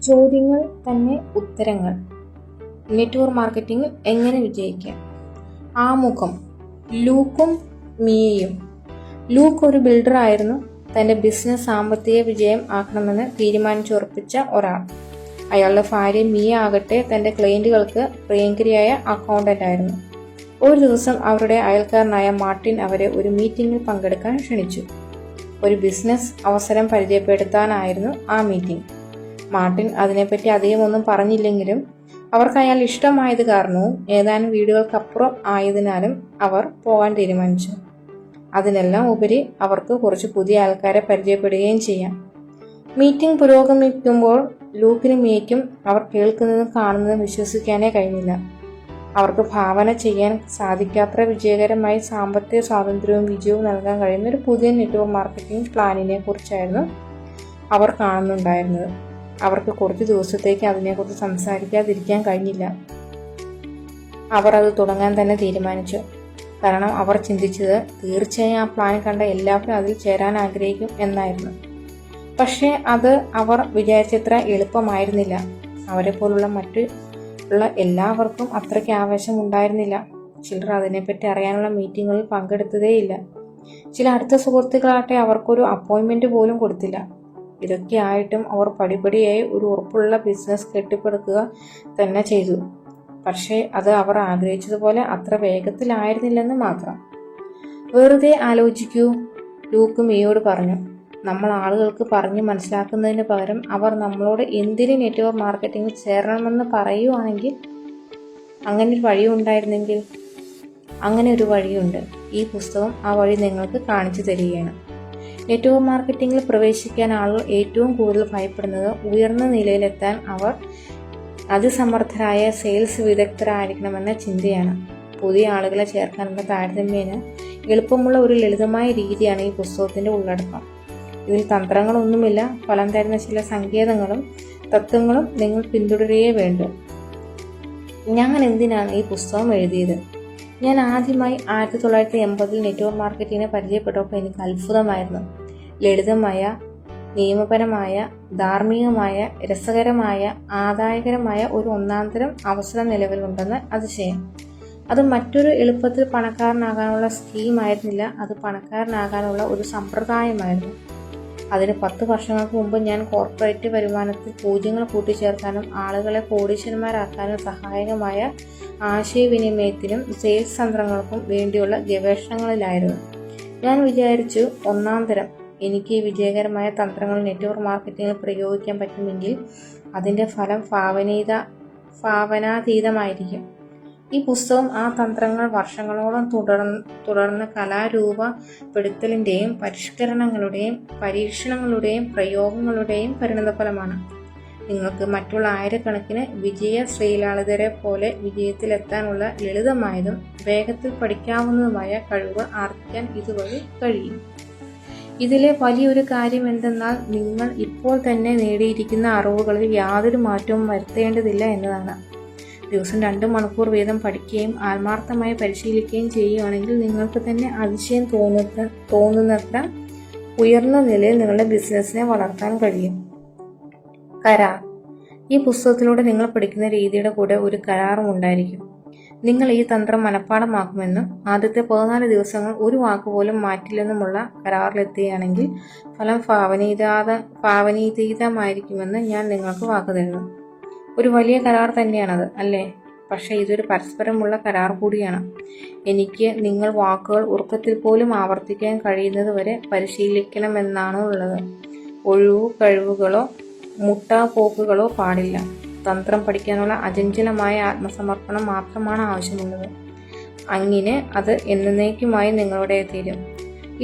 ചോദ്യങ്ങൾ തന്നെ ഉത്തരങ്ങൾ. നെറ്റ്വർക്ക് മാർക്കറ്റിംഗിൽ എങ്ങനെ വിജയിക്കാം? ആമുഖം. ലൂക്കും മിയയും. ലൂക്ക് ഒരു ബിൽഡർ ആയിരുന്നു. തന്റെ ബിസിനസ് സാമ്പത്തിക വിജയം ആക്കണമെന്ന് തീരുമാനിച്ചുറപ്പിച്ച ഒരാൾ. അയാളുടെ ഭാര്യ മിയ ആകട്ടെ തന്റെ ക്ലയന്റുകൾക്ക് പ്രിയങ്കരിയായ അക്കൗണ്ടന്റ് ആയിരുന്നു. ഒരു ദിവസം അവരുടെ അയൽക്കാരനായ മാർട്ടിൻ അവരെ ഒരു മീറ്റിംഗിൽ പങ്കെടുക്കാൻ ക്ഷണിച്ചു. ഒരു ബിസിനസ് അവസരം പരിചയപ്പെടുത്താനായിരുന്നു ആ മീറ്റിംഗ്. മാർട്ടിൻ അതിനെപ്പറ്റി അധികമൊന്നും പറഞ്ഞില്ലെങ്കിലും അവർക്ക് അയാൾ ഇഷ്ടമായത് കാരണവും ഏതാനും വീടുകൾക്കപ്പുറം ആയതിനാലും അവർ പോകാൻ തീരുമാനിച്ചു. അതിനെല്ലാം ഉപരി അവർക്ക് കുറച്ച് പുതിയ ആൾക്കാരെ പരിചയപ്പെടുകയും ചെയ്യാം. മീറ്റിംഗ് പുരോഗമിക്കുമ്പോൾ ലൂക്കിനും മിയയ്ക്കും അവർ കേൾക്കുന്നതും കാണുന്നതും വിശ്വസിക്കാനേ കഴിഞ്ഞില്ല. അവർക്ക് ഭാവന ചെയ്യാൻ സാധിക്കാത്ര വിജയകരമായി സാമ്പത്തിക സ്വാതന്ത്ര്യവും വിജയവും നൽകാൻ കഴിയുന്ന ഒരു പുതിയ നെറ്റ്വർക്ക് മാർക്കറ്റിംഗ് പ്ലാനിനെ കുറിച്ചായിരുന്നു അവർ കാണുന്നുണ്ടായിരുന്നത്. അവർക്ക് കുറച്ച് ദിവസത്തേക്ക് അതിനെക്കുറിച്ച് സംസാരിക്കാതിരിക്കാൻ കഴിഞ്ഞില്ല. അവർ അത് തുടങ്ങാൻ തന്നെ തീരുമാനിച്ചു. കാരണം അവർ ചിന്തിച്ചത് തീർച്ചയായും ആ പ്ലാൻ കണ്ട എല്ലാവരും അതിൽ ചേരാൻ ആഗ്രഹിക്കും എന്നായിരുന്നു. പക്ഷേ അത് അവർ വിചാരിച്ചത്ര എളുപ്പമായിരുന്നില്ല. അവരെ പോലുള്ള മറ്റുള്ള എല്ലാവർക്കും അത്രയ്ക്ക് ആവേശം ഉണ്ടായിരുന്നില്ല. ചിലർ അതിനെപ്പറ്റി അറിയാനുള്ള മീറ്റിങ്ങുകളിൽ പങ്കെടുത്തതേയില്ല. ചില അടുത്ത സുഹൃത്തുക്കളാട്ടെ അവർക്കൊരു അപ്പോയിൻമെന്റ് പോലും കൊടുത്തില്ല. ഇതൊക്കെ ആയിട്ടും അവർ പടിപടിയായി ഒരു ഉറപ്പുള്ള ബിസിനസ് കെട്ടിപ്പടുക്കുക തന്നെ ചെയ്തു. പക്ഷേ അത് അവർ ആഗ്രഹിച്ചതുപോലെ അത്ര വേഗത്തിലായിരുന്നില്ലെന്ന് മാത്രം. വെറുതെ ആലോചിക്കൂ, ലൂക്ക് മിയയോട് പറഞ്ഞു. നമ്മൾ ആളുകൾക്ക് പറഞ്ഞു മനസ്സിലാക്കുന്നതിന് പകരം അവർ നമ്മളോട് എന്തിന് നെറ്റ്വർക്ക് മാർക്കറ്റിംഗിൽ ചേരണമെന്ന് പറയുവാണെങ്കിൽ, അങ്ങനെ ഒരു വഴി ഉണ്ടായിരുന്നെങ്കിൽ. അങ്ങനെ ഒരു വഴിയുണ്ട്. ഈ പുസ്തകം ആ വഴി നിങ്ങൾക്ക് കാണിച്ചു തരികയാണ്. നെറ്റ്വർക്ക് മാർക്കറ്റിംഗിൽ പ്രവേശിക്കാൻ ആളുകൾ ഏറ്റവും കൂടുതൽ ഭയപ്പെടുന്നത് ഉയർന്ന നിലയിലെത്താൻ അവർ അതിസമർത്ഥരായ സെയിൽസ് വിദഗ്ധരായിരിക്കണമെന്ന ചിന്തയാണ്. പുതിയ ആളുകളെ ചേർക്കാനുള്ള താരതമ്യേന എളുപ്പമുള്ള ഒരു ലളിതമായ രീതിയാണ് ഈ പുസ്തകത്തിന്റെ ഉള്ളടക്കം. ഇതിൽ തന്ത്രങ്ങളൊന്നുമില്ല. ഫലം തരുന്ന ചില സങ്കേതങ്ങളും തത്വങ്ങളും നിങ്ങൾ പിന്തുടരുകയേ വേണ്ടൂ. ഞാൻ എന്തിനാണ് ഈ പുസ്തകം എഴുതിയത്? ഞാൻ ആദ്യമായി 1980 നെറ്റ്വർക്ക് മാർക്കറ്റിങ്ങിനെ പരിചയപ്പെട്ടപ്പോൾ എനിക്ക് അത്ഭുതമായിരുന്നു. ലളിതമായ, നിയമപരമായ, ധാർമ്മികമായ, രസകരമായ, ആദായകരമായ ഒരു ഒന്നാന്തരം അവസരം നിലവിലുണ്ടെന്ന് അതിശയം. അത് മറ്റൊരു എളുപ്പത്തിൽ പണക്കാരനാകാനുള്ള സ്കീമായിരുന്നില്ല. അത് പണക്കാരനാകാനുള്ള ഒരു സമ്പ്രദായമായിരുന്നു. അതിന് 10 വർഷങ്ങൾക്ക് മുമ്പ് ഞാൻ കോർപ്പറേറ്റ് വരുമാനത്തിൽ പൂജ്യങ്ങൾ കൂട്ടിച്ചേർക്കാനും ആളുകളെ കോടീശ്വരന്മാരാക്കാനും സഹായകമായ ആശയവിനിമയത്തിനും സെയിൽസ് തന്ത്രങ്ങൾക്കും വേണ്ടിയുള്ള ഗവേഷണങ്ങളിലായിരുന്നു. ഞാൻ വിചാരിച്ചു, ഒന്നാന്തരം എനിക്ക് വിജയകരമായ തന്ത്രങ്ങൾ നെറ്റ്വർക്ക് മാർക്കറ്റിംഗിൽ പ്രയോഗിക്കാൻ പറ്റുമെങ്കിൽ അതിൻ്റെ ഫലം ഭാവനാതീതമായിരിക്കും. ഈ പുസ്തകം ആ തന്ത്രങ്ങൾ വർഷങ്ങളോളം തുടർന്ന് കലാരൂപപ്പെടുത്തലിൻ്റെയും പരിഷ്കരണങ്ങളുടെയും പരീക്ഷണങ്ങളുടെയും പ്രയോഗങ്ങളുടെയും പരിണതഫലമാണ്. നിങ്ങൾക്ക് മറ്റുള്ള ആയിരക്കണക്കിന് വിജയ ശ്രീലാളിതരെ പോലെ വിജയത്തിലെത്താനുള്ള ലളിതമായതും വേഗത്തിൽ പഠിക്കാവുന്നതുമായ കഴിവുകൾ ആർജിക്കാൻ ഇതുവഴി കഴിയും. ഇതിലെ വലിയൊരു കാര്യം എന്തെന്നാൽ നിങ്ങൾ ഇപ്പോൾ തന്നെ നേടിയിരിക്കുന്ന അറിവുകളിൽ യാതൊരു മാറ്റവും വരുത്തേണ്ടതില്ല എന്നതാണ്. ദിവസം 2 മണിക്കൂർ വീതം പഠിക്കുകയും ആത്മാർത്ഥമായി പരിശീലിക്കുകയും ചെയ്യുകയാണെങ്കിൽ നിങ്ങൾക്ക് തന്നെ അതിശയം തോന്നുന്നത്ര ഉയർന്ന നിലയിൽ നിങ്ങളുടെ ബിസിനസ്സിനെ വളർത്താൻ കഴിയും. കരാർ. ഈ പുസ്തകത്തിലൂടെ നിങ്ങൾ പഠിക്കുന്ന രീതിയുടെ കൂടെ ഒരു കരാറും ഉണ്ടായിരിക്കും. നിങ്ങൾ ഈ തന്ത്രം മനഃപ്പാഠമാക്കുമെന്നും ആദ്യത്തെ 14 ദിവസങ്ങൾ ഒരു വാക്കുപോലും മാറ്റില്ലെന്നുമുള്ള കരാറിലെത്തുകയാണെങ്കിൽ ഫലം ഭാവനീതീതമായിരിക്കുമെന്ന് ഞാൻ നിങ്ങൾക്ക് വാക്ക് തരുന്നു. ഒരു വലിയ കരാർ തന്നെയാണത്, അല്ലേ? പക്ഷേ ഇതൊരു പരസ്പരമുള്ള കരാർ കൂടിയാണ്. എനിക്ക് നിങ്ങൾ വാക്കുകൾ ഉറക്കത്തിൽ പോലും ആവർത്തിക്കാൻ കഴിയുന്നത് വരെ പരിശീലിക്കണമെന്നാണ് ഉള്ളത്. ഒഴിവു കഴിവുകളോ മുട്ടാപ്പോക്കുകളോ പാടില്ല. തന്ത്രം പഠിക്കാനുള്ള അചഞ്ചലമായ ആത്മസമർപ്പണം മാത്രമാണ് ആവശ്യമുള്ളത്. അങ്ങനെ അത് എന്നേക്കുമായി നിങ്ങളുടെ തീരും.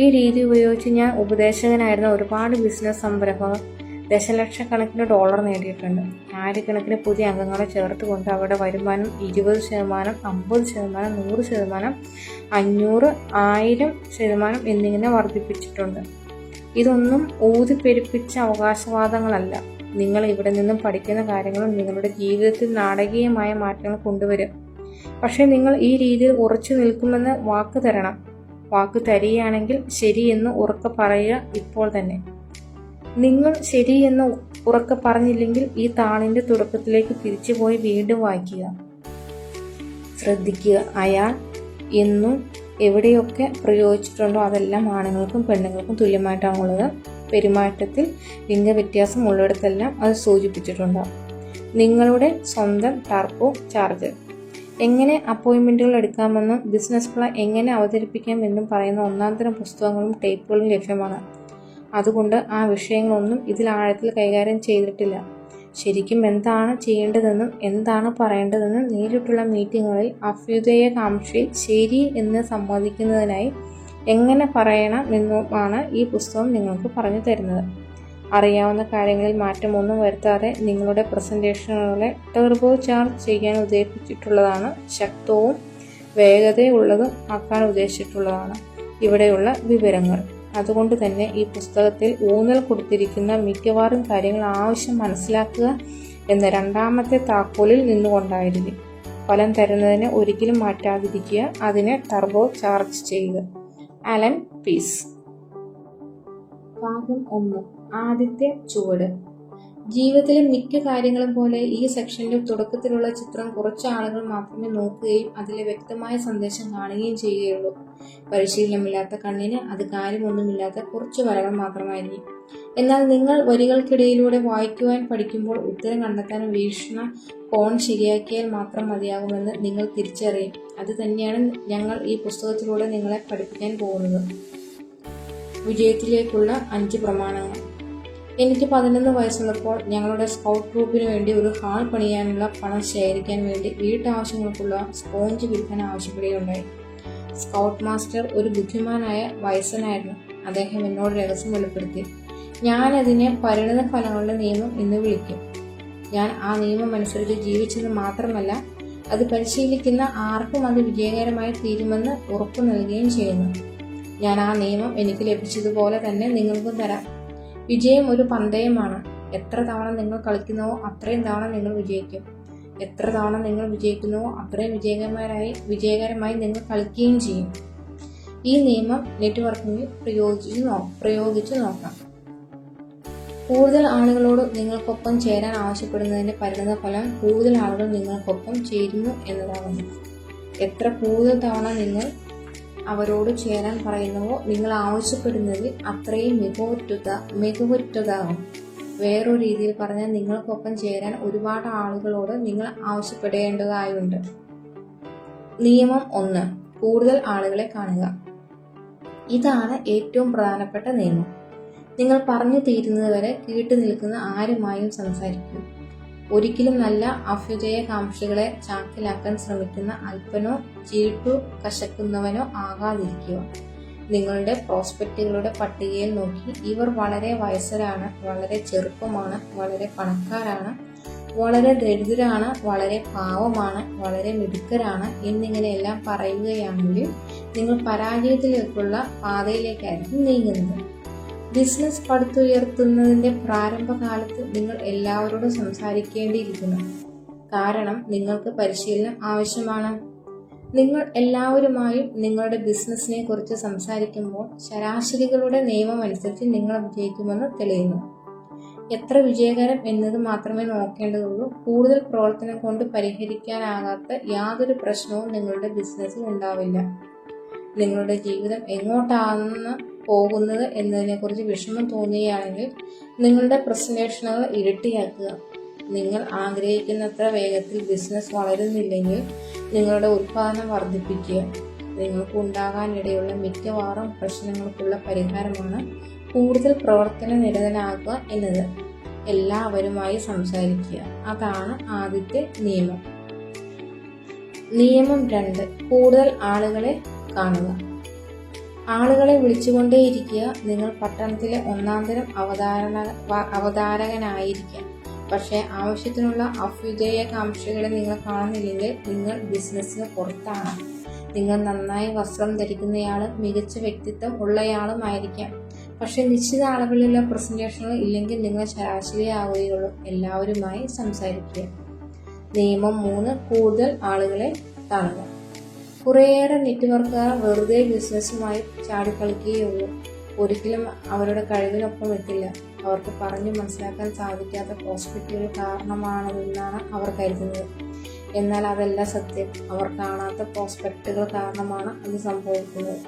ഈ രീതി ഉപയോഗിച്ച് ഞാൻ ഉപദേശകനായിരുന്ന ഒരുപാട് ബിസിനസ് സംരംഭങ്ങൾ ദശലക്ഷക്കണക്കിന് $, നേടിയിട്ടുണ്ട്. ആയിരക്കണക്കിന് പുതിയ അംഗങ്ങളെ ചേർത്തുകൊണ്ട് അവരുടെ വരുമാനം 20%, 50%, 100%, 500, 1000% എന്നിങ്ങനെ വർദ്ധിപ്പിച്ചിട്ടുണ്ട്. ഇതൊന്നും ഊതിപ്പെരുപ്പിച്ച അവകാശവാദങ്ങളല്ല. നിങ്ങൾ ഇവിടെ നിന്നും പഠിക്കുന്ന കാര്യങ്ങളും നിങ്ങളുടെ ജീവിതത്തിൽ നാടകീയമായ മാറ്റങ്ങൾ കൊണ്ടുവരും. പക്ഷേ നിങ്ങൾ ഈ രീതിയിൽ ഉറച്ചു നിൽക്കുമെന്ന് വാക്ക് തരണം. വാക്ക് തരികയാണെങ്കിൽ ശരിയെന്ന് ഉറക്കെ പറയുക ഇപ്പോൾ തന്നെ. നിങ്ങൾ ശരിയെന്ന് ഉറക്കെ പറഞ്ഞില്ലെങ്കിൽ ഈ താളിന്റെ തുടക്കത്തിലേക്ക് തിരിച്ചുപോയി വീണ്ടും വായിക്കുക. ശ്രദ്ധിക്കുക, അയാൾ എന്നും എവിടെയൊക്കെ പ്രയോഗിച്ചിട്ടുണ്ടോ അതെല്ലാം ആണുങ്ങൾക്കും പെണ്ണുങ്ങൾക്കും തുല്യമായിട്ടാണുള്ളത്. പെരുമാറ്റത്തിൽ ലിംഗവ്യത്യാസം ഉള്ളിടത്തെല്ലാം അത് സൂചിപ്പിച്ചിട്ടുണ്ടാകും. നിങ്ങളുടെ സ്വന്തം ടർബോ ചാർജർ. എങ്ങനെ അപ്പോയിൻമെൻറ്റുകൾ എടുക്കാമെന്നും ബിസിനസ് പ്ലാൻ എങ്ങനെ അവതരിപ്പിക്കാം എന്നും പറയുന്ന ഒന്നാന്തരം പുസ്തകങ്ങളും ടേപ്പുകളും ലഭ്യമാണ്. അതുകൊണ്ട് ആ വിഷയങ്ങളൊന്നും ഇതിൽ ആഴത്തിൽ കൈകാര്യം ചെയ്തിട്ടില്ല. ശരിക്കും എന്താണ് ചെയ്യേണ്ടതെന്നും എന്താണ് പറയേണ്ടതെന്നും നേരിട്ടുള്ള മീറ്റിങ്ങുകളിൽ അഭ്യുദയകാംക്ഷി ശരി എന്ന് സമ്മതിക്കുന്നതിനായി എങ്ങനെ പറയണമെന്നുമാണ് ഈ പുസ്തകം നിങ്ങൾക്ക് പറഞ്ഞു തരുന്നത്. അറിയാവുന്ന കാര്യങ്ങളിൽ മാറ്റമൊന്നും വരുത്താതെ നിങ്ങളുടെ പ്രസൻറ്റേഷനുകളെ ടർബോ ചാർജ് ചെയ്യാൻ ഉദ്ദേശിച്ചിട്ടുള്ളതാണ്. ശക്തവും വേഗതയുള്ളതും ആക്കാൻ ഉദ്ദേശിച്ചിട്ടുള്ളതാണ് ഇവിടെയുള്ള വിവരങ്ങൾ. അതുകൊണ്ട് തന്നെ ഈ പുസ്തകത്തിൽ ഊന്നൽ കൊടുത്തിരിക്കുന്ന മിക്കവാറും കാര്യങ്ങൾ ആവശ്യം മനസ്സിലാക്കുക എന്ന രണ്ടാമത്തെ താക്കോലിൽ നിന്നുകൊണ്ടായിരിക്കും. ഫലം തരുന്നതിനെ ഒരിക്കലും മാറ്റാതിരിക്കുക, അതിനെ ടർബോ ചാർജ് ചെയ്യുക. Allan Pease. ഭാഗം 1. ആദ്യത്തെ ചുവട്. ജീവിതത്തിലെ മിക്ക കാര്യങ്ങളും പോലെ ഈ സെക്ഷന്റെ തുടക്കത്തിലുള്ള ചിത്രം കുറച്ച് ആളുകൾ മാത്രമേ നോക്കുകയും അതിലെ വ്യക്തമായ സന്ദേശം കാണുകയും ചെയ്യുകയുള്ളൂ. പരിശീലനമില്ലാത്ത കണ്ണിന് അത് കാര്യമൊന്നുമില്ലാത്ത കുറച്ച് വരകൾ മാത്രമായിരിക്കും. എന്നാൽ നിങ്ങൾ വരികൾക്കിടയിലൂടെ വായിക്കുവാൻ പഠിക്കുമ്പോൾ ഉത്തരം കണ്ടെത്താൻ വീക്ഷണ കോൺ ശരിയാക്കിയാൽ മാത്രം മതിയാകുമെന്ന് നിങ്ങൾ തിരിച്ചറിയും. അത് തന്നെയാണ് ഞങ്ങൾ ഈ പുസ്തകത്തിലൂടെ നിങ്ങളെ പഠിപ്പിക്കാൻ പോകുന്നത്. വിജയത്തിലേക്കുള്ള 5 പ്രമാണങ്ങൾ. എനിക്ക് 11 വയസ്സുള്ളപ്പോൾ ഞങ്ങളുടെ സ്കൗട്ട് ഗ്രൂപ്പിന് വേണ്ടി ഒരു ഹാൾ പണിയാനുള്ള പണം ശേഖരിക്കാൻ വേണ്ടി വീട്ടാവശ്യങ്ങൾക്കുള്ള സ്പോഞ്ച് വിൽക്കാൻ ആവശ്യപ്പെടുകയുണ്ടായി. സ്കൗട്ട് മാസ്റ്റർ ഒരു ബുദ്ധിമാനായ വയസ്സനായിരുന്നു. അദ്ദേഹം എന്നോട് രഹസ്യം വെളിപ്പെടുത്തി. ഞാനതിനെ പരിണിത ഫലങ്ങളുടെ നിയമം എന്ന് വിളിക്കും. ഞാൻ ആ നിയമം അനുസരിച്ച് ജീവിച്ചത് മാത്രമല്ല, അത് പരിശീലിക്കുന്ന ആർക്കും അത് വിജയകരമായി തീരുമെന്ന് ഉറപ്പു നൽകുകയും ചെയ്യുന്നു. ഞാൻ ആ നിയമം എനിക്ക് ലഭിച്ചതുപോലെ തന്നെ നിങ്ങൾക്കും തരാം. വിജയം ഒരു പന്തയമാണ്. എത്ര തവണ നിങ്ങൾ കളിക്കുന്നുവോ അത്രയും തവണ നിങ്ങൾ വിജയിക്കും. എത്ര തവണ നിങ്ങൾ വിജയിക്കുന്നുവോ അത്രയും വിജയകരമായി നിങ്ങൾ കളിക്കുകയും ചെയ്യും. ഈ നിയമം നെറ്റ്വർക്കിംഗിൽ പ്രയോഗിച്ചു നോക്കാം. കൂടുതൽ ആളുകളോട് നിങ്ങൾക്കൊപ്പം ചേരാൻ ആവശ്യപ്പെടുന്നതിന്റെ പരിണിത ഫലം കൂടുതൽ ആളുകൾ നിങ്ങൾക്കൊപ്പം ചേരുന്നു എന്നതാകുന്നു. എത്ര കൂടുതൽ തവണ നിങ്ങൾ അവരോട് ചേരാൻ പറയുന്നുവോ നിങ്ങൾ ആവശ്യപ്പെടുന്നതിൽ അത്രയും മികവുറ്റതാകും. വേറൊരു രീതിയിൽ പറഞ്ഞാൽ നിങ്ങൾക്കൊപ്പം ചേരാൻ ഒരുപാട് ആളുകളോട് നിങ്ങൾ ആവശ്യപ്പെടേണ്ടതായുണ്ട്. നിയമം 1. കൂടുതൽ ആളുകളെ കാണുക. ഇതാണ് ഏറ്റവും പ്രധാനപ്പെട്ട നിയമം. നിങ്ങൾ പറഞ്ഞു തീരുന്നതുവരെ കേട്ടു നിൽക്കുന്ന ആരുമായും സംസാരിക്കൂ. ഒരിക്കലും നല്ല അഭ്യുദയകാംക്ഷികളെ ചാക്കിലാക്കാൻ ശ്രമിക്കുന്ന അല്പനോ ചീട്ടു കശക്കുന്നവനോ ആകാതിരിക്കുക. നിങ്ങളുടെ പ്രോസ്പെക്റ്റുകളുടെ പട്ടികയിൽ നോക്കി ഇവർ വളരെ വയസ്സരാണ്, വളരെ ചെറുപ്പമാണ്, വളരെ പണക്കാരാണ്, വളരെ ദരിദ്രരാണ്, വളരെ പാവമാണ്, വളരെ മിടുക്കരാണ് എന്നിങ്ങനെയെല്ലാം പറയുകയാണെങ്കിൽ നിങ്ങൾ പരാജയത്തിലേക്കുള്ള പാതയിലേക്കായിരിക്കും നീങ്ങുന്നത്. ബിസിനസ് പടുത്തുയർത്തുന്നതിന്റെ പ്രാരംഭകാലത്ത് നിങ്ങൾ എല്ലാവരോടും സംസാരിക്കേണ്ടിയിരിക്കുന്നു. കാരണം നിങ്ങൾക്ക് പരിശീലനം ആവശ്യമാണ്. നിങ്ങൾ എല്ലാവരുമായും നിങ്ങളുടെ ബിസിനസിനെ കുറിച്ച് സംസാരിക്കുമ്പോൾ ശരാശരികളുടെ നിയമം അനുസരിച്ച് നിങ്ങൾ വിജയിക്കുമെന്ന് തെളിയുന്നു. എത്ര വിജയകരം എന്നത് മാത്രമേ നോക്കേണ്ടതുള്ളൂ. കൂടുതൽ പ്രവർത്തനം കൊണ്ട് പരിഹരിക്കാനാകാത്ത യാതൊരു പ്രശ്നവും നിങ്ങളുടെ ബിസിനസ്സിൽ ഉണ്ടാവില്ല. നിങ്ങളുടെ ജീവിതം എങ്ങോട്ടാണ് പോകുന്നത് എന്നതിനെക്കുറിച്ച് വിഷമം തോന്നുകയാണെങ്കിൽ നിങ്ങളുടെ പ്രസന്റേഷനുകൾ ഇരട്ടിയാക്കുക. നിങ്ങൾ ആഗ്രഹിക്കുന്നത്ര വേഗത്തിൽ ബിസിനസ് വളരുന്നില്ലെങ്കിൽ നിങ്ങളുടെ ഉൽപ്പാദനം വർദ്ധിപ്പിക്കുക. നിങ്ങൾക്ക് ഉണ്ടാകാനിടയുള്ള മിക്കവാറും പ്രശ്നങ്ങൾക്കുള്ള പരിഹാരമാണ് കൂടുതൽ പ്രവർത്തന നിരതനാകുക എന്നത്. എല്ലാവരുമായി സംസാരിക്കുക. അതാണ് ആദ്യത്തെ നിയമം. നിയമം 2. കൂടുതൽ ആളുകളെ കാണുക. ആളുകളെ വിളിച്ചുകൊണ്ടേയിരിക്കുക. നിങ്ങൾ പട്ടണത്തിലെ ഒന്നാന്തരം അവതാരകനായിരിക്കാം. പക്ഷേ ആവശ്യത്തിനുള്ള അഭ്യുദയകാംക്ഷികളെ നിങ്ങൾ കാണുന്നില്ലെങ്കിൽ നിങ്ങൾ ബിസിനസ്സിന് പുറത്താണ്. നിങ്ങൾ നന്നായി വസ്ത്രം ധരിക്കുന്നയാളും മികച്ച വ്യക്തിത്വം ഉള്ളയാളുമായിരിക്കാം. പക്ഷേ നിശ്ചിത അളവിലുള്ള പ്രസന്റേഷനുകൾ ഇല്ലെങ്കിൽ നിങ്ങൾ ശരാശരിയാവുകയുള്ളൂ. എല്ലാവരുമായി സംസാരിക്കുക. നിയമം 3. കൂടുതൽ ആളുകളെ കാണുക. കുറേയേറെ നെറ്റ്വർക്കുകാർ വെറുതെ ബിസിനസ്സുമായി ചാടിക്കളിക്കുകയുള്ളൂ. ഒരിക്കലും അവരുടെ കഴിവിനൊപ്പം എത്തില്ല. അവർക്ക് പറഞ്ഞു മനസ്സിലാക്കാൻ സാധിക്കാത്ത പ്രോസ്പെക്റ്റുകൾ കാരണമാണെന്നാണ് അവർ കരുതുന്നത്. എന്നാൽ അതല്ല സത്യം. അവർ കാണാത്ത പ്രോസ്പെക്റ്റുകൾ കാരണമാണ് അത് സംഭവിക്കുന്നത്.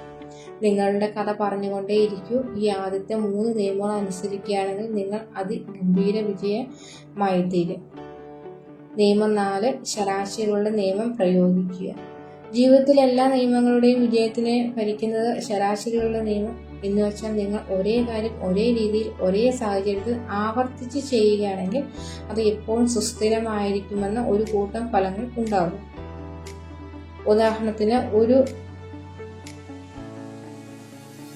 നിങ്ങളുടെ കഥ പറഞ്ഞുകൊണ്ടേയിരിക്കൂ. ഈ ആദ്യത്തെ 3 നിയമങ്ങൾ അനുസരിക്കുകയാണെങ്കിൽ നിങ്ങൾ അതിഗംഭീര വിജയമായിത്തീരും. നിയമം 4. ശരാശരികളുടെ നിയമം പ്രയോഗിക്കുക. ജീവിതത്തിലെ എല്ലാ നിയമങ്ങളുടെയും വിജയത്തിനെ ഭരിക്കുന്നത് ശരാശരികളുടെ നിയമം എന്ന് വെച്ചാൽ നിങ്ങൾ ഒരേ കാര്യം ഒരേ രീതിയിൽ ഒരേ സാഹചര്യത്തിൽ ആവർത്തിച്ച് ചെയ്യുകയാണെങ്കിൽ അത് എപ്പോഴും സുസ്ഥിരമായിരിക്കുമെന്ന ഒരു കൂട്ടം ഫലങ്ങൾ ഉണ്ടാകും. ഉദാഹരണത്തിന്, ഒരു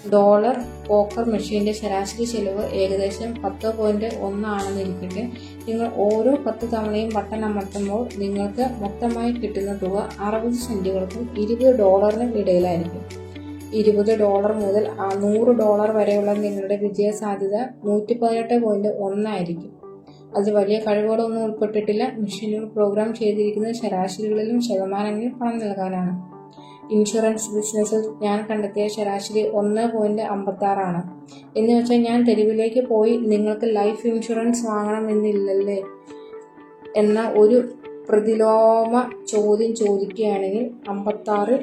$1 പോക്കർ മെഷീന്റെ ശരാശരി ചെലവ് ഏകദേശം 10.1 ആണെന്നിരിക്കട്ടെ. നിങ്ങൾ ഓരോ 10 തവണയും ബട്ടൺ അമർത്തുമ്പോൾ നിങ്ങൾക്ക് മൊത്തമായി കിട്ടുന്ന തുക 60 സെന്റുകൾക്കും $20 ഇടയിലായിരിക്കും. $20 മുതൽ $100 വരെയുള്ള നിങ്ങളുടെ വിജയ സാധ്യത 118.1 ആയിരിക്കും. അതിൽ വലിയ കഴിവുകളൊന്നും ഉൾപ്പെട്ടിട്ടില്ല. മെഷീനുകൾ പ്രോഗ്രാം ചെയ്തിരിക്കുന്നത് ശരാശരികളിലും ശതമാനങ്ങളിൽ പണം നൽകാനാണ്. ഇൻഷുറൻസ് ബിസിനസ്സിൽ ഞാൻ കണ്ടെത്തിയ ശരാശരി 1.56 ആണ്. എന്ന് വെച്ചാൽ ഞാൻ തെരുവിലേക്ക് പോയി നിങ്ങൾക്ക് ലൈഫ് ഇൻഷുറൻസ് വാങ്ങണമെന്നില്ലല്ലേ എന്ന ഒരു പ്രതിലോമ ചോദ്യം ചോദിക്കുകയാണെങ്കിൽ 56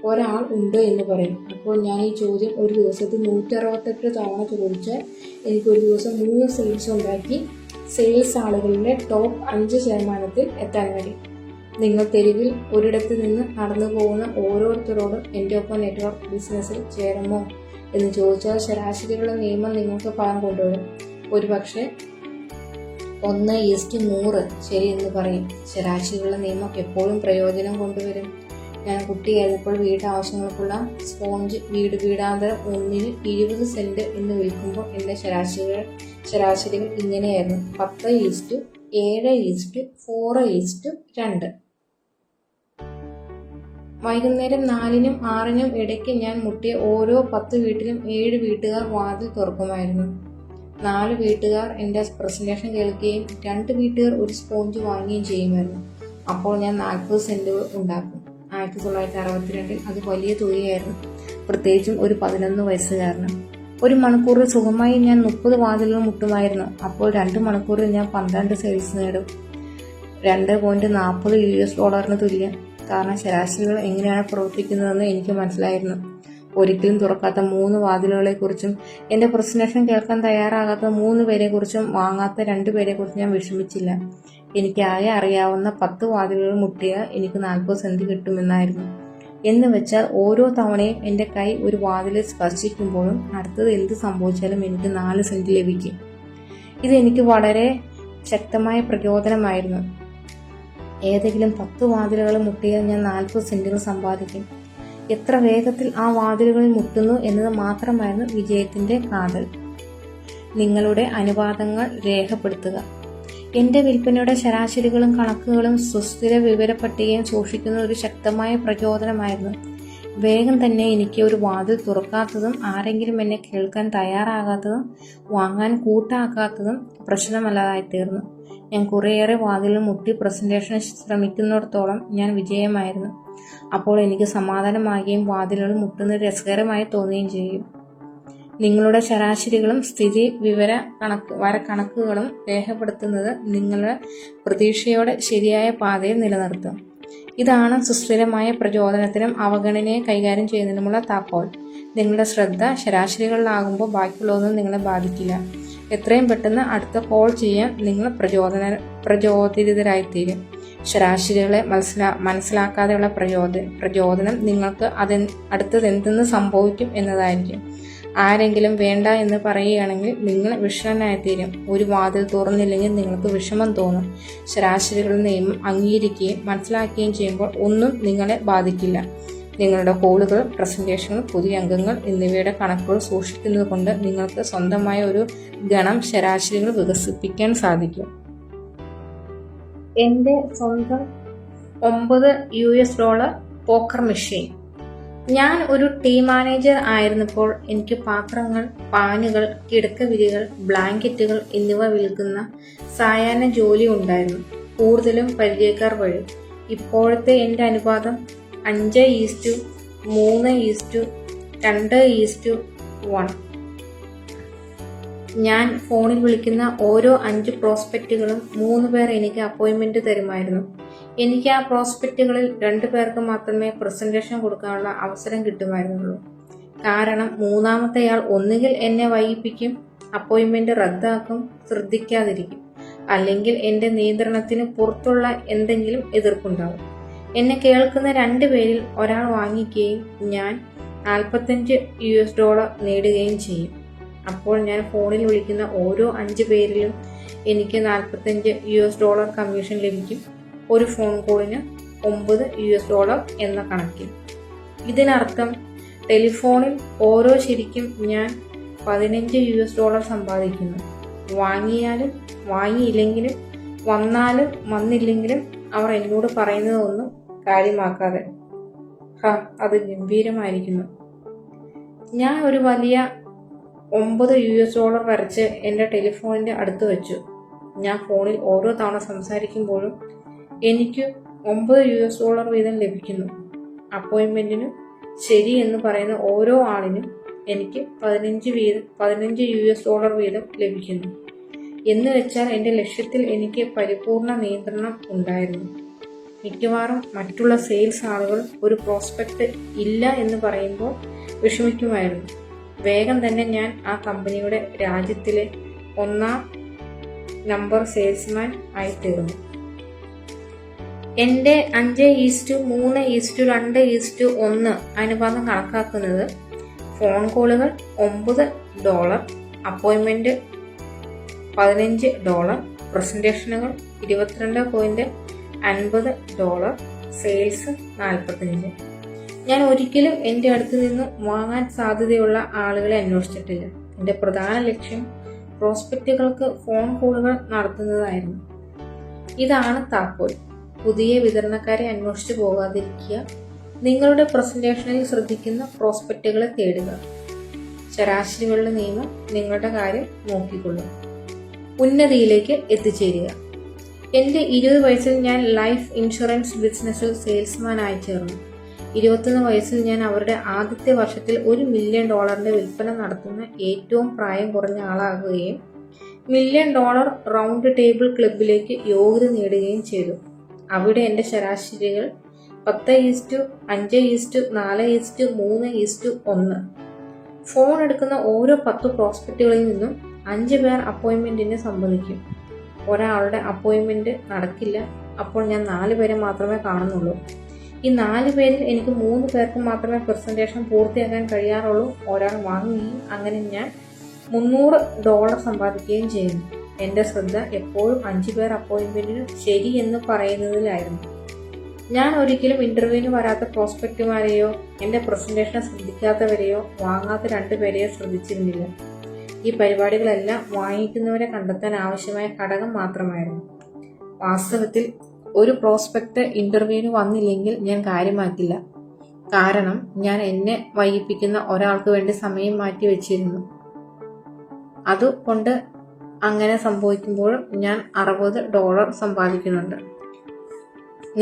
ഒരാൾ ഉണ്ട് എന്ന് പറയും. അപ്പോൾ ഞാൻ ഈ ചോദ്യം ഒരു ദിവസത്തിൽ 168 തവണ ചോദിച്ചാൽ എനിക്ക് ഒരു ദിവസം 3 സെയിൽസ് ഉണ്ടാക്കി സെയിൽസ് ആളുകളിലെ ടോപ്പ് 5% എത്താൻ കഴിയും. നിങ്ങൾ തെരുവിൽ ഒരിടത്ത് നിന്ന് നടന്നു പോകുന്ന ഓരോരുത്തരോടും എൻ്റെ ഒപ്പം നെറ്റ്വർക്ക് ബിസിനസ്സിൽ ചേരുമോ എന്ന് ചോദിച്ചാൽ ശരാശരികളുടെ നിയമം നിങ്ങൾക്ക് ഫലം കൊണ്ടുവരും. ഒരുപക്ഷെ 1:100 ശരി എന്ന് പറയും. ശരാശരികളുടെ നിയമം എപ്പോഴും പ്രയോജനം കൊണ്ടുവരും. ഞാൻ കുട്ടിയായപ്പോൾ വീട്ടാവശ്യങ്ങൾക്കുള്ള സ്പോഞ്ച് വീടാന്തരം 1-ന് 20 സെന്റ് എന്ന് വിൽക്കുമ്പോൾ എൻ്റെ ശരാശരികൾ ഇങ്ങനെയായിരുന്നു: 10:7:4:2. വൈകുന്നേരം 4-നും 6-നും ഇടയ്ക്ക് ഞാൻ മുട്ടിയ ഓരോ 10 വീട്ടിലും 7 വീട്ടുകാർ വാതിൽ തുറക്കുമായിരുന്നു. 4 വീട്ടുകാർ എൻ്റെ പ്രസന്റേഷൻ കേൾക്കുകയും 2 വീട്ടുകാർ ഒരു സ്പോഞ്ച് വാങ്ങുകയും ചെയ്യുമായിരുന്നു. അപ്പോൾ ഞാൻ 40 സെന്റുകൾ ഉണ്ടാക്കും. 1962 അത് വലിയ തുകയായിരുന്നു, പ്രത്യേകിച്ചും ഒരു 11 വയസ്സുകാരന്. ഒരു മണിക്കൂറിൽ സുഖമായി ഞാൻ 30 വാതിലുകൾ മുട്ടുമായിരുന്നു. അപ്പോൾ 2 മണിക്കൂറിൽ ഞാൻ 12 സെയിൽസ് നേടും. $2.40 തുല്യം. കാരണം ശരാശരികൾ എങ്ങനെയാണ് പ്രവർത്തിക്കുന്നതെന്ന് എനിക്ക് മനസ്സിലായിരുന്നു. ഒരിക്കലും തുറക്കാത്ത 3 വാതിലുകളെക്കുറിച്ചും എൻ്റെ പ്രസന്റേഷൻ കേൾക്കാൻ തയ്യാറാകാത്ത 3 പേരെക്കുറിച്ചും വാങ്ങാത്ത 2 പേരെക്കുറിച്ചും ഞാൻ വിഷമിച്ചില്ല. എനിക്കാകെ അറിയാവുന്ന 10 വാതിലുകൾ മുട്ടിയാൽ എനിക്ക് 40 സെന്റ് കിട്ടുമെന്നായിരുന്നു. എന്ന് വെച്ചാൽ ഓരോ തവണയും എൻ്റെ കൈ ഒരു വാതിലിൽ സ്പർശിക്കുമ്പോഴും അടുത്തത് എന്ത് സംഭവിച്ചാലും എനിക്ക് 4 സെന്റ് ലഭിക്കും. ഇതെനിക്ക് വളരെ ശക്തമായ പ്രചോദനമായിരുന്നു. ഏതെങ്കിലും 10 വാതിലുകൾ മുട്ടിയാൽ ഞാൻ 40 സെന്റുകൾ സമ്പാദിക്കും. എത്ര വേഗത്തിൽ ആ വാതിലുകളിൽ മുട്ടുന്നു എന്നത് മാത്രമായിരുന്നു വിജയത്തിൻ്റെ കാതൽ. നിങ്ങളുടെ അനുപാതങ്ങൾ രേഖപ്പെടുത്തുക. എൻ്റെ വിൽപ്പനയുടെ ശരാശരികളും കണക്കുകളും സുസ്ഥിര വിവര പട്ടികയും സൂക്ഷിക്കുന്ന ഒരു ശക്തമായ പ്രചോദനമായിരുന്നു. വേഗം തന്നെ എനിക്ക് ഒരു വാതിൽ തുറക്കാത്തതും ആരെങ്കിലും എന്നെ കേൾക്കാൻ തയ്യാറാകാത്തതും വാങ്ങാൻ കൂട്ടാക്കാത്തതും പ്രശ്നമല്ലാതായിത്തീർന്നു. ഞാൻ കുറേയേറെ വാതിലുകൾ മുട്ടി പ്രസന്റേഷൻ ശ്രമിക്കുന്നിടത്തോളം ഞാൻ വിജയമായിരുന്നു. അപ്പോൾ എനിക്ക് സമാധാനമാകുകയും വാതിലുകൾ മുട്ടുന്നത് രസകരമായി തോന്നുകയും ചെയ്യും. നിങ്ങളുടെ ശരാശരികളും സ്ഥിതി കണക്കുകളും രേഖപ്പെടുത്തുന്നത് നിങ്ങളുടെ പ്രതീക്ഷയോടെ ശരിയായ പാതയിൽ നിലനിർത്തും. ഇതാണ് സുസ്ഥിരമായ പ്രചോദനത്തിനും അവഗണനയെ കൈകാര്യം ചെയ്യുന്നതിനുമുള്ള താക്കോൽ. നിങ്ങളുടെ ശ്രദ്ധ ശരാശരികളിലാകുമ്പോൾ ബാക്കിയുള്ളതൊന്നും നിങ്ങളെ ബാധിക്കില്ല. എത്രയും പെട്ടെന്ന് അടുത്ത കോൾ ചെയ്യാൻ നിങ്ങൾ പ്രചോദിതരായിത്തീരും. ശരാശരികളെ മനസ്സിലാക്കാതെയുള്ള പ്രചോദനം നിങ്ങൾക്ക് അടുത്തതെന്തെന്ന് സംഭവിക്കും എന്നതായിരിക്കും. ആരെങ്കിലും വേണ്ട എന്ന് പറയുകയാണെങ്കിൽ നിങ്ങൾ വിഷണ്ണനായിത്തീരും. ഒരു വാതിൽ തുറന്നില്ലെങ്കിൽ നിങ്ങൾക്ക് വിഷമം തോന്നും. ശരാശരികളുടെ നിയമം അംഗീകരിക്കുകയും മനസ്സിലാക്കുകയും ചെയ്യുമ്പോൾ ഒന്നും നിങ്ങളെ ബാധിക്കില്ല. നിങ്ങളുടെ കോളുകൾ, പ്രസന്റേഷനുകൾ, പുതിയ അംഗങ്ങൾ എന്നിവയുടെ കണക്കുകൾ സൂക്ഷിക്കുന്നത് കൊണ്ട് നിങ്ങൾക്ക് സ്വന്തമായ ഒരു ഗണം ശരാശരികൾ വികസിപ്പിക്കാൻ സാധിക്കും. എൻ്റെ സ്വന്തം $9 പോക്കർ മെഷീൻ. ഞാൻ ഒരു ടീം മാനേജർ ആയിരുന്നപ്പോൾ എനിക്ക് പാത്രങ്ങൾ, പാനുകൾ, കിടക്കവിരികൾ, ബ്ലാങ്കറ്റുകൾ എന്നിവ വിൽക്കുന്ന സായാഹ്ന ജോലി ഉണ്ടായിരുന്നു, കൂടുതലും പരിചയക്കാർ വഴി. ഇപ്പോഴത്തെ എൻ്റെ അനുപാതം 5:3:2:1. ഞാൻ ഫോണിൽ വിളിക്കുന്ന ഓരോ 5 പ്രോസ്പെക്റ്റുകളും 3 പേർ എനിക്ക് അപ്പോയിൻമെന്റ് തരുമായിരുന്നു. എനിക്ക് ആ പ്രോസ്പെക്റ്റുകളിൽ 2 പേർക്ക് മാത്രമേ പ്രസന്റേഷൻ കൊടുക്കാനുള്ള അവസരം കിട്ടുമായിരുന്നുള്ളൂ. കാരണം മൂന്നാമത്തെയാൾ ഒന്നുകിൽ എന്നെ വൈകിപ്പിക്കും, അപ്പോയിൻമെന്റ് റദ്ദാക്കും, ശ്രദ്ധിക്കാതിരിക്കും, അല്ലെങ്കിൽ എൻ്റെ നിയന്ത്രണത്തിന് പുറത്തുള്ള എന്തെങ്കിലും എതിർപ്പുണ്ടാവും. എന്നെ കേൾക്കുന്ന 2 പേരിൽ ഒരാൾ വാങ്ങിക്കുകയും ഞാൻ $45 നേടുകയും ചെയ്യും. അപ്പോൾ ഞാൻ ഫോണിൽ വിളിക്കുന്ന ഓരോ 5 പേരിലും എനിക്ക് $45 കമ്മീഷൻ ലഭിക്കും. ഒരു ഫോൺ കോളിന് $9 എന്ന കണക്കിൽ. ഇതിനർത്ഥം ടെലിഫോണിൽ ഓരോ ശരിക്കും ഞാൻ $15 സമ്പാദിക്കുന്നു. വാങ്ങിയാലും വാങ്ങിയില്ലെങ്കിലും വന്നാലും വന്നില്ലെങ്കിലും അവർ എന്നോട് പറയുന്നതൊന്നും കാര്യമാക്കാതെ. അത് ഗംഭീരമായിരിക്കുന്നു. ഞാൻ ഒരു വലിയ $9 വരച്ച് എൻ്റെ ടെലിഫോണിൻ്റെ അടുത്ത് വെച്ചു. ഞാൻ ഫോണിൽ ഓരോ തവണ സംസാരിക്കുമ്പോഴും എനിക്ക് $9 വീതം ലഭിക്കുന്നു. അപ്പോയിൻമെന്റിനും ശരി എന്ന് പറയുന്ന ഓരോ ആളിനും എനിക്ക് $15 വീതം ലഭിക്കുന്നു. എന്ന് വെച്ചാൽ എൻ്റെ ലക്ഷ്യത്തിൽ എനിക്ക് പരിപൂർണ നിയന്ത്രണം ഉണ്ടായിരുന്നു. മിക്കവാറും മറ്റുള്ള സെയിൽസ് ആളുകൾ ഒരു പ്രോസ്പെക്റ്റ് ഇല്ല എന്ന് പറയുമ്പോൾ വിഷമിക്കുമായിരുന്നു. വേഗം തന്നെ ഞാൻ ആ കമ്പനിയുടെ രാജ്യത്തിലെ 1ാം നമ്പർ സെയിൽസ്മാൻ ആയിത്തീർന്നു. എൻ്റെ 5:3:2:1 അനുപാതം കണക്കാക്കുന്നത് ഫോൺ കോളുകൾ $9, അപ്പോയിൻമെന്റ് $15, പ്രസന്റേഷനുകൾ $22.50, സെയിൽസ് $45. ഞാൻ ഒരിക്കലും എൻ്റെ അടുത്ത് നിന്ന് വാങ്ങാൻ സാധ്യതയുള്ള ആളുകളെ അന്വേഷിച്ചിട്ടില്ല. എൻ്റെ പ്രധാന ലക്ഷ്യം പ്രോസ്പെക്റ്റുകൾക്ക് ഫോൺ കോളുകൾ നടത്തുന്നതായിരുന്നു. ഇതാണ് താക്കോൽ. പുതിയ വിതരണക്കാരെ അന്വേഷിച്ചു പോകാതിരിക്കുക. നിങ്ങളുടെ പ്രസന്റേഷനിൽ ശ്രദ്ധിക്കുന്ന പ്രോസ്പെക്റ്റുകളെ തേടുക. ശരാശരികളുടെ നിയമം നിങ്ങളുടെ കാര്യം നോക്കിക്കൊള്ളും. ഉന്നതിയിലേക്ക് എത്തിച്ചേരുക. എൻ്റെ 20 വയസ്സിൽ ഞാൻ ലൈഫ് ഇൻഷുറൻസ് ബിസിനസ്സിൽ സെയിൽസ്മാൻ ആയി ചേർന്നു. 21 വയസ്സിൽ ഞാൻ അവരുടെ ആദ്യത്തെ വർഷത്തിൽ $1 മില്യൺ വിൽപ്പന നടത്തുന്ന ഏറ്റവും പ്രായം കുറഞ്ഞ ആളാകുകയും $1 മില്യൺ റൗണ്ട് ടേബിൾ ക്ലബിലേക്ക് യോഗ്യത നേടുകയും ചെയ്തു. അവിടെ എൻ്റെ ശരാശരികൾ 10:5:4:3:1. ഫോൺ എടുക്കുന്ന ഓരോ 10 പ്രോസ്പെക്റ്റുകളിൽ നിന്നും 5 പേർ അപ്പോയിൻമെന്റിന് സംബന്ധിക്കും. ഒരാളുടെ അപ്പോയിൻമെന്റ് നടക്കില്ല. അപ്പോൾ ഞാൻ 4 പേരെ മാത്രമേ കാണുന്നുള്ളൂ. ഈ 4 പേരിൽ എനിക്ക് 3 പേർക്ക് മാത്രമേ പ്രസന്റേഷൻ പൂർത്തിയാക്കാൻ കഴിയാറുള്ളൂ. ഒരാൾ വാങ്ങുകയും അങ്ങനെ ഞാൻ $300 സമ്പാദിക്കുകയും ചെയ്യുന്നു. എൻ്റെ ശ്രദ്ധ എപ്പോഴും 5 പേർ അപ്പോയിൻമെന്റിന് ശരി എന്ന് പറയുന്നതിലായിരുന്നു. ഞാൻ ഒരിക്കലും ഇന്റർവ്യൂവിന് വരാത്ത പ്രോസ്പെക്റ്റുമാരെയോ എൻ്റെ പ്രസന്റേഷനെ ശ്രദ്ധിക്കാത്തവരെയോ വാങ്ങാത്ത 2 പേരെയോ ശ്രദ്ധിച്ചിരുന്നില്ല. ഈ പരിപാടികളെല്ലാം വാങ്ങിക്കുന്നവരെ കണ്ടെത്താൻ ആവശ്യമായ ഘടകം മാത്രമായിരുന്നു. വാസ്തവത്തിൽ ഒരു പ്രോസ്പെക്റ്റ് ഇന്റർവ്യൂവിന് വന്നില്ലെങ്കിൽ ഞാൻ കാര്യമാക്കില്ല. കാരണം ഞാൻ എന്നെ വൈകിപ്പിക്കുന്ന ഒരാൾക്ക് വേണ്ടി സമയം മാറ്റി വെച്ചിരുന്നു. അതുകൊണ്ട് അങ്ങനെ സംഭവിക്കുമ്പോഴും ഞാൻ $60 സമ്പാദിക്കുന്നുണ്ട്.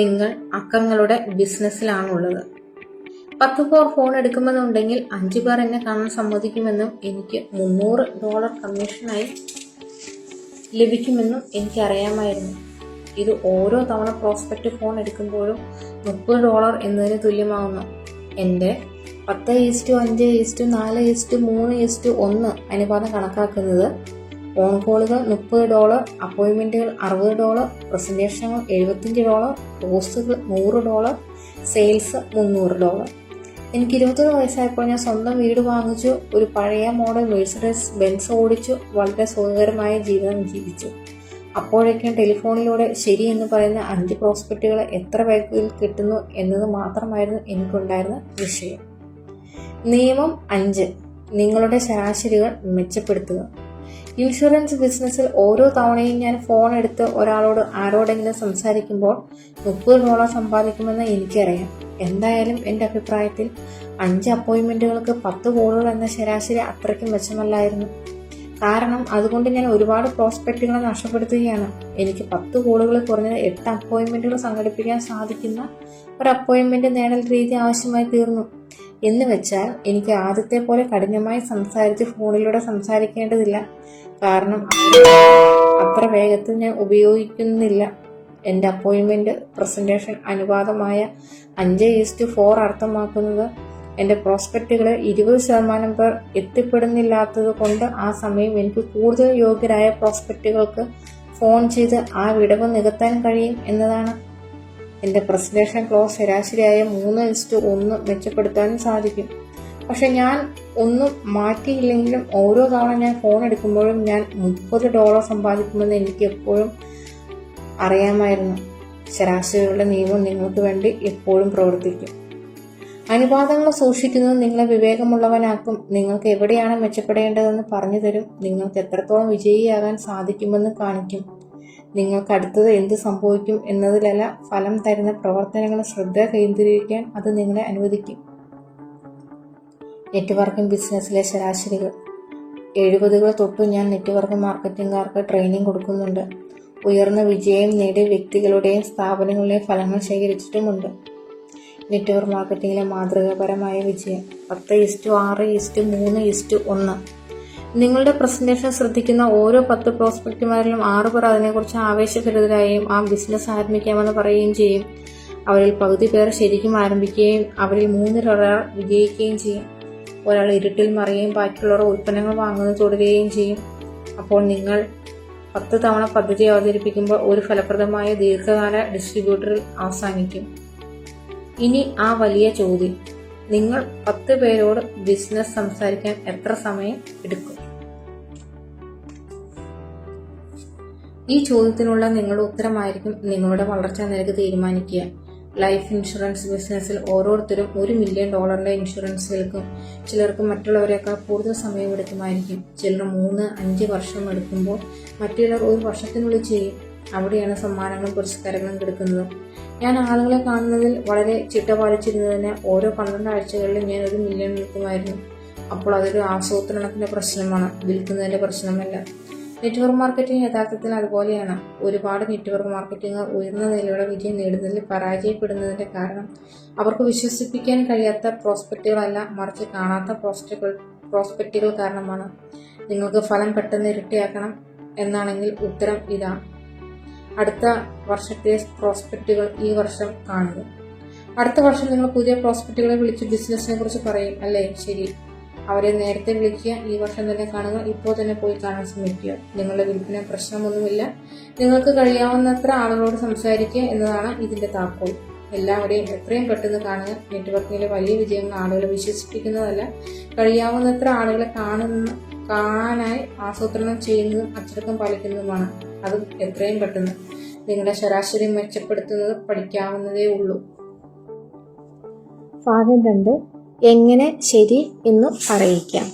നിങ്ങൾ അക്കങ്ങളുടെ ബിസിനസ്സിലാണുള്ളത്. 10 പേർ ഫോൺ എടുക്കുമെന്നുണ്ടെങ്കിൽ 5 പേർ എന്നെ കാണാൻ സമ്മതിക്കുമെന്നും എനിക്ക് $300 കമ്മീഷനായി ലഭിക്കുമെന്നും എനിക്കറിയാമായിരുന്നു. ഇത് ഓരോ തവണ പ്രോസ്പെക്റ്റ് ഫോൺ എടുക്കുമ്പോഴും $30 എന്നതിന് തുല്യമാകുന്നു. എൻ്റെ 10:5:4:3:1 അനുപാതം കണക്കാക്കുന്നത് ഫോൺ കോളുകൾ $30, അപ്പോയിൻമെന്റുകൾ $60, പ്രസന്റേഷനുകൾ $75, പോസ്റ്റുകൾ $100, സെയിൽസ് $300. എനിക്ക് 21 വയസ്സായപ്പോൾ ഞാൻ സ്വന്തം വീട് വാങ്ങിച്ചു. ഒരു പഴയ മോഡൽ മെഴ്സിഡസ് ബെൻസ് ഓടിച്ചു. വളരെ സുഖകരമായ ജീവിതം ജീവിച്ചു. അപ്പോഴേക്കും ടെലിഫോണിലൂടെ ശരി എന്ന് പറയുന്ന 5 പ്രോസ്പെക്റ്റുകളെ എത്ര വേഗത്തിൽ കിട്ടുന്നു എന്നത് മാത്രമായിരുന്നു എനിക്കുണ്ടായിരുന്ന വിഷയം. നിയമം 5. നിങ്ങളുടെ ശരാശരികൾ മെച്ചപ്പെടുത്തുക. ഇൻഷുറൻസ് ബിസിനസ്സിൽ ഓരോ തവണയും ഞാൻ ഫോൺ എടുത്ത് ആരോടെങ്കിലും സംസാരിക്കുമ്പോൾ $30 സമ്പാദിക്കുമെന്ന് എനിക്കറിയാം. എന്തായാലും എൻ്റെ അഭിപ്രായത്തിൽ 5 അപ്പോയിൻമെന്റുകൾക്ക് 10 കോളുകൾ എന്ന ശരാശരി അത്രയ്ക്കും മെച്ചമല്ലായിരുന്നു. കാരണം അതുകൊണ്ട് ഞാൻ ഒരുപാട് പ്രോസ്പെക്റ്റുകളെ നഷ്ടപ്പെടുത്തുകയാണ്. എനിക്ക് 10 കോളുകൾ കുറഞ്ഞത് 8 അപ്പോയിൻമെന്റുകൾ സംഘടിപ്പിക്കാൻ സാധിക്കുന്ന ഒരു അപ്പോയിൻമെന്റ് നേടൽ രീതി ആവശ്യമായി തീർന്നു. എന്ന് വെച്ചാൽ എനിക്ക് ആദ്യത്തെ പോലെ കഠിനമായി ഫോണിലൂടെ സംസാരിക്കേണ്ടതില്ല. കാരണം അത്ര വേഗത്തിൽ ഞാൻ ഉപയോഗിക്കുന്നില്ല. എൻ്റെ അപ്പോയിൻമെന്റ് പ്രസന്റേഷൻ അനുപാതമായ 5:4 അർത്ഥമാക്കുന്നത് എൻ്റെ പ്രോസ്പെക്റ്റുകളെ 20% പേർ എത്തിപ്പെടുന്നില്ലാത്തത് കൊണ്ട് ആ സമയം എനിക്ക് കൂടുതൽ യോഗ്യരായ പ്രോസ്പെക്റ്റുകൾക്ക് ഫോൺ ചെയ്ത് ആ വിടവ് നികത്താൻ കഴിയും എന്നതാണ്. എൻ്റെ പ്രസന്റേഷൻ ക്ലോസ് ശരാശരിയായ 3:1 മെച്ചപ്പെടുത്താനും സാധിക്കും. പക്ഷെ ഞാൻ ഒന്നും മാറ്റിയില്ലെങ്കിലും ഓരോ തവണ ഞാൻ ഫോൺ എടുക്കുമ്പോഴും ഞാൻ $30 സമ്പാദിക്കുമെന്ന് എനിക്ക് എപ്പോഴും അറിയാമായിരുന്നു. ശരാശരികളുടെ നിയമം നിങ്ങൾക്ക് വേണ്ടി എപ്പോഴും പ്രവർത്തിക്കും. അനുപാതങ്ങൾ സൂക്ഷിക്കുന്നത് നിങ്ങളെ വിവേകമുള്ളവനാക്കും. നിങ്ങൾക്ക് എവിടെയാണ് മെച്ചപ്പെടേണ്ടതെന്ന് പറഞ്ഞു തരും. നിങ്ങൾക്ക് എത്രത്തോളം വിജയിയാകാൻ സാധിക്കുമെന്ന് കാണിക്കും. നിങ്ങൾക്ക് അടുത്തത് എന്ത് സംഭവിക്കും എന്നതിലല്ല, ഫലം തരുന്ന പ്രവർത്തനങ്ങളിൽ ശ്രദ്ധ കേന്ദ്രീകരിക്കാൻ അത് നിങ്ങളെ അനുവദിക്കും. നെറ്റ്വർക്കിംഗ് ബിസിനസ്സിലെ ശരാശരികൾ. 70കൾ തൊട്ട് ഞാൻ നെറ്റ്വർക്ക് മാർക്കറ്റിംഗുകാർക്ക് ട്രെയിനിങ് കൊടുക്കുന്നുണ്ട്. ഉയർന്ന വിജയം നേടിയ വ്യക്തികളുടെയും സ്ഥാപനങ്ങളുടെയും ഫലങ്ങൾ ശേഖരിച്ചിട്ടുമുണ്ട്. നെറ്റ്വർക്ക് മാർക്കറ്റിംഗിലെ മാതൃകാപരമായ വിജയം. 10:6:3:1. നിങ്ങളുടെ പ്രസന്റേഷൻ ശ്രദ്ധിക്കുന്ന ഓരോ 10 പ്രോസ്പെക്റ്റുമാരിലും 6 പേർ അതിനെക്കുറിച്ച് ആവേശഭരിതരായും ആ ബിസിനസ് ആരംഭിക്കാമെന്ന് പറയുകയും ചെയ്യും. അവരിൽ പകുതി പേർ ശരിക്കും ആരംഭിക്കുകയും അവരിൽ 3-ൽ ഒരാൾ വിജയിക്കുകയും ചെയ്യും. ഒരാൾ ഇരുട്ടിൽ മറിയുകയും ബാക്കിയുള്ളവർ ഉൽപ്പന്നങ്ങൾ വാങ്ങുന്നത് തുടരുകയും ചെയ്യും. അപ്പോൾ നിങ്ങൾ 10 തവണ പദ്ധതി അവതരിപ്പിക്കുമ്പോൾ ഒരു ഫലപ്രദമായ ദീർഘകാല ഡിസ്ട്രിബ്യൂട്ടറിൽ അവസാനിക്കും. ഇനി ആ വലിയ ചോദ്യം, നിങ്ങൾ 10 പേരോട് ബിസിനസ് സംസാരിക്കാൻ എത്ര സമയം എടുക്കും? ഈ ചോദ്യത്തിനുള്ള നിങ്ങളുടെ ഉത്തരമായിരിക്കും നിങ്ങളുടെ വളർച്ചാ നിരക്ക് തീരുമാനിക്കുക. ലൈഫ് ഇൻഷുറൻസ് ബിസിനസ്സിൽ ഓരോരുത്തരും $1 മില്യൺ ഇൻഷുറൻസ് വിൽക്കും. ചിലർക്ക് മറ്റുള്ളവരെക്കാൾ കൂടുതൽ സമയമെടുക്കുമായിരിക്കും. ചിലർ 3-5 വർഷം എടുക്കുമ്പോൾ മറ്റുള്ളവർ 1 വർഷത്തിനുള്ളിൽ ചെയ്യും. അവിടെയാണ് സമ്മാനങ്ങളും പുരസ്കാരങ്ങളും കിടക്കുന്നത്. ഞാൻ ആളുകളെ കാണുന്നതിൽ വളരെ ചിട്ട പാലിച്ചിരുന്നതിന് ഓരോ 12 ആഴ്ചകളിലും ഞാൻ $1 മില്യൺ വിൽക്കുമായിരുന്നു. അപ്പോൾ അതൊരു ആസൂത്രണത്തിന്റെ പ്രശ്നമാണ്, വിൽക്കുന്നതിന്റെ പ്രശ്നമല്ല. നെറ്റ്വർക്ക് മാർക്കറ്റിംഗ് യഥാർത്ഥത്തിൽ അതുപോലെയാണ്. ഒരുപാട് നെറ്റ്വർക്ക് മാർക്കറ്റിംഗർ ഉയർന്ന നിലയുടെ വിജയം നേടുന്നതിൽ പരാജയപ്പെടുന്നതിന്റെ കാരണം അവർക്ക് വിശ്വസിപ്പിക്കാൻ കഴിയാത്ത പ്രോസ്പെക്റ്റുകളല്ല, മറിച്ച് കാണാത്ത പ്രോസ്പെക്റ്റുകൾ കാരണമാണ്. നിങ്ങൾക്ക് ഫലം പെട്ടെന്ന് ഇരട്ടിയാക്കണം എന്നാണെങ്കിൽ ഉത്തരം ഇതാണ്. അടുത്ത വർഷത്തെ പ്രോസ്പെക്റ്റുകൾ ഈ വർഷം കാണുക. അടുത്ത വർഷം നിങ്ങൾ പുതിയ പ്രോസ്പെക്റ്റുകളെ വിളിച്ച് ബിസിനസിനെ കുറിച്ച് പറയും, അല്ലേ? ശരി, അവരെ നേരത്തെ വിളിക്കുക. ഈ വർഷം തന്നെ കാണുക. ഇപ്പോൾ തന്നെ പോയി കാണാൻ ശ്രമിക്കുക. നിങ്ങളുടെ വിൽപ്പന പ്രശ്നമൊന്നുമില്ല. നിങ്ങൾക്ക് കഴിയാവുന്നത്ര ആളുകളോട് സംസാരിക്കുക എന്നതാണ് ഇതിന്റെ താക്കോൽ. എല്ലാവരെയും എത്രയും പെട്ടെന്ന് കാണുക. നെറ്റ്വർക്കിങ്ങിലെ വലിയ വിജയങ്ങൾ ആളുകളെ വിശ്വസിപ്പിക്കുന്നതല്ല, കഴിയാവുന്നത്ര ആളുകളെ കാണാനായി ആസൂത്രണം ചെയ്യുന്നതും അച്ചടക്കം പാലിക്കുന്നതുമാണ്. അതും എത്രയും പെട്ടെന്ന്. നിങ്ങളുടെ ശരാശരി മെച്ചപ്പെടുത്തുന്നത് പഠിക്കാവുന്നതേ ഉള്ളൂ. ഭാഗം 2. എങ്ങനെ ശരി എന്നു അറിയിക്കാം.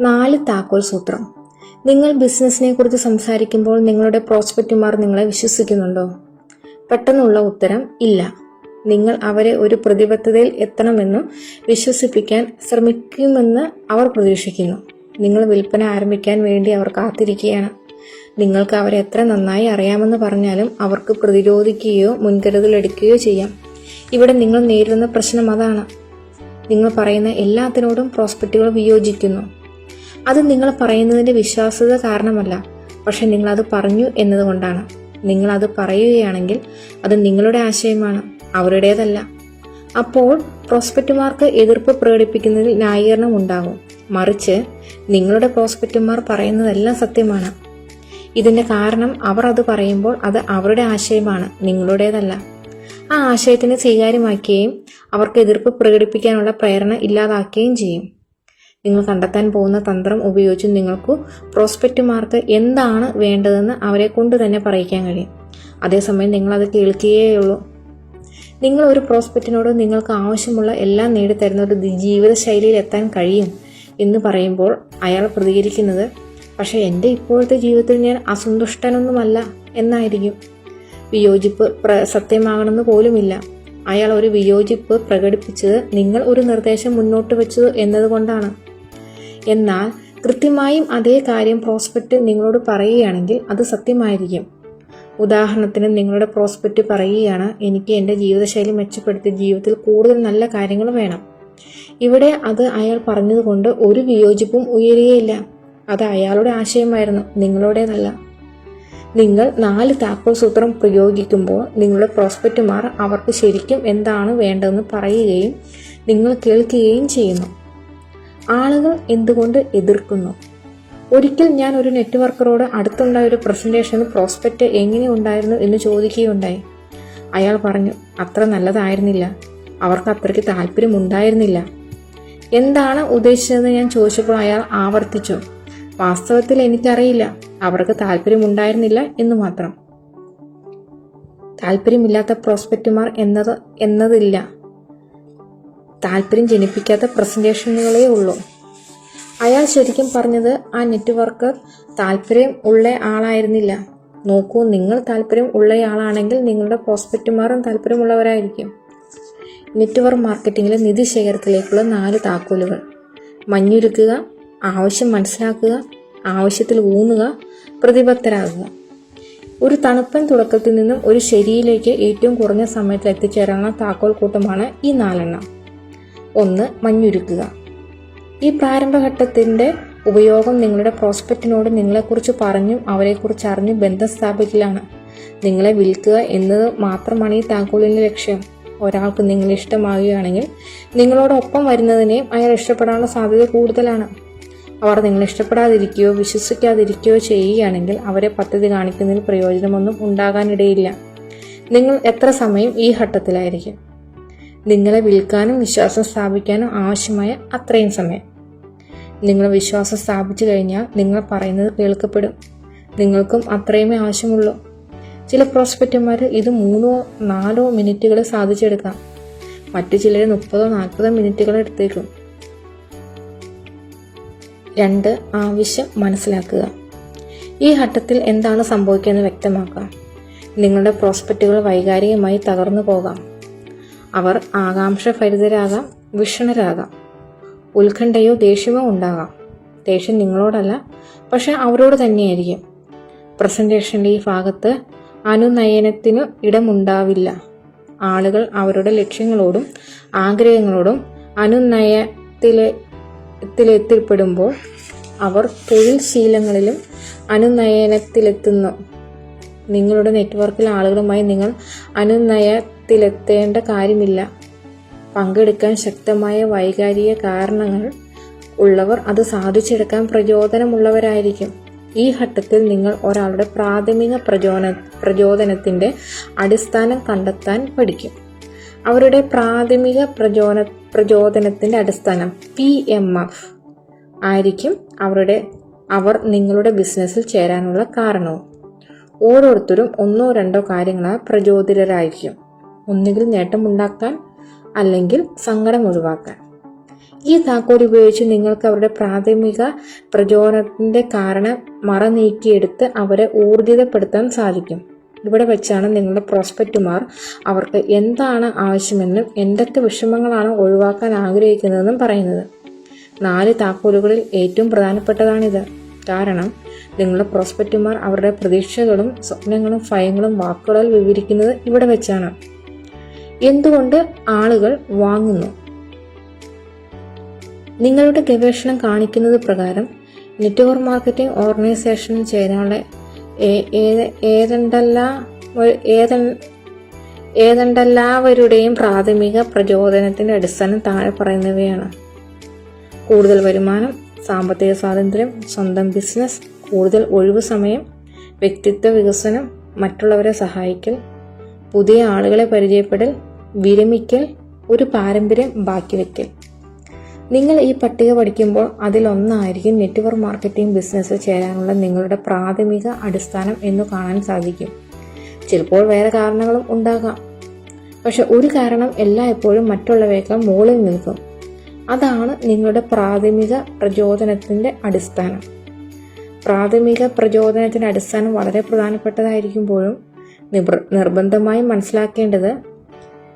4 താക്കോൽ സൂത്രം. നിങ്ങൾ ബിസിനസിനെ കുറിച്ച് സംസാരിക്കുമ്പോൾ നിങ്ങളുടെ പ്രോസ്പെക്റ്റുമാർ നിങ്ങളെ വിശ്വസിക്കുന്നുണ്ടോ? പെട്ടെന്നുള്ള ഉത്തരം ഇല്ല. നിങ്ങൾ അവരെ ഒരു പ്രതിബദ്ധതയിൽ എത്തണമെന്നു വിശ്വസിപ്പിക്കാൻ ശ്രമിക്കുമെന്ന് അവർ പ്രതീക്ഷിക്കുന്നു. നിങ്ങൾ വിൽപ്പന ആരംഭിക്കാൻ വേണ്ടി അവർ കാത്തിരിക്കുകയാണ്. നിങ്ങൾക്ക് അവരെ എത്ര നന്നായി അറിയാമെന്ന് പറഞ്ഞാലും അവർക്ക് പ്രതിരോധിക്കുകയോ മുൻകരുതലെടുക്കുകയോ ചെയ്യാം. ഇവിടെ നിങ്ങൾ നേരിടുന്ന പ്രശ്നം അതാണ്. നിങ്ങൾ പറയുന്ന എല്ലാത്തിനോടും പ്രോസ്പെക്റ്റുകൾ വിയോജിക്കുന്നു. അത് നിങ്ങൾ പറയുന്നതിന്റെ വിശ്വാസ്യത കാരണമല്ല, പക്ഷെ നിങ്ങൾ അത് പറഞ്ഞു എന്നതുകൊണ്ടാണ്. നിങ്ങൾ അത് പറയുകയാണെങ്കിൽ അത് നിങ്ങളുടെ ആശയമാണ്, അവരുടേതല്ല. അപ്പോൾ പ്രോസ്പെക്റ്റുമാർക്ക് എതിർപ്പ് പ്രകടിപ്പിക്കുന്നതിൽ ന്യായീകരണം ഉണ്ടാകും. മറിച്ച് നിങ്ങളുടെ പ്രോസ്പെക്റ്റുമാർ പറയുന്നതെല്ലാം സത്യമാണ്. ഇതിന്റെ കാരണം അവർ അത് പറയുമ്പോൾ അത് അവരുടെ ആശയമാണ്, നിങ്ങളുടേതല്ല. ആ ആശയത്തിനെ സ്വീകാര്യമാക്കുകയും അവർക്ക് എതിർപ്പ് പ്രകടിപ്പിക്കാനുള്ള പ്രേരണ ഇല്ലാതാക്കുകയും ചെയ്യും. നിങ്ങൾ കണ്ടെത്താൻ പോകുന്ന തന്ത്രം ഉപയോഗിച്ച് നിങ്ങൾക്ക് പ്രോസ്പെക്റ്റുമാർക്ക് എന്താണ് വേണ്ടതെന്ന് അവരെ കൊണ്ട് തന്നെ പറയിക്കാൻ കഴിയും. അതേസമയം നിങ്ങൾ അത് കേൾക്കുകയുള്ളൂ. നിങ്ങൾ ഒരു പ്രോസ്പെക്റ്റിനോട് നിങ്ങൾക്ക് ആവശ്യമുള്ള എല്ലാം നേടിത്തരുന്ന ഒരു ജീവിതശൈലിയിൽ എത്താൻ കഴിയും എന്ന് പറയുമ്പോൾ അയാൾ പ്രതികരിക്കുന്നത്, പക്ഷെ എൻ്റെ ഇപ്പോഴത്തെ ജീവിതത്തിൽ ഞാൻ അസന്തുഷ്ടനൊന്നുമല്ല എന്നായിരിക്കും. വിയോജിപ്പ് സത്യമാകണമെന്ന് പോലുമില്ല. അയാൾ ഒരു വിയോജിപ്പ് പ്രകടിപ്പിച്ചത് നിങ്ങൾ ഒരു നിർദ്ദേശം മുന്നോട്ട് വെച്ചത് എന്നതുകൊണ്ടാണ്. എന്നാൽ കൃത്യമായും അതേ കാര്യം പ്രോസ്പെക്റ്റ് നിങ്ങളോട് പറയുകയാണെങ്കിൽ അത് സത്യമായിരിക്കും. ഉദാഹരണത്തിന് നിങ്ങളുടെ പ്രോസ്പെക്റ്റ് പറയുകയാണ്, എനിക്ക് എൻ്റെ ജീവിതശൈലി മെച്ചപ്പെടുത്തി ജീവിതത്തിൽ കൂടുതൽ നല്ല കാര്യങ്ങൾ വേണം. ഇവിടെ അത് അയാൾ പറഞ്ഞതുകൊണ്ട് ഒരു വിയോജിപ്പും ഉയരുകയില്ല. അത് അയാളുടെ ആശയമായിരുന്നു, നിങ്ങളുടേതല്ല. നിങ്ങൾ 4 താക്കോൽ സൂത്രം പ്രയോഗിക്കുമ്പോൾ നിങ്ങളുടെ പ്രോസ്പെക്റ്റുമാർ അവർക്ക് ശരിക്കും എന്താണ് വേണ്ടതെന്ന് പറയുകയും നിങ്ങൾ കേൾക്കുകയും ചെയ്യുന്നു. ആളുകൾ എന്തുകൊണ്ട് എതിർക്കുന്നു? ഒരിക്കൽ ഞാൻ ഒരു നെറ്റ്വർക്കറോട് അടുത്തുണ്ടായ ഒരു പ്രസന്റേഷന് പ്രോസ്പെക്റ്റ് എങ്ങനെ ഉണ്ടായിരുന്നു എന്ന് ചോദിക്കുകയുണ്ടായി. അയാൾ പറഞ്ഞു, അത്ര നല്ലതായിരുന്നില്ല, അവർക്ക് അത്രയ്ക്ക് താല്പര്യമുണ്ടായിരുന്നില്ല. എന്താണ് ഉദ്ദേശിച്ചതെന്ന് ഞാൻ ചോദിച്ചപ്പോൾ അയാൾ ആവർത്തിച്ചു, വാസ്തവത്തിൽ എനിക്കറിയില്ല, അവർക്ക് താല്പര്യമുണ്ടായിരുന്നില്ല എന്ന് മാത്രം. താല്പര്യമില്ലാത്ത പ്രോസ്പെക്റ്റുമാർ എന്നതില്ല, താല്പര്യം ജനിപ്പിക്കാത്ത പ്രസന്റേഷനുകളേ ഉള്ളൂ. അയാൾ ശരിക്കും പറഞ്ഞത് ആ നെറ്റ്വർക്കർ താല്പര്യം ഉള്ള ആളായിരുന്നില്ല. നോക്കൂ, നിങ്ങൾ താല്പര്യം ഉള്ളയാളാണെങ്കിൽ നിങ്ങളുടെ പ്രോസ്പെക്റ്റുമാരും താല്പര്യമുള്ളവരായിരിക്കും. നെറ്റ്വർക്ക് മാർക്കറ്റിംഗിലെ നിധി ശേഖരത്തിലേക്കുള്ള 4 താക്കോലുകൾ: മഞ്ഞുരുക്കുക, ആവശ്യം മനസ്സിലാക്കുക, ആവശ്യത്തിൽ ഊന്നുക, പ്രതിബദ്ധരാകുക. ഒരു തണുപ്പൻ തുടക്കത്തിൽ നിന്നും ഒരു ശരിയിലേക്ക് ഏറ്റവും കുറഞ്ഞ സമയത്തിൽ എത്തിച്ചേരാനുള്ള താക്കോൽ കൂട്ടമാണ് ഈ 4 1. മഞ്ഞുരുക്കുക. ഈ പ്രാരംഭഘട്ടത്തിന്റെ ഉപയോഗം നിങ്ങളുടെ പ്രോസ്പെക്റ്റിനോട് നിങ്ങളെക്കുറിച്ച് പറഞ്ഞും അവരെക്കുറിച്ച് അറിഞ്ഞ് ബന്ധം സ്ഥാപിക്കലാണ്. നിങ്ങളെ വിൽക്കുക എന്നത് മാത്രമാണ് ഈ താക്കോലിന്റെ ലക്ഷ്യം. ഒരാൾക്ക് നിങ്ങൾ ഇഷ്ടമാകുകയാണെങ്കിൽ നിങ്ങളോടൊപ്പം വരുന്നതിനെയും അയാൾ ഇഷ്ടപ്പെടാനുള്ള സാധ്യത കൂടുതലാണ്. അവർ നിങ്ങളെ ഇഷ്ടപ്പെടാതിരിക്കുകയോ വിശ്വസിക്കാതിരിക്കുകയോ ചെയ്യുകയാണെങ്കിൽ അവരെ പദ്ധതി കാണിക്കുന്നതിൽ പ്രയോജനമൊന്നും ഉണ്ടാകാനിടയില്ല. നിങ്ങൾ എത്ര സമയം ഈ ഘട്ടത്തിലായിരിക്കും? നിങ്ങളെ വിൽക്കാനും വിശ്വാസം സ്ഥാപിക്കാനും ആവശ്യമായ അത്രയും സമയം. നിങ്ങൾ വിശ്വാസം സ്ഥാപിച്ചു കഴിഞ്ഞാൽ നിങ്ങൾ പറയുന്നത് കേൾക്കപ്പെടും. നിങ്ങൾക്കും അത്രയുമേ ആവശ്യമുള്ളൂ. ചില പ്രോസ്പെക്റ്റുമാർ ഇത് 3-4 മിനിറ്റുകളിൽ സാധിച്ചെടുക്കാം. മറ്റു ചിലർ 30-40 മിനിറ്റുകൾ എടുത്തേക്കും. 2. ആവശ്യം മനസ്സിലാക്കുക. ഈ ഘട്ടത്തിൽ എന്താണ് സംഭവിക്കുന്നത് വ്യക്തമാക്കാം. നിങ്ങളുടെ പ്രോസ്പെക്റ്റുകൾ വൈകാരികമായി തകർന്നു പോകാം. അവർ ആകാംക്ഷഭരിതരാകാം, വിഷണരാകാം. ഉത്കണ്ഠയോ ദേഷ്യമോ ഉണ്ടാകാം. ദേഷ്യം നിങ്ങളോടല്ല, പക്ഷെ അവരോട് തന്നെയായിരിക്കും. പ്രസന്റേഷന്റെ ഈ ഭാഗത്ത് അനുനയനത്തിനു ഇടമുണ്ടാവില്ല. ആളുകൾ അവരുടെ ലക്ഷ്യങ്ങളോടും ആഗ്രഹങ്ങളോടും അനുനയത്തിലെത്തിപ്പെടുമ്പോൾ അവർ തൊഴിൽ ശീലങ്ങളിലും അനുനയനത്തിലെത്തുന്നു. നിങ്ങളുടെ നെറ്റ്വർക്കിൽ ആളുകളുമായി നിങ്ങൾ അനുനയത്തിലെത്തേണ്ട കാര്യമില്ല. പങ്കെടുക്കാൻ ശക്തമായ വൈകാരിക കാരണങ്ങൾ ഉള്ളവർ അത് സാധിച്ചെടുക്കാൻ പ്രചോദനമുള്ളവരായിരിക്കും. ഈ ഘട്ടത്തിൽ നിങ്ങൾ ഒരാളുടെ പ്രാഥമിക പ്രചോദനത്തിന്റെ അടിസ്ഥാനം കണ്ടെത്താൻ പഠിക്കും. അവരുടെ പ്രാഥമിക പ്രചോദനത്തിന്റെ അടിസ്ഥാനം PMF ആയിരിക്കും അവർ നിങ്ങളുടെ ബിസിനസ്സിൽ ചേരാനുള്ള കാരണവും. ഓരോരുത്തരും 1-2 കാര്യങ്ങളാൽ പ്രചോദിതരായിരിക്കും. ഒന്നുകിൽ നേട്ടമുണ്ടാക്കാൻ, അല്ലെങ്കിൽ സങ്കടം ഒഴിവാക്കാൻ. ഈ താക്കോൽ ഉപയോഗിച്ച് നിങ്ങൾക്ക് അവരുടെ പ്രാഥമിക പ്രചോദനത്തിന്റെ കാരണം മറനീക്കിയെടുത്ത് അവരെ ഊർജിതപ്പെടുത്താൻ സാധിക്കും. ഇവിടെ വെച്ചാണ് നിങ്ങളുടെ പ്രോസ്പെക്റ്റുമാർ അവർക്ക് എന്താണ് ആവശ്യമെന്നും എന്തൊക്കെ വിഷമങ്ങളാണ് ഒഴിവാക്കാൻ ആഗ്രഹിക്കുന്നതെന്നും പറയുന്നത്. 4 താക്കോലുകളിൽ ഏറ്റവും പ്രധാനപ്പെട്ടതാണിത്. കാരണം നിങ്ങളുടെ പ്രോസ്പെക്റ്റുമാർ അവരുടെ പ്രതീക്ഷകളും സ്വപ്നങ്ങളും ഭയങ്ങളും വാക്കുകളാൽ വിവരിക്കുന്നത് ഇവിടെ വെച്ചാണ്. എന്തുകൊണ്ട് ആളുകൾ വാങ്ങുന്നു? നിങ്ങളുടെ ഗവേഷണം കാണിക്കുന്നത് പ്രകാരം നെറ്റ്വർക്ക് മാർക്കറ്റിംഗ് ഓർഗനൈസേഷനിൽ ചേരാനുള്ള ഏതെല്ലാവരുടെയും പ്രാഥമിക പ്രചോദനത്തിന്റെ അടിസ്ഥാനം താഴെ പറയുന്നവയാണ്: കൂടുതൽ വരുമാനം, സാമ്പത്തിക സ്വാതന്ത്ര്യം, സ്വന്തം ബിസിനസ്, കൂടുതൽ ഒഴിവു സമയം, വ്യക്തിത്വ വികസനം, മറ്റുള്ളവരെ സഹായിക്കൽ, പുതിയ ആളുകളെ പരിചയപ്പെടൽ, വിരമിക്കൽ, ഒരു പാരമ്പര്യം ബാക്കി വയ്ക്കൽ. നിങ്ങൾ ഈ പട്ടിക പഠിക്കുമ്പോൾ അതിലൊന്നായിരിക്കും നെറ്റ്വർക്ക് മാർക്കറ്റിംഗ് ബിസിനസ്സിൽ ചേരാനുള്ള നിങ്ങളുടെ പ്രാഥമിക അടിസ്ഥാനം എന്ന് കാണാൻ സാധിക്കും. ചിലപ്പോൾ വേറെ കാരണങ്ങളും ഉണ്ടാകാം, പക്ഷെ ഒരു കാരണം എല്ലായ്പ്പോഴും മറ്റുള്ളവയേക്കാൾ മുകളിൽ നിൽക്കും. അതാണ് നിങ്ങളുടെ പ്രാഥമിക പ്രചോദനത്തിന്റെ അടിസ്ഥാനം. പ്രാഥമിക പ്രചോദനത്തിന്റെ അടിസ്ഥാനം വളരെ പ്രധാനപ്പെട്ടതായിരിക്കുമ്പോഴും നിർബന്ധമായും മനസ്സിലാക്കേണ്ടത്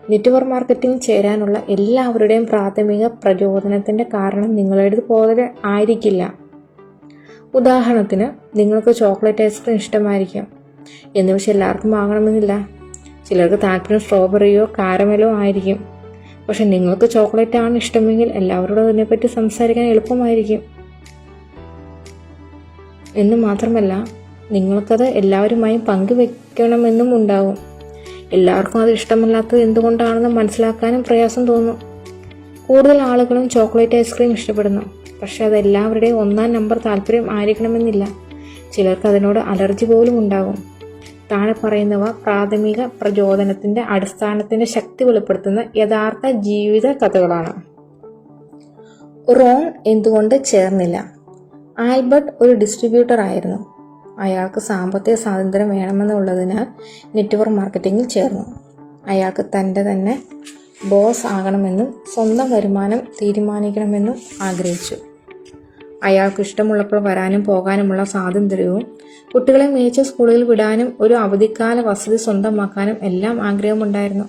നെറ്റ്വർക്ക് മാർക്കറ്റിംഗ് ചേരാനുള്ള എല്ലാവരുടെയും പ്രാഥമിക പ്രചോദനത്തിന്റെ കാരണം നിങ്ങളുടേതുപോലെ ആയിരിക്കില്ല. ഉദാഹരണത്തിന്, നിങ്ങൾക്ക് ചോക്ലേറ്റ് ഐസ്ക്രീം ഇഷ്ടമായിരിക്കും എന്ന് പക്ഷെ എല്ലാവർക്കും വാങ്ങണമെന്നില്ല. ചിലർക്ക് താല്പര്യം സ്ട്രോബെറിയോ കാരമലോ ആയിരിക്കും. പക്ഷെ നിങ്ങൾക്ക് ചോക്ലേറ്റ് ആണ് ഇഷ്ടമെങ്കിൽ എല്ലാവരോടും അതിനെപ്പറ്റി സംസാരിക്കാൻ എളുപ്പമായിരിക്കും. എന്ന് മാത്രമല്ല നിങ്ങൾക്കത് എല്ലാവരുമായും പങ്കുവെക്കണമെന്നും ഉണ്ടാവും. എല്ലാവർക്കും അത് ഇഷ്ടമല്ലാത്തത് എന്തുകൊണ്ടാണെന്ന് മനസ്സിലാക്കാനും പ്രയാസം തോന്നും. കൂടുതൽ ആളുകളും ചോക്ലേറ്റ് ഐസ്ക്രീം ഇഷ്ടപ്പെടുന്നു. പക്ഷെ അത് എല്ലാവരുടെയും ഒന്നാം നമ്പർ താല്പര്യം ആയിരിക്കണമെന്നില്ല. ചിലർക്ക് അതിനോട് അലർജി പോലും ഉണ്ടാകും. താഴെ പറയുന്നവ പ്രാഥമിക പ്രചോദനത്തിന്റെ അടിസ്ഥാനത്തിന്റെ ശക്തി വെളിപ്പെടുത്തുന്ന യഥാർത്ഥ ജീവിത കഥകളാണ്. റോൺ എന്തുകൊണ്ട് ചേർന്നില്ല? ആൽബർട്ട് ഒരു ഡിസ്ട്രിബ്യൂട്ടർ ആയിരുന്നു. അയാൾക്ക് സാമ്പത്തിക സ്വാതന്ത്ര്യം വേണമെന്നുള്ളതിനാൽ നെറ്റ്വർക്ക് മാർക്കറ്റിംഗിൽ ചേർന്നു. അയാൾക്ക് തൻ്റെ തന്നെ ബോസ് ആകണമെന്നും സ്വന്തം വരുമാനം തീരുമാനിക്കണമെന്നും ആഗ്രഹിച്ചു. അയാൾക്ക് ഇഷ്ടമുള്ളപ്പോൾ വരാനും പോകാനുമുള്ള സ്വാതന്ത്ര്യവും കുട്ടികളെ മികച്ച സ്കൂളുകളിൽ വിടാനും ഒരു അവധിക്കാല വസതി സ്വന്തമാക്കാനും എല്ലാം ആഗ്രഹമുണ്ടായിരുന്നു.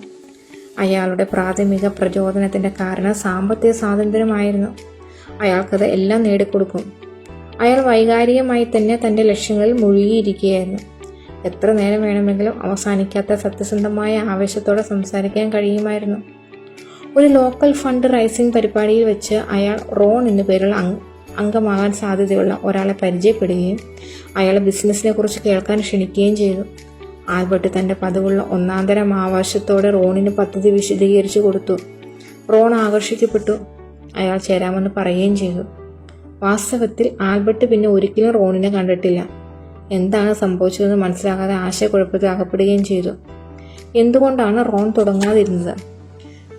അയാളുടെ പ്രാഥമിക പ്രചോദനത്തിൻ്റെ കാരണം സാമ്പത്തിക സ്വാതന്ത്ര്യമായിരുന്നു. അയാൾക്കത് എല്ലാം നേടിക്കൊടുക്കും. അയാൾ വൈകാരികമായി തന്നെ തൻ്റെ ലക്ഷ്യങ്ങളിൽ മുഴുകിയിരിക്കുകയായിരുന്നു. എത്ര നേരം വേണമെങ്കിലും അവസാനിക്കാത്ത സത്യസന്ധമായ ആവേശത്തോടെ സംസാരിക്കാൻ കഴിയുമായിരുന്നു. ഒരു ലോക്കൽ ഫണ്ട് റൈസിംഗ് പരിപാടിയിൽ വെച്ച് അയാൾ റോൺ എന്നു പേരുള്ള അംഗമാകാൻ സാധ്യതയുള്ള ഒരാളെ പരിചയപ്പെടുകയും അയാളെ ബിസിനസ്സിനെ കുറിച്ച് കേൾക്കാൻ ക്ഷണിക്കുകയും ചെയ്തു. ആൽബർട്ട് തൻ്റെ പതിവുള്ള ഒന്നാന്തരം ആവേശത്തോടെ റോണിന് പദ്ധതി വിശദീകരിച്ചു കൊടുത്തു. റോൺ ആകർഷിക്കപ്പെട്ടു. അയാൾ ചേരാമെന്ന് പറയുകയും ചെയ്തു. വാസ്തവത്തിൽ ആൽബർട്ട് പിന്നെ ഒരിക്കലും റോണിനെ കണ്ടിട്ടില്ല. എന്താണ് സംഭവിച്ചതെന്ന് മനസ്സിലാകാതെ ആശയക്കുഴപ്പത്തിൽ അകപ്പെടുകയും ചെയ്തു. എന്തുകൊണ്ടാണ് റോൺ തുടങ്ങാതിരുന്നത്?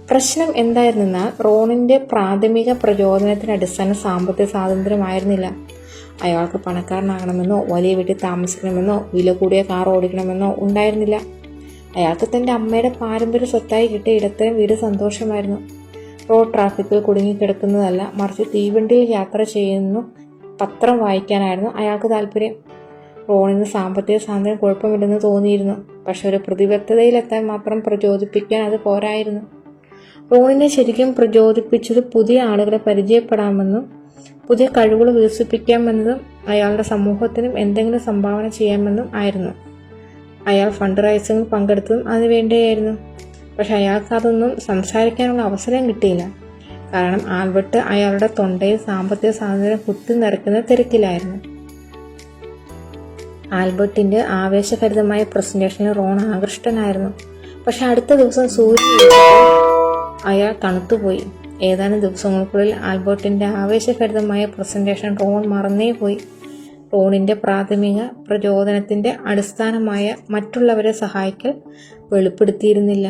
പ്രശ്നം എന്തായിരുന്നെന്നാൽ റോണിന്റെ പ്രാഥമിക പ്രചോദനത്തിന് അടിസ്ഥാനം സാമ്പത്തിക സ്വാതന്ത്ര്യമായിരുന്നില്ല. അയാൾക്ക് പണക്കാരനാകണമെന്നോ വലിയ വീട്ടിൽ താമസിക്കണമെന്നോ വില കൂടിയ കാർ ഓടിക്കണമെന്നോ ഉണ്ടായിരുന്നില്ല. അയാൾക്ക് തൻ്റെ അമ്മയുടെ പാരമ്പര്യ സ്വത്തായി കിട്ടിയ ഇടത്തരം വീട് സന്തോഷമായിരുന്നു. റോഡ് ട്രാഫിക്കിൽ കുടുങ്ങിക്കിടക്കുന്നതല്ല, മറിച്ച് തീവണ്ടിയിൽ യാത്ര ചെയ്യുന്നു പത്രം വായിക്കാനായിരുന്നു അയാൾക്ക് താല്പര്യം. റോണിന് സാമ്പത്തിക സ്വാതന്ത്ര്യം കുഴപ്പമില്ലെന്ന് തോന്നിയിരുന്നു. പക്ഷെ ഒരു പ്രതിബദ്ധതയിലെത്താൻ മാത്രം പ്രചോദിപ്പിക്കാൻ അത് പോരായിരുന്നു. റോണിനെ ശരിക്കും പ്രചോദിപ്പിച്ചത് പുതിയ ആളുകളെ പരിചയപ്പെടാമെന്നും പുതിയ കഴിവുകൾ വികസിപ്പിക്കാമെന്നതും അയാളുടെ സമൂഹത്തിനും എന്തെങ്കിലും സംഭാവന ചെയ്യാമെന്നും ആയിരുന്നു. അയാൾ ഫണ്ട് റൈസിംഗിൽ പങ്കെടുത്തതും അതിനുവേണ്ടിയായിരുന്നു. പക്ഷെ അയാൾക്ക് അതൊന്നും സംസാരിക്കാനുള്ള അവസരം കിട്ടിയില്ല. കാരണം ആൽബർട്ട് അയാളുടെ തൊണ്ടയിൽ സാമ്പത്തിക സ്വാതന്ത്ര്യം കുത്തി നിറയ്ക്കുന്ന തിരക്കിലായിരുന്നു. ആൽബർട്ടിന്റെ ആവേശഭരിതമായ പ്രസന്റേഷനിൽ റോൺ ആകൃഷ്ടനായിരുന്നു. പക്ഷെ അടുത്ത ദിവസം സൂര്യൻ അയാൾ തണുത്തുപോയി. ഏതാനും ദിവസങ്ങൾക്കുള്ളിൽ ആൽബർട്ടിന്റെ ആവേശഭരിതമായ പ്രസന്റേഷൻ റോൺ മറന്നേപോയി. റോണിന്റെ പ്രാഥമിക പ്രചോദനത്തിന്റെ അടിസ്ഥാനമായ മറ്റുള്ളവരെ സഹായിക്കൽ വെളിപ്പെടുത്തിയിരുന്നില്ല.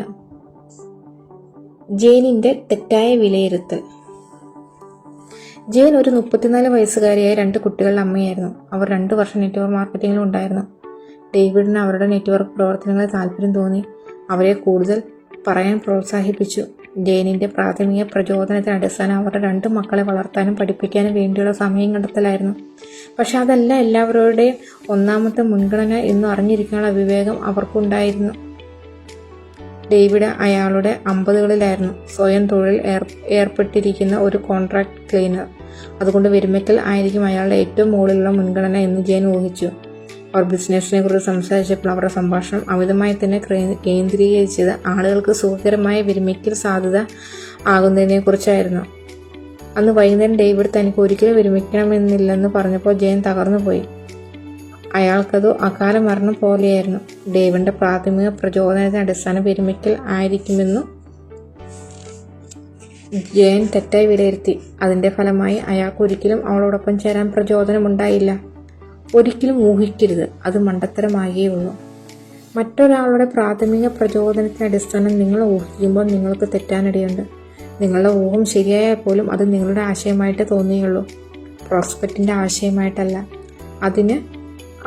ജെയിനിന്റെ തെറ്റായ വിലയിരുത്തൽ. ജെയിൻ ഒരു 34 വയസ്സുകാരിയായ 2 കുട്ടികളുടെ അമ്മയായിരുന്നു. അവർ 2 വർഷം നെറ്റ്വർക്ക് മാർക്കറ്റിംഗിൽ ഉണ്ടായിരുന്നു. ഡേവിഡിന് അവരുടെ നെറ്റ്വർക്ക് പ്രവർത്തനങ്ങളിൽ താല്പര്യം തോന്നി. അവരെ കൂടുതൽ പറയാൻ പ്രോത്സാഹിപ്പിച്ചു. ജെയിനിന്റെ പ്രാഥമിക പ്രചോദനത്തിന് അടിസ്ഥാനം അവരുടെ 2 മക്കളെ വളർത്താനും പഠിപ്പിക്കാനും വേണ്ടിയുള്ള സമയം കണ്ടെത്തലായിരുന്നു. പക്ഷെ അതല്ല എല്ലാവരുടെയും ഒന്നാമത്തെ മുൻഗണന എന്ന് അറിഞ്ഞിരിക്കാനുള്ള വിവേകം അവർക്കുണ്ടായിരുന്നു. ഡേവിഡ് അയാളുടെ 50കളിലായിരുന്നു. സ്വയം തൊഴിൽ ഏർപ്പെട്ടിരിക്കുന്ന ഒരു കോൺട്രാക്ട് ക്ലീനർ. അതുകൊണ്ട് വിരമിക്കൽ ആയിരിക്കും അയാളുടെ ഏറ്റവും മുകളിലുള്ള മുൻഗണന എന്ന് ജെയിൻ ഊഹിച്ചു. അവർ ബിസിനസ്സിനെ കുറിച്ച് സംസാരിച്ചപ്പോൾ അവരുടെ സംഭാഷണം അമിതമായി തന്നെ കേന്ദ്രീകരിച്ചത് ആളുകൾക്ക് സുഖകരമായ വിരമിക്കൽ സാധ്യത ആകുന്നതിനെ കുറിച്ചായിരുന്നു. അന്ന് വൈകുന്നേരം ഡേവിഡ് തനിക്ക് ഒരിക്കലും വിരമിക്കണമെന്നില്ലെന്ന് പറഞ്ഞപ്പോൾ ജെയിൻ തകർന്നുപോയി. അയാൾക്കത് അകാല മരണം പോലെയായിരുന്നു. ഡേവിഡിന്റെ പ്രാഥമിക പ്രചോദനത്തിന് അടിസ്ഥാനം വിരമിക്കൽ ആയിരിക്കുമെന്നു ജെയിൻ തെറ്റായി വിലയിരുത്തി. അതിന്റെ ഫലമായി അയാൾക്ക് ഒരിക്കലും അവളോടൊപ്പം ചേരാൻ പ്രചോദനമുണ്ടായില്ല. ഒരിക്കലും ഊഹിക്കരുത്, അത് മണ്ടത്തരമാകുകയുള്ളൂ. മറ്റൊരാളുടെ പ്രാഥമിക പ്രചോദനത്തിന് അടിസ്ഥാനം നിങ്ങൾ ഊഹിക്കുമ്പോൾ നിങ്ങൾക്ക് തെറ്റാനിടയുണ്ട്. നിങ്ങളുടെ ഊഹം ശരിയായാൽ പോലും അത് നിങ്ങളുടെ ആശയമായിട്ട് തോന്നുകയുള്ളൂ, പ്രോസ്പെക്റ്റിന്റെ ആശയമായിട്ടല്ല. അതിന്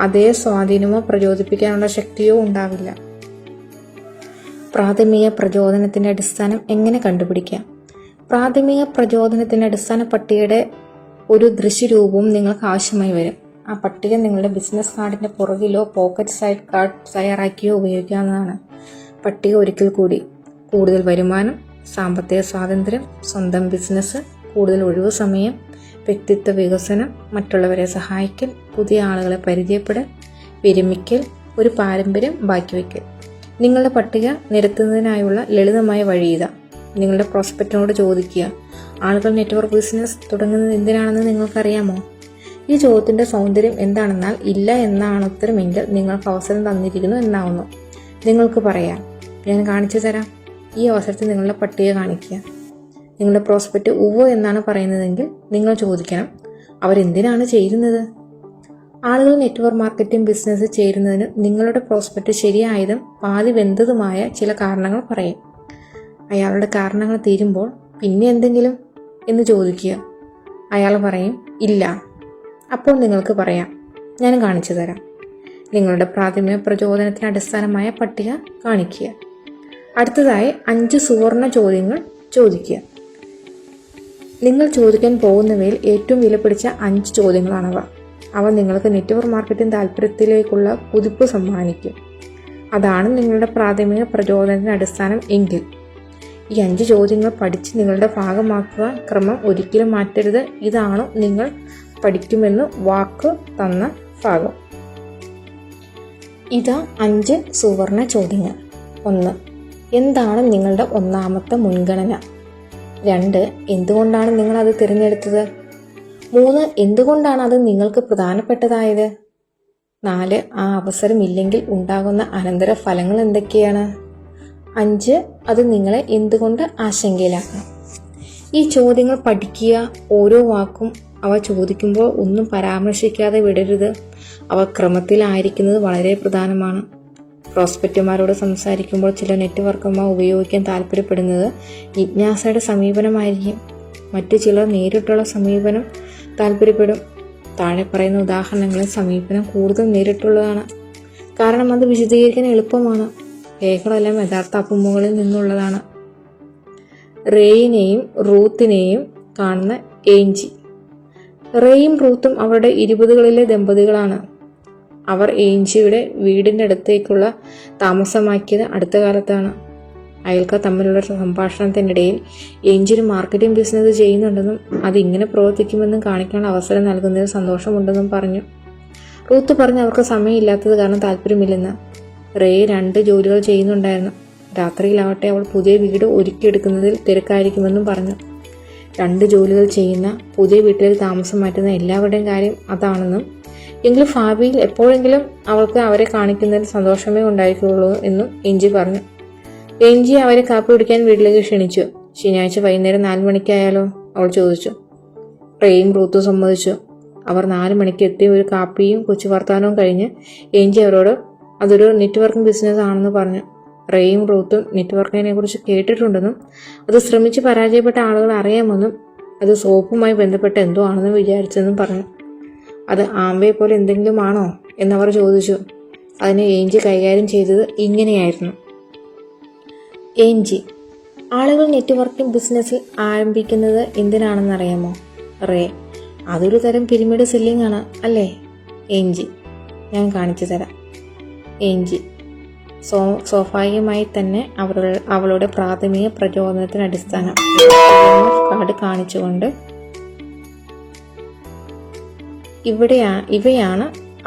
അതേ സ്വാധീനമോ പ്രചോദിപ്പിക്കാനുള്ള ശക്തിയോ ഉണ്ടാവില്ല. പ്രാഥമിക പ്രചോദനത്തിന്റെ അടിസ്ഥാനം എങ്ങനെ കണ്ടുപിടിക്കാം? പ്രാഥമിക പ്രചോദനത്തിന്റെ അടിസ്ഥാന പട്ടികയുടെ ഒരു ദൃശ്യരൂപവും നിങ്ങൾക്ക് ആവശ്യമായി വരും. ആ പട്ടിക നിങ്ങളുടെ ബിസിനസ് കാർഡിന്റെ പുറകിലോ പോക്കറ്റ് സൈഡ് കാർഡ് തയ്യാറാക്കിയോ ഉപയോഗിക്കാവുന്നതാണ്. പട്ടിക ഒരിക്കൽ കൂടി: കൂടുതൽ വരുമാനം, സാമ്പത്തിക സ്വാതന്ത്ര്യം, സ്വന്തം ബിസിനസ്, കൂടുതൽ ഒഴിവു സമയം, വ്യക്തിത്വ വികസനം, മറ്റുള്ളവരെ സഹായിക്കൽ, പുതിയ ആളുകളെ പരിചയപ്പെടൽ, വിരമിക്കൽ, ഒരു പാരമ്പര്യം ബാക്കിവയ്ക്കൽ. നിങ്ങളുടെ പട്ടിക നിരത്തുന്നതിനായുള്ള ലളിതമായ വഴി ഇതാ. നിങ്ങളുടെ പ്രോസ്പെക്റ്റിനോട് ചോദിക്കുക, ആളുകൾ നെറ്റ്വർക്ക് ബിസിനസ് തുടങ്ങുന്നത് എന്തിനാണെന്ന് നിങ്ങൾക്കറിയാമോ? ഈ ചോദ്യത്തിന്റെ സൗന്ദര്യം എന്താണെന്നാൽ ഇല്ല എന്നാണ് ഉത്തരമെങ്കിൽ നിങ്ങൾക്ക് അവസരം തന്നിരിക്കുന്നു എന്നാവുന്നു. നിങ്ങൾക്ക് പറയാം, ഞാൻ കാണിച്ചു തരാം. ഈ അവസരത്തിൽ നിങ്ങളുടെ പട്ടിക കാണിക്കുക. നിങ്ങളുടെ പ്രോസ്പെക്റ്റ് ഉവ്വോ എന്നാണ് പറയുന്നതെങ്കിൽ നിങ്ങൾ ചോദിക്കണം, അവരെന്തിനാണ് ചേരുന്നത്? ആളുകൾ നെറ്റ്വർക്ക് മാർക്കറ്റിംഗ് ബിസിനസ് ചേരുന്നതിന് നിങ്ങളുടെ പ്രോസ്പെക്റ്റ് ശരിയായതും പാതി വെന്തതുമായ ചില കാരണങ്ങൾ പറയും. അയാളുടെ കാരണങ്ങൾ തീരുമ്പോൾ പിന്നെ എന്തെങ്കിലും എന്ന് ചോദിക്കുക. അയാൾ പറയും ഇല്ല. അപ്പോൾ നിങ്ങൾക്ക് പറയാം, ഞാൻ കാണിച്ചു തരാം. നിങ്ങളുടെ പ്രാഥമിക പ്രചോദനത്തിന് അടിസ്ഥാനമായ പട്ടിക കാണിക്കുക. അടുത്തതായി 5 സുവർണ ചോദ്യങ്ങൾ ചോദിക്കുക. നിങ്ങൾ ചോദിക്കാൻ പോകുന്നവയിൽ ഏറ്റവും വിലപിടിച്ച 5 ചോദ്യങ്ങളാണവ. അവ നിങ്ങൾക്ക് നെറ്റ്വർക്ക് മാർക്കറ്റിംഗ് താല്പര്യത്തിലേക്കുള്ള കുതിപ്പ് സമ്മാനിക്കും. അതാണ് നിങ്ങളുടെ പ്രാഥമിക പ്രചോദനത്തിന് അടിസ്ഥാനം എങ്കിൽ ഈ 5 ചോദ്യങ്ങൾ പഠിച്ച് നിങ്ങളുടെ ഭാഗമാക്കുക. ക്രമം ഒരിക്കലും മാറ്റരുത്. ഇതാണ് നിങ്ങൾ പഠിക്കുമെന്ന് വാക്ക് തന്ന ഭാഗം. ഇതാ 5 സുവർണ ചോദ്യങ്ങൾ. 1. എന്താണ് നിങ്ങളുടെ ഒന്നാമത്തെ മുൻഗണന? 2. എന്തുകൊണ്ടാണ് നിങ്ങൾ അത് തിരഞ്ഞെടുത്തത്? 3. എന്തുകൊണ്ടാണ് അത് നിങ്ങൾക്ക് പ്രധാനപ്പെട്ടതായത്? 4. ആ അവസരം ഇല്ലെങ്കിൽ ഉണ്ടാകുന്ന അനന്തര ഫലങ്ങൾ എന്തൊക്കെയാണ്? 5. അത് നിങ്ങളെ എന്തുകൊണ്ട് ആശങ്കയിലാക്കണം? ഈ ചോദ്യങ്ങൾ പഠിക്കുക. ഓരോ വാക്കും അവ ചോദിക്കുമ്പോൾ ഒന്നും പരാമർശിക്കാതെ വിടരുത്. അവ ക്രമത്തിലായിരിക്കുന്നത് വളരെ പ്രധാനമാണ്. പ്രോസ്പെക്റ്റുമാരോട് സംസാരിക്കുമ്പോൾ ചില നെറ്റ്വർക്കർമാർ ഉപയോഗിക്കാൻ താല്പര്യപ്പെടുന്നത് ജിജ്ഞാസയുടെ സമീപനമായിരിക്കും. മറ്റു ചിലർ നേരിട്ടുള്ള സമീപനം താല്പര്യപ്പെടും. താഴെ പറയുന്ന ഉദാഹരണങ്ങളിൽ സമീപനം കൂടുതൽ നേരിട്ടുള്ളതാണ്. കാരണം അത് വിശദീകരിക്കാൻ എളുപ്പമാണ്. രേഖകളെല്ലാം യഥാർത്ഥ അഭിമുഖങ്ങളിൽ നിന്നുള്ളതാണ്. റേയിനെയും റൂത്തിനെയും കാണുന്ന ഏഞ്ചി. റേയും റൂത്തും അവരുടെ 20കളിലെ ദമ്പതികളാണ്. അവർ ഏഞ്ചിയുടെ വീടിൻ്റെ അടുത്തേക്കുള്ള താമസമാക്കിയത് അടുത്ത കാലത്താണ്. അയൽക്കാർ തമ്മിലുള്ള സംഭാഷണത്തിനിടയിൽ ഏഞ്ചി ഒരു മാർക്കറ്റിംഗ് ബിസിനസ് ചെയ്യുന്നുണ്ടെന്നും അത് ഇങ്ങനെ പ്രവർത്തിക്കുമെന്നും കാണിക്കാനുള്ള അവസരം നൽകുന്നതിൽ സന്തോഷമുണ്ടെന്നും പറഞ്ഞു. റൂത്ത് പറഞ്ഞു അവർക്ക് സമയമില്ലാത്തത് കാരണം താല്പര്യമില്ലെന്ന്. റേ 2 ജോലികൾ ചെയ്യുന്നുണ്ടായിരുന്നു. രാത്രിയിലാവട്ടെ അവൾ പുതിയ വീട് ഒരുക്കിയെടുക്കുന്നതിൽ തിരക്കായിരിക്കുമെന്നും പറഞ്ഞു. 2 ജോലികൾ ചെയ്യുന്ന പുതിയ വീട്ടിലേക്ക് താമസം മാറ്റുന്ന എല്ലാവരുടെയും കാര്യം അതാണെന്നും എങ്കിലും ഭാവിയിൽ എപ്പോഴെങ്കിലും അവൾക്ക് അവരെ കാണിക്കുന്നതിൽ സന്തോഷമേ ഉണ്ടായിരിക്കുള്ളൂ എന്നും ഏഞ്ചി പറഞ്ഞു. ഏഞ്ചി അവരെ കാപ്പി കുടിക്കാൻ വീട്ടിലേക്ക് ക്ഷണിച്ചു. ശനിയാഴ്ച വൈകുന്നേരം 4 മണിക്കായാലോ? അവൾ ചോദിച്ചു. റേയും റൂത്തും സമ്മതിച്ചു. അവർ 4 മണിക്ക് എത്തി. ഒരു കാപ്പിയും കൊച്ചു വർത്താനവും കഴിഞ്ഞ് ഏഞ്ചി അവരോട് അതൊരു നെറ്റ്വർക്കിംഗ് ബിസിനസ് ആണെന്ന് പറഞ്ഞു. റേയും റൂത്തും നെറ്റ്വർക്കിങ്ങിനെ കുറിച്ച് കേട്ടിട്ടുണ്ടെന്നും അത് ശ്രമിച്ച് പരാജയപ്പെട്ട ആളുകൾ അറിയാമെന്നും അത് സോപ്പുമായി ബന്ധപ്പെട്ട എന്തോ ആണെന്ന് വിചാരിച്ചെന്നും പറഞ്ഞു. അത് ആംവേ പോലെ എന്തെങ്കിലും ആണോ എന്നവർ ചോദിച്ചു. അതിനെ ഏഞ്ചി കൈകാര്യം ചെയ്തത് ഇങ്ങനെയായിരുന്നു. ഏഞ്ചി, ആളുകൾ നെറ്റ്വർക്കിംഗ് ബിസിനസ്സിൽ ആരംഭിക്കുന്നത് എന്തിനാണെന്നറിയാമോ? റേ, അതൊരു തരം പിരമിഡ് സെല്ലിംഗ് ആണ് അല്ലേ? ഏഞ്ചി, ഞാൻ കാണിച്ചു തരാം. ഏഞ്ചി, സ്വാഭാവികമായി തന്നെ അവളുടെ പ്രാഥമിക പ്രചോദനത്തിന് അടിസ്ഥാനം കാർഡ് കാണിച്ചുകൊണ്ട് ഇവയാണ്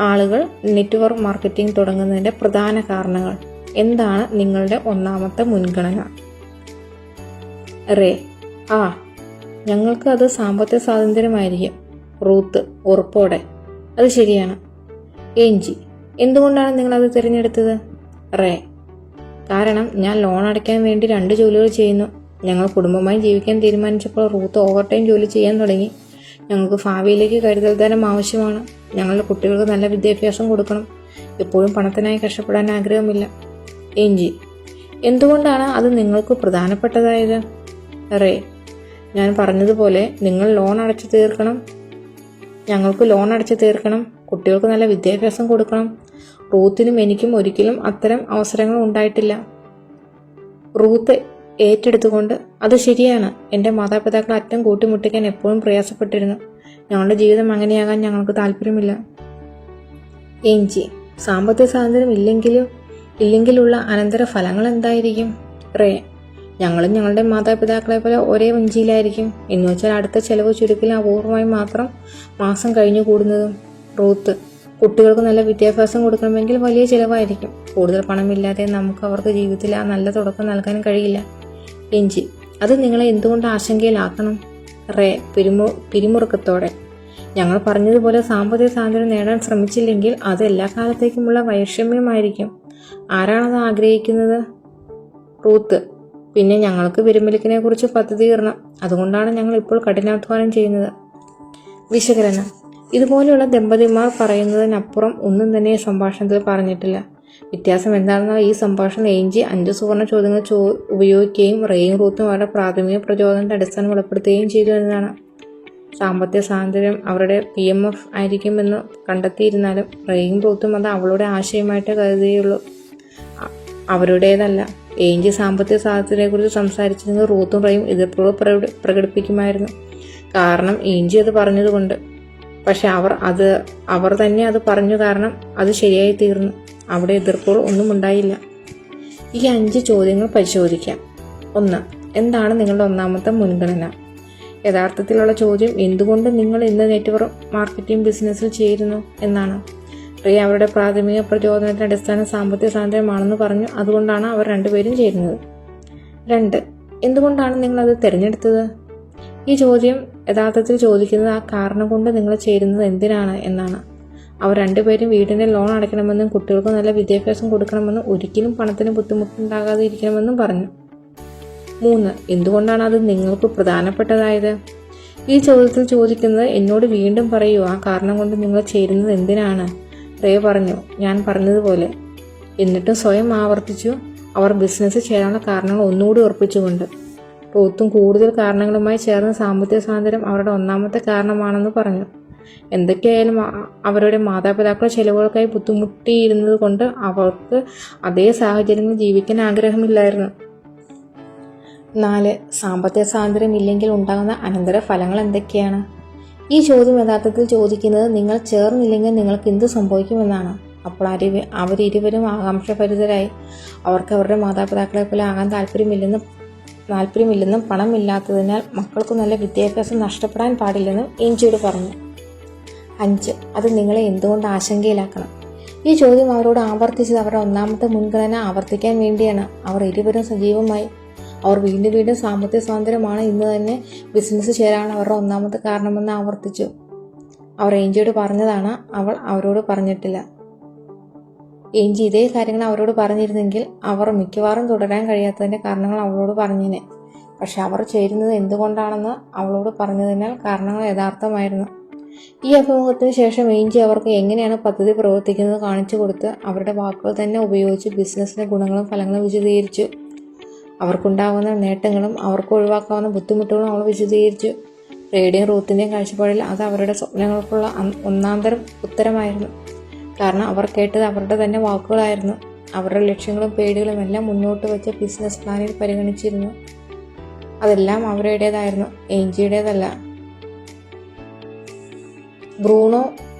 ആളുകൾ നെറ്റ്വർക്ക് മാർക്കറ്റിംഗ് തുടങ്ങുന്നതിന്റെ പ്രധാന കാരണങ്ങൾ. എന്താണ് നിങ്ങളുടെ ഒന്നാമത്തെ മുൻഗണന? റേ, ഞങ്ങൾക്ക് അത് സാമ്പത്തിക സ്വാതന്ത്ര്യമായിരിക്കും. റൂത്ത്, ഉറപ്പോടെ. അത് ശരിയാണ്. ഏഞ്ചി, എന്തുകൊണ്ടാണ് നിങ്ങളത് തിരഞ്ഞെടുത്തത്? റേ, കാരണം ഞാൻ ലോൺ അടയ്ക്കാൻ വേണ്ടി 2 ജോലികൾ ചെയ്യുന്നു. ഞങ്ങൾ കുടുംബമായി ജീവിക്കാൻ തീരുമാനിച്ചപ്പോൾ റൂത്ത് ഓവർടൈം ജോലി ചെയ്യാൻ തുടങ്ങി. ഞങ്ങൾക്ക് ഭാവിയിലേക്ക് കരുതൽ ധനം ആവശ്യമാണ്. ഞങ്ങളുടെ കുട്ടികൾക്ക് നല്ല വിദ്യാഭ്യാസം കൊടുക്കണം. എപ്പോഴും പണത്തിനായി കഷ്ടപ്പെടാൻ ആഗ്രഹമില്ല. ഏഞ്ചി, എന്തുകൊണ്ടാണ് അത് നിങ്ങൾക്ക് പ്രധാനപ്പെട്ടതായത്? റേ, ഞാൻ പറഞ്ഞതുപോലെ നിങ്ങൾ ലോൺ അടച്ചു തീർക്കണം. ഞങ്ങൾക്ക് ലോൺ അടച്ചു തീർക്കണം. കുട്ടികൾക്ക് നല്ല വിദ്യാഭ്യാസം കൊടുക്കണം. റൂത്തിനും എനിക്കും ഒരിക്കലും അത്തരം അവസരങ്ങൾ ഉണ്ടായിട്ടില്ല. റൂത്ത് ഏറ്റെടുത്തുകൊണ്ട്, അത് ശരിയാണ്. എൻ്റെ മാതാപിതാക്കൾ അറ്റം കൂട്ടിമുട്ടിക്കാൻ എപ്പോഴും പ്രയാസപ്പെട്ടിരുന്നു. ഞങ്ങളുടെ ജീവിതം അങ്ങനെയാകാൻ ഞങ്ങൾക്ക് താല്പര്യമില്ല. ഏഞ്ചി, സാമ്പത്തിക സ്വാതന്ത്ര്യം ഇല്ലെങ്കിലുള്ള അനന്തര ഫലങ്ങൾ എന്തായിരിക്കും? റേ, ഞങ്ങളും ഞങ്ങളുടെ മാതാപിതാക്കളെ പോലെ ഒരേ വഞ്ചിയിലായിരിക്കും. എന്നുവെച്ചാൽ അടുത്ത ചെലവ് ചുരുക്കലും അപൂർവമായി മാത്രം മാസം കഴിഞ്ഞു കൂടുന്നതും. റൂത്ത്, കുട്ടികൾക്ക് നല്ല വിദ്യാഭ്യാസം കൊടുക്കണമെങ്കിൽ വലിയ ചിലവായിരിക്കും. കൂടുതൽ പണമില്ലാതെ നമുക്ക് അവർക്ക് ജീവിതത്തിൽ ആ നല്ല തുടക്കം നൽകാൻ കഴിയില്ല. ഏഞ്ചി, അത് നിങ്ങളെ എന്തുകൊണ്ട് ആശങ്കയിലാക്കണം? റേ, പിരിമുറുക്കത്തോടെ, ഞങ്ങൾ പറഞ്ഞതുപോലെ സാമ്പത്തിക സ്വാതന്ത്ര്യം നേടാൻ ശ്രമിച്ചില്ലെങ്കിൽ അത് എല്ലാ കാലത്തേക്കുമുള്ള വൈഷമ്യമായിരിക്കും. ആരാണത് ആഗ്രഹിക്കുന്നത്? റൂത്ത്. പിന്നെ ഞങ്ങൾക്ക് വിരമിക്കലിനെ കുറിച്ച് പദ്ധതി ഇടണം. അതുകൊണ്ടാണ് ഞങ്ങൾ ഇപ്പോൾ കഠിനാധ്വാനം ചെയ്യുന്നത്. വിശകലനം. ഇതുപോലെയുള്ള ദമ്പതിമാർ പറയുന്നതിനപ്പുറം ഒന്നും തന്നെ ഈ സംഭാഷണത്തിൽ പറഞ്ഞിട്ടില്ല. വ്യത്യാസം എന്താണെന്നാൽ ഈ സംഭാഷണം ഏഞ്ചി 5 സുവർണ ചോദ്യങ്ങൾ ഉപയോഗിക്കുകയും റേയും റൂത്തും അവരുടെ പ്രാഥമിക പ്രചോദനത്തെ അടിസ്ഥാനം വെളിപ്പെടുത്തുകയും ചെയ്തു എന്നതാണ്. സാമ്പത്തിക സ്വാതന്ത്ര്യം അവരുടെ PMF ആയിരിക്കുമെന്ന് കണ്ടെത്തിയിരുന്നാലും റേയും റൂത്തും അത് അവളുടെ ആശയമായിട്ട് കരുതുകയുള്ളൂ, അവരുടേതല്ല. ഏഞ്ചി സാമ്പത്തിക സ്വാതന്ത്ര്യത്തെക്കുറിച്ച് സംസാരിച്ചിരുന്നത് റൂത്തും റേയും എതിർപ്പുകൾ പ്രകടിപ്പിക്കുമായിരുന്നു. കാരണം ഏഞ്ചി അത് പറഞ്ഞതുകൊണ്ട്. പക്ഷെ അവർ തന്നെ അത് പറഞ്ഞു, കാരണം അത് ശരിയായി തീർന്നു. അവിടെ എതിർപ്പുകൾ ഒന്നും ഉണ്ടായില്ല. ഈ 5 ചോദ്യങ്ങൾ പരിശോധിക്കാം. 1. എന്താണ് നിങ്ങളുടെ ഒന്നാമത്തെ മുൻഗണന? യഥാർത്ഥത്തിലുള്ള ചോദ്യം എന്തുകൊണ്ട് നിങ്ങൾ ഇന്ന് നെറ്റ്വർക്ക് മാർക്കറ്റിംഗ് ബിസിനസ്സിൽ ചേരുന്നു എന്നാണ്. റേ അവരുടെ പ്രാഥമിക പ്രചോദനത്തിന്റെ അടിസ്ഥാനം സാമ്പത്തിക സ്വാതന്ത്ര്യമാണെന്ന് പറഞ്ഞു, അതുകൊണ്ടാണ് അവർ രണ്ടുപേരും ചേരുന്നത്. 2. എന്തുകൊണ്ടാണ് നിങ്ങൾ അത് തിരഞ്ഞെടുത്തത്? ഈ ചോദ്യം യഥാർത്ഥത്തിൽ ചോദിക്കുന്നത് ആ കാരണം കൊണ്ട് നിങ്ങൾ ചേരുന്നത് എന്തിനാണ് എന്നാണ്. അവർ രണ്ടുപേരും വീടിന്റെ ലോൺ അടയ്ക്കണമെന്നും കുട്ടികൾക്ക് നല്ല വിദ്യാഭ്യാസം കൊടുക്കണമെന്നും ഒരിക്കലും പണത്തിന് ബുദ്ധിമുട്ടുണ്ടാകാതെ ഇരിക്കണമെന്നും പറഞ്ഞു. 3. എന്തുകൊണ്ടാണ് അത് നിങ്ങൾക്ക് പ്രധാനപ്പെട്ടതായത്? ഈ ചോദ്യത്തിൽ ചോദിക്കുന്നത് എന്നോട് വീണ്ടും പറയൂ, ആ കാരണം കൊണ്ട് നിങ്ങൾ ചേരുന്നത് എന്തിനാണ്? റേ പറഞ്ഞു, ഞാൻ പറഞ്ഞതുപോലെ. എന്നിട്ടും സ്വയം ആവർത്തിച്ചു, അവർ ബിസിനസ് ചേരാനുള്ള കാരണങ്ങൾ ഒന്നുകൂടി ഉറപ്പിച്ചുകൊണ്ട്. റൂത്തും കൂടുതൽ കാരണങ്ങളുമായി ചേർന്ന് സാമ്പത്തിക സ്വാതന്ത്ര്യം അവരുടെ ഒന്നാമത്തെ കാരണമാണെന്ന് പറഞ്ഞു. എന്തൊക്കെയായാലും അവരുടെ മാതാപിതാക്കളുടെ ചെലവുകൾക്കായി ബുദ്ധിമുട്ടിയിരുന്നത് കൊണ്ട് അവർക്ക് അതേ സാഹചര്യങ്ങളിൽ ജീവിക്കാൻ ആഗ്രഹമില്ലായിരുന്നു. 4. സാമ്പത്തിക സ്വാതന്ത്ര്യം ഇല്ലെങ്കിൽ ഉണ്ടാകുന്ന അനന്തര ഫലങ്ങൾ എന്തൊക്കെയാണ്? ഈ ചോദ്യം യഥാർത്ഥത്തിൽ ചോദിക്കുന്നത് നിങ്ങൾ ചേർന്നില്ലെങ്കിൽ നിങ്ങൾക്ക് എന്ത് സംഭവിക്കുമെന്നാണ്. അപ്പോൾ അവരിരുവരും ആകാംക്ഷഭരിതരായി. അവർക്ക് അവരുടെ മാതാപിതാക്കളെ പോലെ ആകാൻ താല്പര്യമില്ലെന്നും പണമില്ലാത്തതിനാൽ മക്കൾക്ക് നല്ല വിദ്യാഭ്യാസം നഷ്ടപ്പെടാൻ പാടില്ലെന്നും ഏഞ്ചിയോട് പറഞ്ഞു. 5. അത് നിങ്ങളെ എന്തുകൊണ്ട് ആശങ്കയിലാക്കണം? ഈ ചോദ്യം അവരോട് ആവർത്തിച്ചത് അവരുടെ ഒന്നാമത്തെ മുൻഗണന ആവർത്തിക്കാൻ വേണ്ടിയാണ്. അവർ ഇരുവരും സജീവമായി. അവർ വീണ്ടും സാമ്പത്തിക സ്വാതന്ത്ര്യമാണ് ഇന്ന് തന്നെ ബിസിനസ് ചേരാൻ അവരുടെ ഒന്നാമത്തെ കാരണമെന്ന് ആവർത്തിച്ചു. അവർ ഏഞ്ചിയോട് പറഞ്ഞതാണ്, അവൾ അവരോട് പറഞ്ഞിട്ടില്ല. ഏഞ്ചി ഇതേ കാര്യങ്ങൾ അവരോട് പറഞ്ഞിരുന്നെങ്കിൽ അവർ മിക്കവാറും തുടരാൻ കഴിയാത്തതിന്റെ കാരണങ്ങൾ അവളോട് പറഞ്ഞേനെ. പക്ഷെ അവർ ചേരുന്നത് എന്തുകൊണ്ടാണെന്ന് അവളോട് പറഞ്ഞതിനാൽ കാരണങ്ങൾ യഥാർത്ഥമായിരുന്നു. ഈ അഭിമുഖത്തിന് ശേഷം ഏഞ്ചി അവർക്ക് എങ്ങനെയാണ് പദ്ധതി പ്രവർത്തിക്കുന്നത് കാണിച്ചു കൊടുത്ത് അവരുടെ വാക്കുകൾ തന്നെ ഉപയോഗിച്ച് ബിസിനസ്സിന്റെ ഗുണങ്ങളും ഫലങ്ങളും വിശദീകരിച്ചു. അവർക്കുണ്ടാകുന്ന നേട്ടങ്ങളും അവർക്ക് ഒഴിവാക്കാവുന്ന ബുദ്ധിമുട്ടുകളും അവൾ വിശദീകരിച്ചു. റേയുടെയും റൂത്തിന്റെയും കാഴ്ചപ്പാടിൽ അത് അവരുടെ സ്വപ്നങ്ങൾക്കുള്ള ഒന്നാന്തരം ഉത്തരമായിരുന്നു. കാരണം അവർ കേട്ടത് അവരുടെ തന്നെ വാക്കുകളായിരുന്നു. അവരുടെ ലക്ഷ്യങ്ങളും പേടികളും എല്ലാം മുന്നോട്ട് വെച്ച ബിസിനസ് പ്ലാനിൽ പരിഗണിച്ചിരുന്നു. അതെല്ലാം അവരുടേതായിരുന്നു, ഏഞ്ചിയുടേതല്ല. ബ്രൂണോ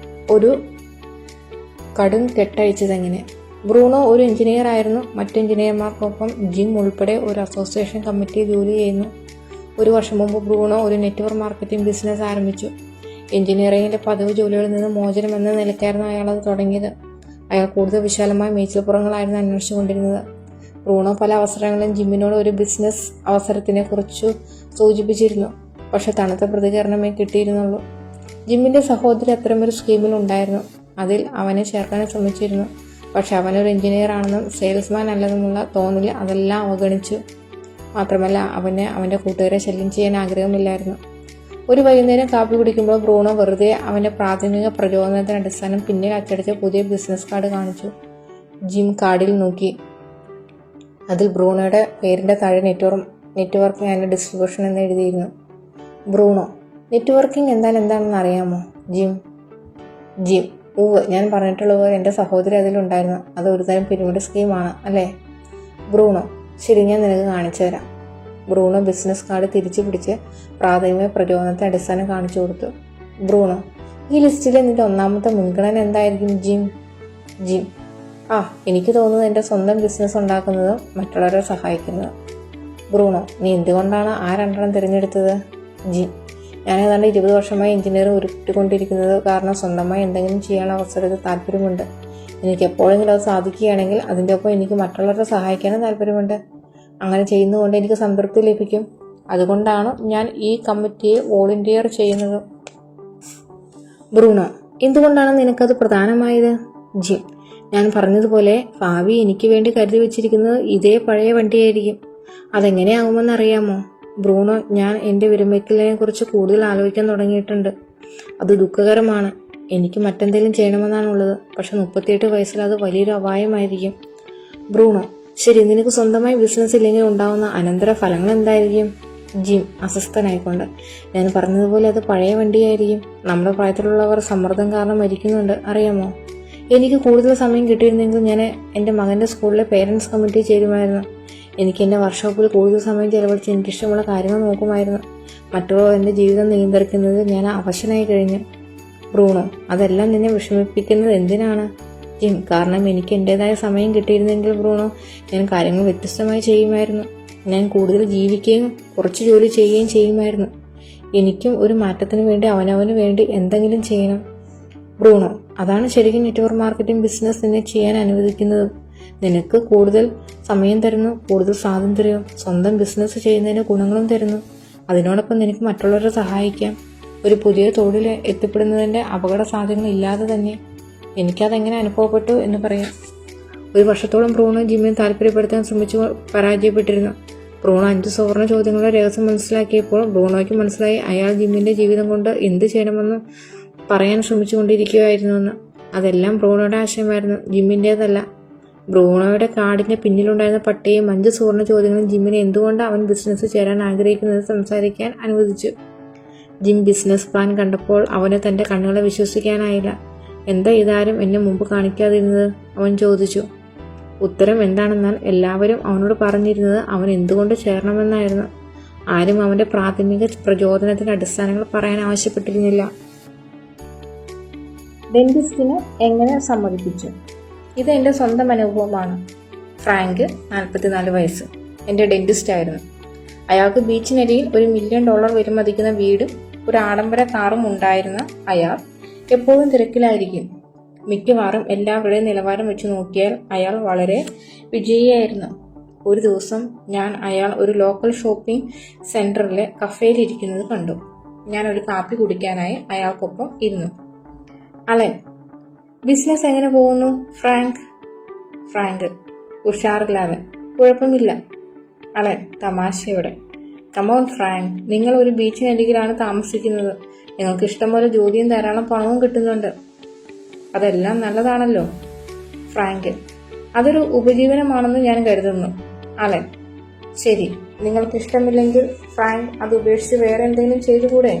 ഒരു കടും കെട്ടഴിച്ചതെങ്ങനെ? ബ്രൂണോ ഒരു എഞ്ചിനീയർ ആയിരുന്നു. മറ്റു എഞ്ചിനീയർമാർക്കൊപ്പം ജിം ഉൾപ്പെടെ ഒരു അസോസിയേഷൻ കമ്മിറ്റിയിൽ ജോലി ചെയ്യുന്നു. 1 വർഷം മുമ്പ് ബ്രൂണോ ഒരു നെറ്റ്വർക്ക് മാർക്കറ്റിംഗ് ബിസിനസ് ആരംഭിച്ചു. എഞ്ചിനീയറിംഗിന്റെ പതിവ് ജോലികളിൽ നിന്ന് മോചനം എന്ന നിലയ്ക്കായിരുന്നു അയാൾ അത് തുടങ്ങിയത്. അയാൾ കൂടുതൽ വിശാലമായ മേച്ചിൽപ്പുറങ്ങളായിരുന്നു അന്വേഷിച്ചുകൊണ്ടിരുന്നത്. ബ്രൂണോ പല അവസരങ്ങളിലും ജിമ്മിനോട് ഒരു ബിസിനസ് അവസരത്തിനെ കുറിച്ചു സൂചിപ്പിച്ചിരുന്നു. പക്ഷെ തണുത്ത പ്രതികരണമേ കിട്ടിയിരുന്നുള്ളൂ. ജിമ്മിന്റെ സഹോദരി അത്തരമൊരു സ്കീമിൽ ഉണ്ടായിരുന്നു. അതിൽ അവനെ ചേർക്കാൻ ശ്രമിച്ചിരുന്നു. പക്ഷെ അവനൊരു എഞ്ചിനീയർ ആണെന്നും സെയിൽസ്മാൻ അല്ലെന്നുമുള്ള തോന്നലിൽ അതെല്ലാം അവഗണിച്ചു. മാത്രമല്ല അവന്റെ കൂട്ടുകാരെ ശല്യം ചെയ്യാൻ ആഗ്രഹമില്ലായിരുന്നു. ഒരു വൈകുന്നേരം കാപ്പി കുടിക്കുമ്പോൾ ബ്രൂണോ വെറുതെ അവന്റെ പ്രാഥമിക പ്രചോദനത്തിന് അടിസ്ഥാനം പിന്നീട് അച്ചടിച്ച പുതിയ ബിസിനസ് കാർഡ് കാണിച്ചു. ജിം കാർഡിൽ നോക്കി. അതിൽ ബ്രൂണോയുടെ പേരിന്റെ താഴെ നെറ്റ്വർക്കിംഗ് ആൻഡ് ഡിസ്ട്രിബ്യൂഷൻ എന്ന് എഴുതിയിരുന്നു. ബ്രൂണോ, നെറ്റ്വർക്കിംഗ് എന്താണെന്ന് അറിയാമോ? ജിം ഉവ്, ഞാൻ പറഞ്ഞിട്ടുള്ളത് എൻ്റെ സഹോദരി അതിലുണ്ടായിരുന്നു. അത് ഒരുതരം പിരമിഡ് സ്കീമാണ് അല്ലേ? ബ്രൂണോ, ശരി, ഞാൻ നിനക്ക് കാണിച്ചു തരാം. ബ്രൂണോ ബിസിനസ് കാർഡ് തിരിച്ചു പിടിച്ച് പ്രാഥമിക പ്രചോദനത്തെ അടിസ്ഥാനം കാണിച്ചു കൊടുത്തു. ബ്രൂണോ, ഈ ലിസ്റ്റിലെ നിന്റെ ഒന്നാമത്തെ മുൻഗണന എന്തായിരിക്കും? ജിം, എനിക്ക് തോന്നുന്നത് എൻ്റെ സ്വന്തം ബിസിനസ് ഉണ്ടാക്കുന്നതും മറ്റുള്ളവരെ സഹായിക്കുന്നതും. ബ്രൂണോ, നീ എന്തുകൊണ്ടാണ് ആ 2 തിരഞ്ഞെടുത്തത്? ജിം, ഞാൻ ഏതാണ്ട് 20 വർഷമായി എഞ്ചിനീയറിംഗ് ഉരുട്ടിക്കൊണ്ടിരിക്കുന്നത് കാരണം സ്വന്തമായി എന്തെങ്കിലും ചെയ്യാനുള്ള അവസരത്തിൽ താല്പര്യമുണ്ട്. എനിക്ക് എപ്പോഴെങ്കിലും അത് സാധിക്കുകയാണെങ്കിൽ അതിൻ്റെ ഒപ്പം എനിക്ക് മറ്റുള്ളവരെ സഹായിക്കാനും താല്പര്യമുണ്ട്. അങ്ങനെ ചെയ്യുന്നതുകൊണ്ട് എനിക്ക് സംതൃപ്തി ലഭിക്കും. അതുകൊണ്ടാണ് ഞാൻ ഈ കമ്മിറ്റിയെ വോളണ്ടിയർ ചെയ്യുന്നത്. ബ്രൂണോ, എന്തുകൊണ്ടാണ് നിനക്കത് പ്രധാനമായത്? ജിം, ഞാൻ പറഞ്ഞതുപോലെ ഭാവി എനിക്ക് വേണ്ടി കരുതി വെച്ചിരിക്കുന്നത് ഇതേ പഴയ വണ്ടിയായിരിക്കും. അതെങ്ങനെയാകുമെന്ന് അറിയാമോ? ബ്രൂണോ, ഞാൻ എൻ്റെ വിരമിക്കലിനെ കുറിച്ച് കൂടുതൽ ആലോചിക്കാൻ തുടങ്ങിയിട്ടുണ്ട്. അത് ദുഃഖകരമാണ്. എനിക്ക് മറ്റെന്തെങ്കിലും ചെയ്യണമെന്നാണുള്ളത്. പക്ഷെ 38 വയസ്സിൽ അത് വലിയൊരു അപായമായിരിക്കും. ബ്രൂണോ, ശരി, നിനക്ക് സ്വന്തമായി ബിസിനസ് ഇല്ലെങ്കിൽ ഉണ്ടാവുന്ന അനന്തര ഫലങ്ങൾ എന്തായിരിക്കും? ജിം അസ്വസ്ഥനായിക്കൊണ്ട്, ഞാൻ പറഞ്ഞതുപോലെ അത് പഴയ വണ്ടിയായിരിക്കും. നമ്മുടെ പ്രായത്തിലുള്ളവർ സമ്മർദ്ദം കാരണം മരിക്കുന്നുണ്ട്, അറിയാമോ? എനിക്ക് കൂടുതൽ സമയം കിട്ടിയിരുന്നെങ്കിൽ ഞാൻ എൻ്റെ മകൻ്റെ സ്കൂളിലെ പേരൻസ് കമ്മിറ്റി ചേരുമായിരുന്നു. എനിക്ക് എൻ്റെ വർക്ക്ഷോപ്പിൽ കൂടുതൽ സമയം ചെലവഴിച്ച് എനിക്കിഷ്ടമുള്ള കാര്യങ്ങൾ നോക്കുമായിരുന്നു. മറ്റുള്ളവർ എൻ്റെ ജീവിതം നിയന്ത്രിക്കുന്നത് ഞാൻ അവശനായി കഴിഞ്ഞു. ബ്രൂണോ, അതെല്ലാം നിന്നെ വിഷമിപ്പിക്കുന്നത് എന്തിനാണ്? ജിം, കാരണം എനിക്ക് എൻ്റെതായ സമയം കിട്ടിയിരുന്നെങ്കിൽ ബ്രൂണോ, ഞാൻ കാര്യങ്ങൾ വ്യത്യസ്തമായി ചെയ്യുമായിരുന്നു. ഞാൻ കൂടുതൽ ജീവിക്കുകയും കുറച്ച് ജോലി ചെയ്യുകയും ചെയ്യുമായിരുന്നു. എനിക്കും ഒരു മാറ്റത്തിന് വേണ്ടി അവനവന് വേണ്ടി എന്തെങ്കിലും ചെയ്യണം. ബ്രൂണോ, അതാണ് ശരിക്കും നെറ്റ്വർക്ക് മാർക്കറ്റിംഗ് ബിസിനസ് നിന്നെ ചെയ്യാൻ അനുവദിക്കുന്നത്. നിനക്ക് കൂടുതൽ സമയം തരുന്നു, കൂടുതൽ സ്വാതന്ത്ര്യവും സ്വന്തം ബിസിനസ് ചെയ്യുന്നതിന് ഗുണങ്ങളും തരുന്നു. അതിനോടൊപ്പം നിനക്ക് മറ്റുള്ളവരെ സഹായിക്കാം. ഒരു പുതിയ തൊഴിൽ എത്തിപ്പെടുന്നതിൻ്റെ അപകട സാധ്യതകൾ ഇല്ലാതെ തന്നെ. എനിക്കതെങ്ങനെ അനുഭവപ്പെട്ടു എന്ന് പറയാം. ഒരു വർഷത്തോളം ബ്രൂണോ ജിമ്മിനെ താല്പര്യപ്പെടുത്താൻ ശ്രമിച്ചു പരാജയപ്പെട്ടിരുന്നു. ബ്രൂണോ 5 സുവർണ ചോദ്യങ്ങളുടെ രഹസ്യം മനസ്സിലാക്കിയപ്പോൾ ബ്രൂണോയ്ക്ക് മനസ്സിലായി അയാൾ ജിമ്മിന്റെ ജീവിതം കൊണ്ട് എന്ത് ചെയ്യണമെന്ന് പറയാൻ ശ്രമിച്ചുകൊണ്ടിരിക്കുകയായിരുന്നുവെന്ന്. അതെല്ലാം ബ്രൂണോയുടെ ആശയമായിരുന്നു, ജിമ്മിൻ്റേതല്ല. ബ്രൂണോയുടെ കാർഡിന്റെ പിന്നിലുണ്ടായിരുന്ന പട്ടികയും 5 സുവർണ ചോദ്യങ്ങളും ജിമ്മിനെ എന്തുകൊണ്ട് അവൻ ബിസിനസ് ചേരാൻ ആഗ്രഹിക്കുന്നത് സംസാരിക്കാൻ അനുവദിച്ചു. ജിം ബിസിനസ് പ്ലാൻ കണ്ടപ്പോൾ അവന് തന്റെ കണ്ണുകളെ വിശ്വസിക്കാനായില്ല. എന്താ ഇതാരും എന്നെ മുമ്പ് കാണിക്കാതിരുന്നത്? അവൻ ചോദിച്ചു. ഉത്തരം എന്താണെന്നാൽ എല്ലാവരും അവനോട് പറഞ്ഞിരുന്നത് അവൻ എന്തുകൊണ്ട് ചേരണമെന്നായിരുന്നു. ആരും അവന്റെ പ്രാഥമിക പ്രചോദനത്തിന്റെ അടിസ്ഥാനങ്ങൾ പറയാൻ ആവശ്യപ്പെട്ടിരുന്നില്ല. ഡെന്റിസ്റ്റിന് എങ്ങനെ സമ്മതിപ്പിച്ചു? ഇത് എൻ്റെ സ്വന്തം അനുഭവമാണ്. ഫ്രാങ്ക്, 44 വയസ്സ്, എൻ്റെ ഡെന്റിസ്റ്റ് ആയിരുന്നു. അയാൾക്ക് ബീച്ചിനരിയിൽ $1 മില്യൺ വിലമതിക്കുന്ന വീടും ഒരു ആഡംബര കാറും ഉണ്ടായിരുന്ന അയാൾ എപ്പോഴും തിരക്കിലായിരിക്കും. മിക്കവാറും എല്ലാവരുടെയും നിലവാരം വെച്ച് നോക്കിയാൽ അയാൾ വളരെ വിജയിയായിരുന്നു. ഒരു ദിവസം ഞാൻ അയാൾ ഒരു ലോക്കൽ ഷോപ്പിംഗ് സെന്ററിലെ കഫേയിലിരിക്കുന്നത് കണ്ടു. ഞാൻ ഒരു കാപ്പി കുടിക്കാനായി അയാൾക്കൊപ്പം ഇരുന്നു. അലൻ, ബിസിനസ് എങ്ങനെ പോകുന്നു? ഫ്രാങ്ക് ഉഷാറില്ലാതെ. കുഴപ്പമില്ല. അലൻ തമാശയോടെ, കമോൺ ഫ്രാങ്ക്, നിങ്ങൾ ഒരു ബീച്ചിനരികിലാണ് താമസിക്കുന്നത്. നിങ്ങൾക്ക് ഇഷ്ടംപോലെ ജോലിയും ധാരാളം പണവും കിട്ടുന്നുണ്ട്. അതെല്ലാം നല്ലതാണല്ലോ. ഫ്രാങ്ക്, അതൊരു ഉപജീവനമാണെന്ന് ഞാൻ കരുതുന്നു. അലൻ, ശരി, നിങ്ങൾക്ക് ഇഷ്ടമില്ലെങ്കിൽ ഫ്രാങ്ക് അത് ഉപേക്ഷിച്ച് വേറെ എന്തെങ്കിലും ചെയ്തുകൂടെ?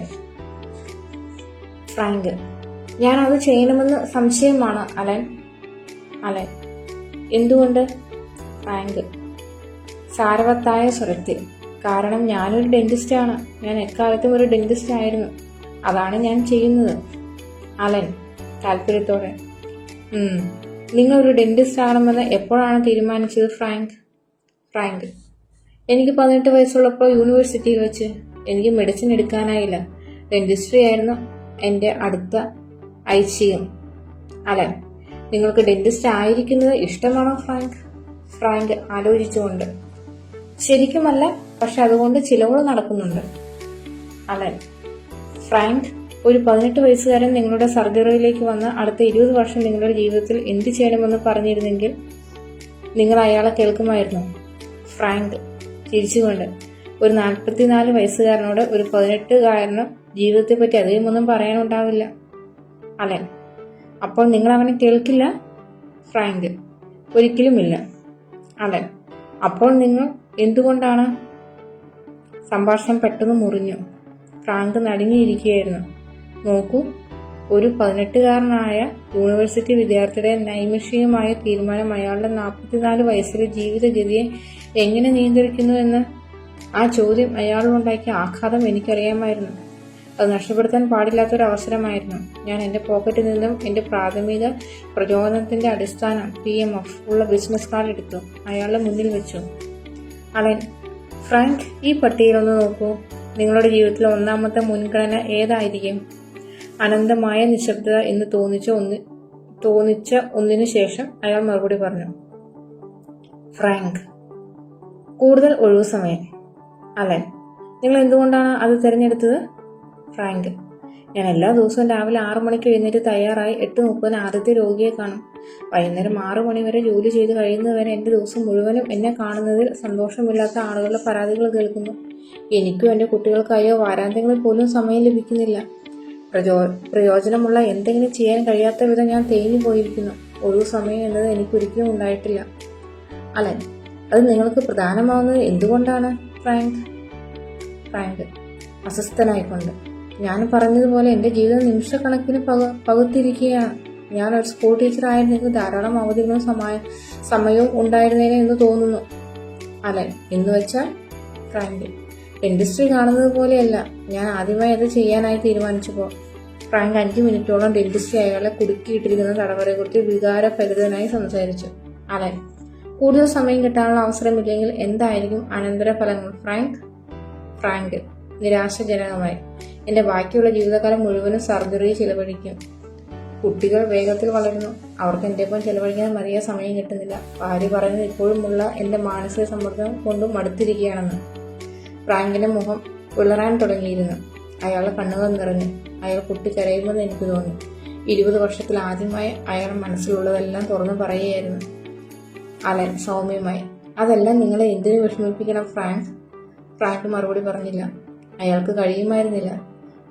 ഫ്രാങ്ക്, ഞാൻ അത് ചെയ്യണമെന്ന് സംശയമാണ് അലൻ. എന്തുകൊണ്ട്? ഫ്രാങ്ക് സാരവത്തായ സ്വരത്തിൽ, കാരണം ഞാനൊരു ഡെന്റിസ്റ്റാണ്. ഞാൻ എക്കാലത്തും ഒരു ഡെന്റിസ്റ്റ് ആയിരുന്നു. അതാണ് ഞാൻ ചെയ്യുന്നത്. അലൻ താല്പര്യത്തോടെ, നിങ്ങളൊരു ഡെന്റിസ്റ്റ് ആകണമെന്ന് എപ്പോഴാണ് തീരുമാനിച്ചത്? ഫ്രാങ്ക് എനിക്ക് 18 വയസ്സുള്ളപ്പോൾ യൂണിവേഴ്സിറ്റിയിൽ വെച്ച്. എനിക്ക് മെഡിസിൻ എടുക്കാനായില്ല. ഡെന്റിസ്ട്രി ആയിരുന്നു എൻ്റെ അടുത്ത ഐച്ഛികം. അലൻ, നിങ്ങൾക്ക് ഡെന്റിസ്റ്റ് ആയിരിക്കുന്നത് ഇഷ്ടമാണോ? ഫ്രാങ്ക് ആലോചിച്ചുകൊണ്ട്, ശരിക്കുമല്ല, പക്ഷെ അതുകൊണ്ട് ചിലവുകൾ നടക്കുന്നുണ്ട്. അലൻ, ഫ്രാങ്ക്, ഒരു 18 വയസ്സുകാരൻ നിങ്ങളുടെ സർജറിയിലേക്ക് വന്ന് അടുത്ത 20 വർഷം നിങ്ങളുടെ ജീവിതത്തിൽ എന്ത് ചെയ്യണമെന്ന് പറഞ്ഞിരുന്നെങ്കിൽ നിങ്ങൾ അയാളെ കേൾക്കുമായിരുന്നു. ഫ്രാങ്ക് ചിരിച്ചുകൊണ്ട്, ഒരു 44 വയസ്സുകാരനോട് ഒരു 18കാരന് ജീവിതത്തെപ്പറ്റി അധികമൊന്നും പറയാനുണ്ടാവില്ല. അലൻ, അപ്പോൾ നിങ്ങൾ അവനെ കേൾക്കില്ല? ഫ്രാങ്ക് ഒരിക്കലുമില്ല. അലൻ, അപ്പോൾ നിങ്ങൾ എന്തുകൊണ്ടാണ്? സംഭാഷണം പെട്ടെന്ന് മുറിഞ്ഞു. ഫ്രാങ്ക് നടുങ്ങിയിരിക്കുകയായിരുന്നു. നോക്കൂ, ഒരു 18കാരനായ യൂണിവേഴ്സിറ്റി വിദ്യാർത്ഥിയുടെ നൈമിഷികമായ തീരുമാനം അയാളുടെ 44 വയസ്സിലെ ജീവിതഗതിയെ എങ്ങനെ നിയന്ത്രിക്കുന്നു എന്ന്. ആ ചോദ്യം അയാളുണ്ടാക്കിയ ആഘാതം എനിക്കറിയാമായിരുന്നു. അത് നഷ്ടപ്പെടുത്താൻ പാടില്ലാത്തൊരു അവസരമായിരുന്നു. ഞാൻ എൻ്റെ പോക്കറ്റിൽ നിന്നും എൻ്റെ പ്രാഥമിക പ്രചോദനത്തിന്റെ അടിസ്ഥാനം PMF ഉള്ള ബിസിനസ് കാർഡ് എടുത്തു. അയാളുടെ മുന്നിൽ വെച്ചു. അലൻ, ഫ്രാങ്ക്, ഈ പട്ടികയിലൊന്ന് നോക്കൂ. നിങ്ങളുടെ ജീവിതത്തിലെ ഒന്നാമത്തെ മുൻഗണന ഏതായിരിക്കും? അനന്തമായ നിശബ്ദത എന്ന് തോന്നിച്ച ഒന്നിനു ശേഷം അയാൾ മറുപടി പറഞ്ഞു. ഫ്രാങ്ക്, കൂടുതൽ ഒഴിവു സമയം. അലൻ, നിങ്ങൾ എന്തുകൊണ്ടാണ് അത് തിരഞ്ഞെടുത്തത്? ഫ്രാങ്ക്, ഞാൻ എല്ലാ ദിവസവും രാവിലെ 6 മണിക്ക് എഴുന്നേറ്റ് തയ്യാറായി 8:30 ആദ്യത്തെ രോഗിയെ കാണും. വൈകുന്നേരം 6 മണി വരെ ജോലി ചെയ്ത് കഴിയുന്നതുവരെ എൻ്റെ ദിവസം മുഴുവനും എന്നെ കാണുന്നതിൽ സന്തോഷമില്ലാത്ത ആളുകളുടെ പരാതികൾ കേൾക്കുന്നു. എനിക്കും എൻ്റെ കുട്ടികൾക്കായോ വാരാന്ത്യങ്ങളിൽ പോലും സമയം ലഭിക്കുന്നില്ല. പ്രയോജനമുള്ള എന്തെങ്കിലും ചെയ്യാൻ കഴിയാത്ത വിധം ഞാൻ തേഞ്ഞു പോയിരിക്കുന്നു. ഒഴിവു സമയം എന്നത് എനിക്കൊരിക്കലും ഉണ്ടായിട്ടില്ല. അലൻ: അത് നിങ്ങൾക്ക് പ്രധാനമാവുന്നത് എന്തുകൊണ്ടാണ് ഫ്രാങ്ക് അസ്വസ്ഥനായിക്കൊണ്ട്: ഞാൻ പറഞ്ഞതുപോലെ എൻ്റെ ജീവിതം നിമിഷക്കണക്കിന് പകുത്തിരിക്കുകയാണ്. ഞാൻ ഒരു സ്കൂൾ ടീച്ചർ ആയിരുന്നെങ്കിൽ ധാരാളം അവധികളും സമയവും ഉണ്ടായിരുന്നേനെ എന്ന് തോന്നുന്നു. അലൻ: എന്ന് വെച്ചാൽ? ഫ്രാങ്ക്: ഡെന്റിസ്ട്രി കാണുന്നത് പോലെയല്ല ഞാൻ ആദ്യമായി അത് ചെയ്യാനായി തീരുമാനിച്ചപ്പോൾ. ഫ്രാങ്ക് 5 മിനിറ്റോളം ഡെന്റിസ്ട്രി അയാളെ കുടുക്കിയിട്ടിരിക്കുന്ന തടവറയെക്കുറിച്ച് വികാരഭരിതനായി സംസാരിച്ചു. അലൻ: കൂടുതൽ സമയം കിട്ടാനുള്ള അവസരമില്ലെങ്കിൽ എന്തായിരിക്കും അനന്തരഫലങ്ങൾ? ഫ്രാങ്ക് നിരാശാജനകമായി: എൻ്റെ ബാക്കിയുള്ള ജീവിതകാലം മുഴുവനും സർജറി ചിലവഴിക്കും. കുട്ടികൾ വേഗത്തിൽ വളരുന്നു. അവർക്ക് എൻ്റെപ്പം ചിലവഴിക്കാൻ മതിയായ സമയം കിട്ടുന്നില്ല. ഭാര്യ പറയുന്നത് ഇപ്പോഴുമുള്ള എൻ്റെ മാനസിക സമ്മർദ്ദം കൊണ്ടും മടുത്തിരിക്കുകയാണെന്ന്. ഫ്രാങ്കിന്റെ മുഖം വിളറാൻ തുടങ്ങിയിരുന്നു. അയാളുടെ കണ്ണുകൾ നിറഞ്ഞു. അയാൾ പൊട്ടിക്കരയുമെന്ന് എനിക്ക് തോന്നി. 20 വർഷത്തിൽ ആദ്യമായി അയാൾ മനസ്സിലുള്ളതെല്ലാം തുറന്നു പറയുകയായിരുന്നു. അലൻ സൗമ്യമായി: അതെല്ലാം നിങ്ങളെ എന്തിനു വിഷമിപ്പിക്കണം ഫ്രാങ്ക് മറുപടി പറഞ്ഞില്ല. അയാൾക്ക് കഴിയുമായിരുന്നില്ല.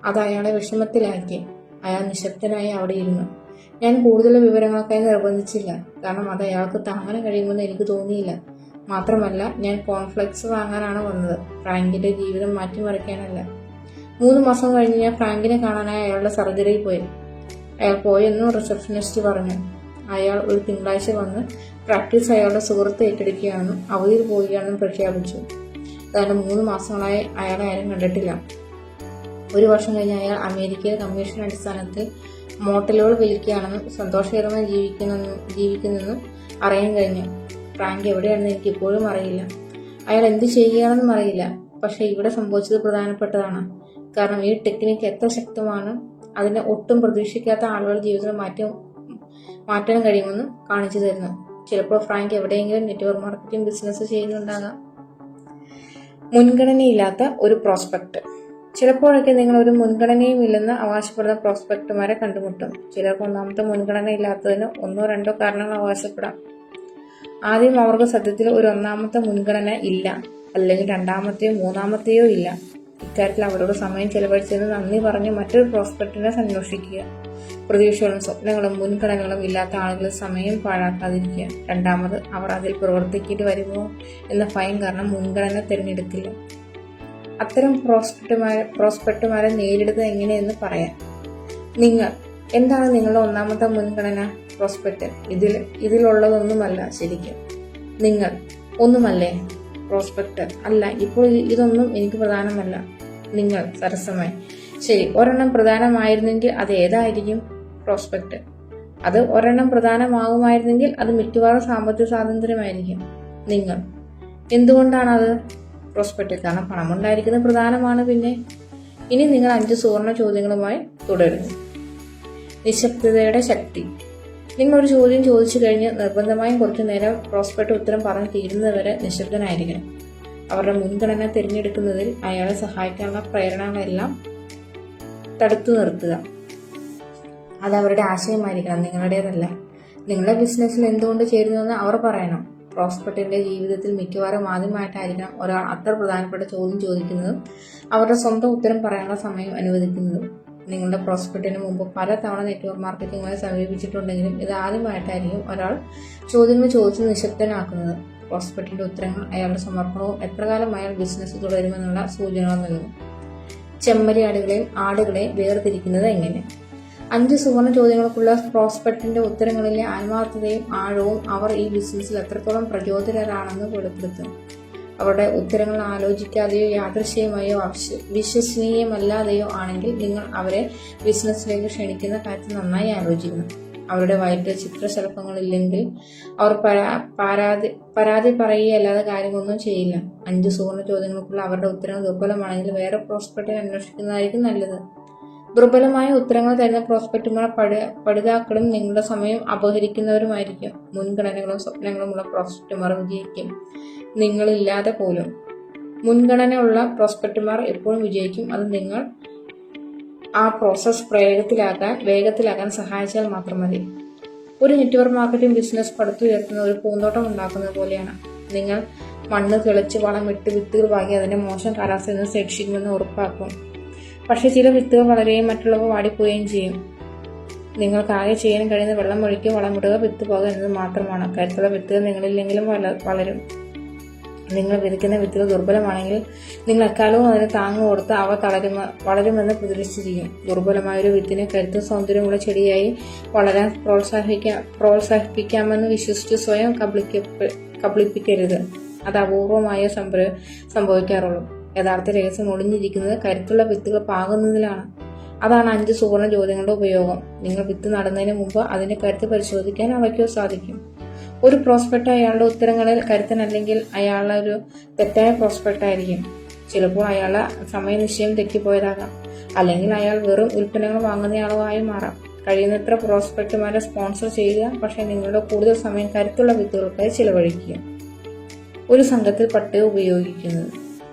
അത് അയാളെ വിഷമത്തിലാക്കി. അയാൾ നിശബ്ദനായി അവിടെ ഇരുന്നു. ഞാൻ കൂടുതൽ വിവരങ്ങൾക്കായി നിർബന്ധിച്ചില്ല. കാരണം അത് അയാൾക്ക് താങ്ങാൻ കഴിയുമെന്ന് എനിക്ക് തോന്നിയില്ല. മാത്രമല്ല, ഞാൻ കോൺഫ്ലെക്സ് വാങ്ങാനാണ് വന്നത്, ഫ്രാങ്കിന്റെ ജീവിതം മാറ്റിമറിക്കാനല്ല. 3 മാസം കഴിഞ്ഞ് ഞാൻ ഫ്രാങ്കിനെ കാണാനായി അയാളുടെ സർജറിയിൽ പോയി. അയാൾ പോയെന്നും റിസപ്ഷനിസ്റ്റ് പറഞ്ഞു. അയാൾ ഒരു തിങ്കളാഴ്ച വന്ന് പ്രാക്ടീസ് അയാളുടെ സുഹൃത്ത് ഏറ്റെടുക്കുകയാണെന്നും അവധിയിൽ പോവുകയാണെന്നും പ്രഖ്യാപിച്ചു. കാരണം 3 മാസങ്ങളായി അയാളെ ആരും കണ്ടിട്ടില്ല. 1 വർഷം കഴിഞ്ഞ് അയാൾ അമേരിക്കയിൽ കമ്മീഷൻ അടിസ്ഥാനത്തിൽ മോട്ടലുകൾ വിൽക്കുകയാണെന്നും സന്തോഷകരമായി ജീവിക്കുന്നെന്നും അറിയാൻ കഴിഞ്ഞു. ഫ്രാങ്ക് എവിടെയാണെന്ന് എനിക്ക് ഇപ്പോഴും അറിയില്ല. അയാൾ എന്ത് ചെയ്യുകയാണെന്നും അറിയില്ല. പക്ഷെ ഇവിടെ സംഭവിച്ചത് പ്രധാനപ്പെട്ടതാണ്. കാരണം ഈ ടെക്നിക്ക് എത്ര ശക്തമാണ്, അതിനെ ഒട്ടും പ്രതീക്ഷിക്കാത്ത ആളുകളുടെ ജീവിതത്തിൽ മാറ്റാൻ കഴിയുമെന്ന് കാണിച്ചു തരുന്നു. ചിലപ്പോൾ ഫ്രാങ്ക് എവിടെയെങ്കിലും നെറ്റ്വർക്ക് മാർക്കറ്റിംഗ് ബിസിനസ് ചെയ്യുന്നുണ്ടാകാം. മുൻഗണനയില്ലാത്ത ഒരു പ്രോസ്പെക്ട്. ചിലപ്പോഴൊക്കെ നിങ്ങൾ ഒരു മുൻഗണനയും ഇല്ലെന്ന് അവകാശപ്പെടുന്ന പ്രോസ്പെക്ടുമാരെ കണ്ടുമുട്ടും. ചിലർക്ക് ഒന്നാമത്തെ മുൻഗണന ഇല്ലാത്തതിന് 1-2 കാരണങ്ങൾ അവകാശപ്പെടാം. ആദ്യം അവർക്ക് സത്യത്തിൽ ഒരു ഒന്നാമത്തെ മുൻഗണന ഇല്ല, അല്ലെങ്കിൽ രണ്ടാമത്തെയോ മൂന്നാമത്തെയോ ഇല്ല. ഇക്കാര്യത്തിൽ അവരോട് സമയം ചെലവഴിച്ചതിന് നന്ദി പറഞ്ഞ് മറ്റൊരു പ്രോസ്പെക്ടിനെ അന്വേഷിക്കുക. പ്രതീക്ഷകളും സ്വപ്നങ്ങളും മുൻഗണനകളും ഇല്ലാത്ത ആളുകൾ സമയം പാഴാക്കാതിരിക്കുക. രണ്ടാമത്, അവർ അതിൽ പ്രവർത്തിക്കേണ്ടി വരുമോ എന്ന ഭയം കാരണം മുൻഗണന തിരഞ്ഞെടുക്കില്ല. അത്തരം പ്രോസ്പെക്ടുമാരെ നേരിടുന്നത് എങ്ങനെയെന്ന് പറയാം. എന്താണ് നിങ്ങളുടെ ഒന്നാമത്തെ മുൻഗണന? പ്രോസ്പെക്ട്: ഇതിലുള്ളതൊന്നുമല്ല ശരിക്കും. നിങ്ങൾ ഒന്നുമല്ലേ? പ്രോസ്പെക്ട്: അല്ല, ഇപ്പോൾ ഇതൊന്നും എനിക്ക് പ്രധാനമല്ല. നിങ്ങൾ സരസമായി: ശരി, ഒരെണ്ണം പ്രധാനമായിരുന്നെങ്കിൽ അത് ഏതായിരിക്കും? പ്രോസ്പെക്ട്: അത് ഒരെണ്ണം പ്രധാനമാകുമായിരുന്നെങ്കിൽ അത് മിക്കവാറും സാമ്പത്തിക സ്വാതന്ത്ര്യമായിരിക്കും. നിങ്ങൾ: എന്തുകൊണ്ടാണത്? പ്രോസ്പെക്ട്: കാരണം പണമുണ്ടായിരിക്കുന്നത് പ്രധാനമാണ്. പിന്നെ ഇനി നിങ്ങൾ 5 സുവർണ ചോദ്യങ്ങളുമായി തുടരുന്നു. നിശബ്ദതയുടെ ശക്തി. നിങ്ങൾ ഒരു ചോദ്യം ചോദിച്ചു കഴിഞ്ഞ് നിർബന്ധമായും കുറച്ചു നേരം പ്രോസ്പെക്ട് ഉത്തരം പറഞ്ഞു തീരുന്നതുവരെ നിശബ്ദനായിരിക്കണം. അവരുടെ മുൻഗണന തിരഞ്ഞെടുക്കുന്നതിൽ അയാളെ സഹായിക്കാനുള്ള പ്രേരണകളെല്ലാം തടുത്തു നിർത്തുക. അത് അവരുടെ ആശയമായിരിക്കണം, നിങ്ങളുടേതല്ല. നിങ്ങളുടെ ബിസിനസ്സിൽ എന്തുകൊണ്ട് ചേരുന്നുവെന്ന് അവർ പറയണം. പ്രോസ്പെക്ടിന്റെ ജീവിതത്തിൽ മിക്കവാറും ആദ്യമായിട്ടായിരിക്കണം ഒരാൾ അത്ര പ്രധാനപ്പെട്ട ചോദ്യം ചോദിക്കുന്നതും അവരുടെ സ്വന്തം ഉത്തരം പറയാനുള്ള സമയം അനുവദിക്കുന്നതും. നിങ്ങളുടെ പ്രോസ്പെക്ടിന് മുമ്പ് പല തവണ നെറ്റ്വർക്ക് മാർക്കറ്റിംഗുമായി സമീപിച്ചിട്ടുണ്ടെങ്കിലും ഇത് ആദ്യമായിട്ടായിരിക്കും ഒരാൾ ചോദ്യങ്ങൾ ചോദിച്ച് നിശബ്ദനാക്കുന്നത്. പ്രോസ്പെക്ടിന്റെ ഉത്തരങ്ങൾ അയാളുടെ സമർപ്പണവും എത്രകാലം അയാൾ ബിസിനസ് തുടരുമെന്നുള്ള സൂചനകൾ നൽകും. ചെമ്മരിയാടുകളെയും ആടുകളെയും വേർതിരിക്കുന്നത് എങ്ങനെ? 5 സുവർണ ചോദ്യങ്ങൾക്കുള്ള പ്രോസ്പെക്ടിന്റെ ഉത്തരങ്ങളിലെ ആത്മാർത്ഥതയും ആഴവും അവർ ഈ ബിസിനസ്സിൽ എത്രത്തോളം പ്രചോദിതരാണെന്ന് വെളിപ്പെടുത്തും. അവരുടെ ഉത്തരങ്ങൾ ആലോചിക്കാതെയോ യാദൃശ്ചികമായോ വിശ്വസനീയമല്ലാതെയോ ആണെങ്കിൽ നിങ്ങൾ അവരെ ബിസിനസ്സിലേക്ക് ക്ഷണിക്കുന്ന കാര്യത്തിൽ നന്നായി ആലോചിക്കണം. അവരുടെ വയറ്റിൽ ചിത്രശലഭങ്ങളില്ലെങ്കിൽ അവർ പരാതി പറയുകയല്ലാതെ കാര്യമൊന്നും ചെയ്യില്ല. 5 സുവർണ ചോദ്യങ്ങൾക്കുള്ള അവരുടെ ഉത്തരങ്ങൾ ദുർബലമാണെങ്കിൽ വേറെ പ്രോസ്പെക്ടിനെ അന്വേഷിക്കുന്നതായിരിക്കും നല്ലത്. ദുർബലമായ ഉത്തരങ്ങൾ തരുന്ന പ്രോസ്പെക്ടുമാർ പഠിതാക്കളും നിങ്ങളുടെ സമയം അപഹരിക്കുന്നവരുമായിരിക്കും. മുൻഗണനകളും സ്വപ്നങ്ങളുമുള്ള പ്രോസ്പെക്ടുമാർ വിജയിക്കും, നിങ്ങളില്ലാതെ പോലും. മുൻഗണന ഉള്ള പ്രോസ്പെക്ടുമാർ എപ്പോഴും വിജയിക്കും. അത് നിങ്ങൾ ആ പ്രോസസ്സ് വേഗത്തിലാക്കാൻ സഹായിച്ചാൽ മാത്രം മതി. ഒരു നെറ്റ്വർക്ക് മാർക്കറ്റിംഗ് ബിസിനസ് പടുത്തുയർത്തുന്ന ഒരു പൂന്തോട്ടം ഉണ്ടാക്കുന്നത് പോലെയാണ്. നിങ്ങൾ മണ്ണ് തെളിച്ച് വളമിട്ട് വിത്തുകൾ പാകി അതിന്റെ മോശം കാലാവസ്ഥയിൽ നിന്ന് രക്ഷിക്കുമെന്ന് ഉറപ്പാക്കും. പക്ഷേ ചില വിത്തുകൾ വളരുകയും മറ്റുള്ളവ വാടിപ്പോവുകയും ചെയ്യും. നിങ്ങൾക്കാകെ ചെയ്യാൻ കഴിയുന്ന വെള്ളം ഒഴിക്കുക, വളമിടുക, വിത്ത് പോകുക എന്നത് മാത്രമാണ്. കരുത്തുള്ള വിത്തുകൾ നിങ്ങളില്ലെങ്കിലും വളരും. നിങ്ങൾ വിതയ്ക്കുന്ന വിത്തുകൾ ദുർബലമാണെങ്കിൽ നിങ്ങൾ എക്കാലവും അതിന് താങ്ങ് കൊടുത്ത് അവ വളരുമെന്ന് പ്രതീക്ഷിച്ചിരിക്കും. ദുർബലമായൊരു വിത്തിനെ കരുത്തും സൗന്ദര്യമുള്ള ചെടിയായി വളരാൻ പ്രോത്സാഹിപ്പിക്കാമെന്ന് വിശ്വസിച്ച് സ്വയം കബളിപ്പിക്കരുത്. അത് അപൂർവമായേ സംഭവിക്കാറുള്ളൂ. യഥാർത്ഥ രഹസ്യം ഒളിഞ്ഞിരിക്കുന്നത് കരുത്തുള്ള വിത്തുകൾ പാകുന്നതിലാണ്. അതാണ് 5 സുവർണ ചോദ്യങ്ങളുടെ ഉപയോഗം. നിങ്ങൾ വിത്ത് നടുന്നതിന് മുമ്പ് അതിന്റെ കരുത്ത് പരിശോധിക്കാൻ അവയ്ക്കോ സാധിക്കും. ഒരു പ്രോസ്പെക്ട് അയാളുടെ ഉത്തരങ്ങളിൽ കരുത്തനല്ലെങ്കിൽ അയാളൊരു തെറ്റായ പ്രോസ്പെക്ട് ആയിരിക്കും. ചിലപ്പോൾ അയാളുടെ സമയനിശ്ചയം തെറ്റിപ്പോയതാകാം. അല്ലെങ്കിൽ അയാൾ വെറും ഉൽപ്പന്നങ്ങൾ വാങ്ങുന്നയാളായി മാറാം. കഴിയുന്നത്ര പ്രോസ്പെക്റ്റുമാരെ സ്പോൺസർ ചെയ്യുക, പക്ഷേ നിങ്ങളുടെ കൂടുതൽ സമയം കരുത്തുള്ള വിത്തുകൾക്കായി ചിലവഴിക്കുക. ഒരു സംഘത്തിൽ പട്ടിക ഉപയോഗിക്കുന്നത്.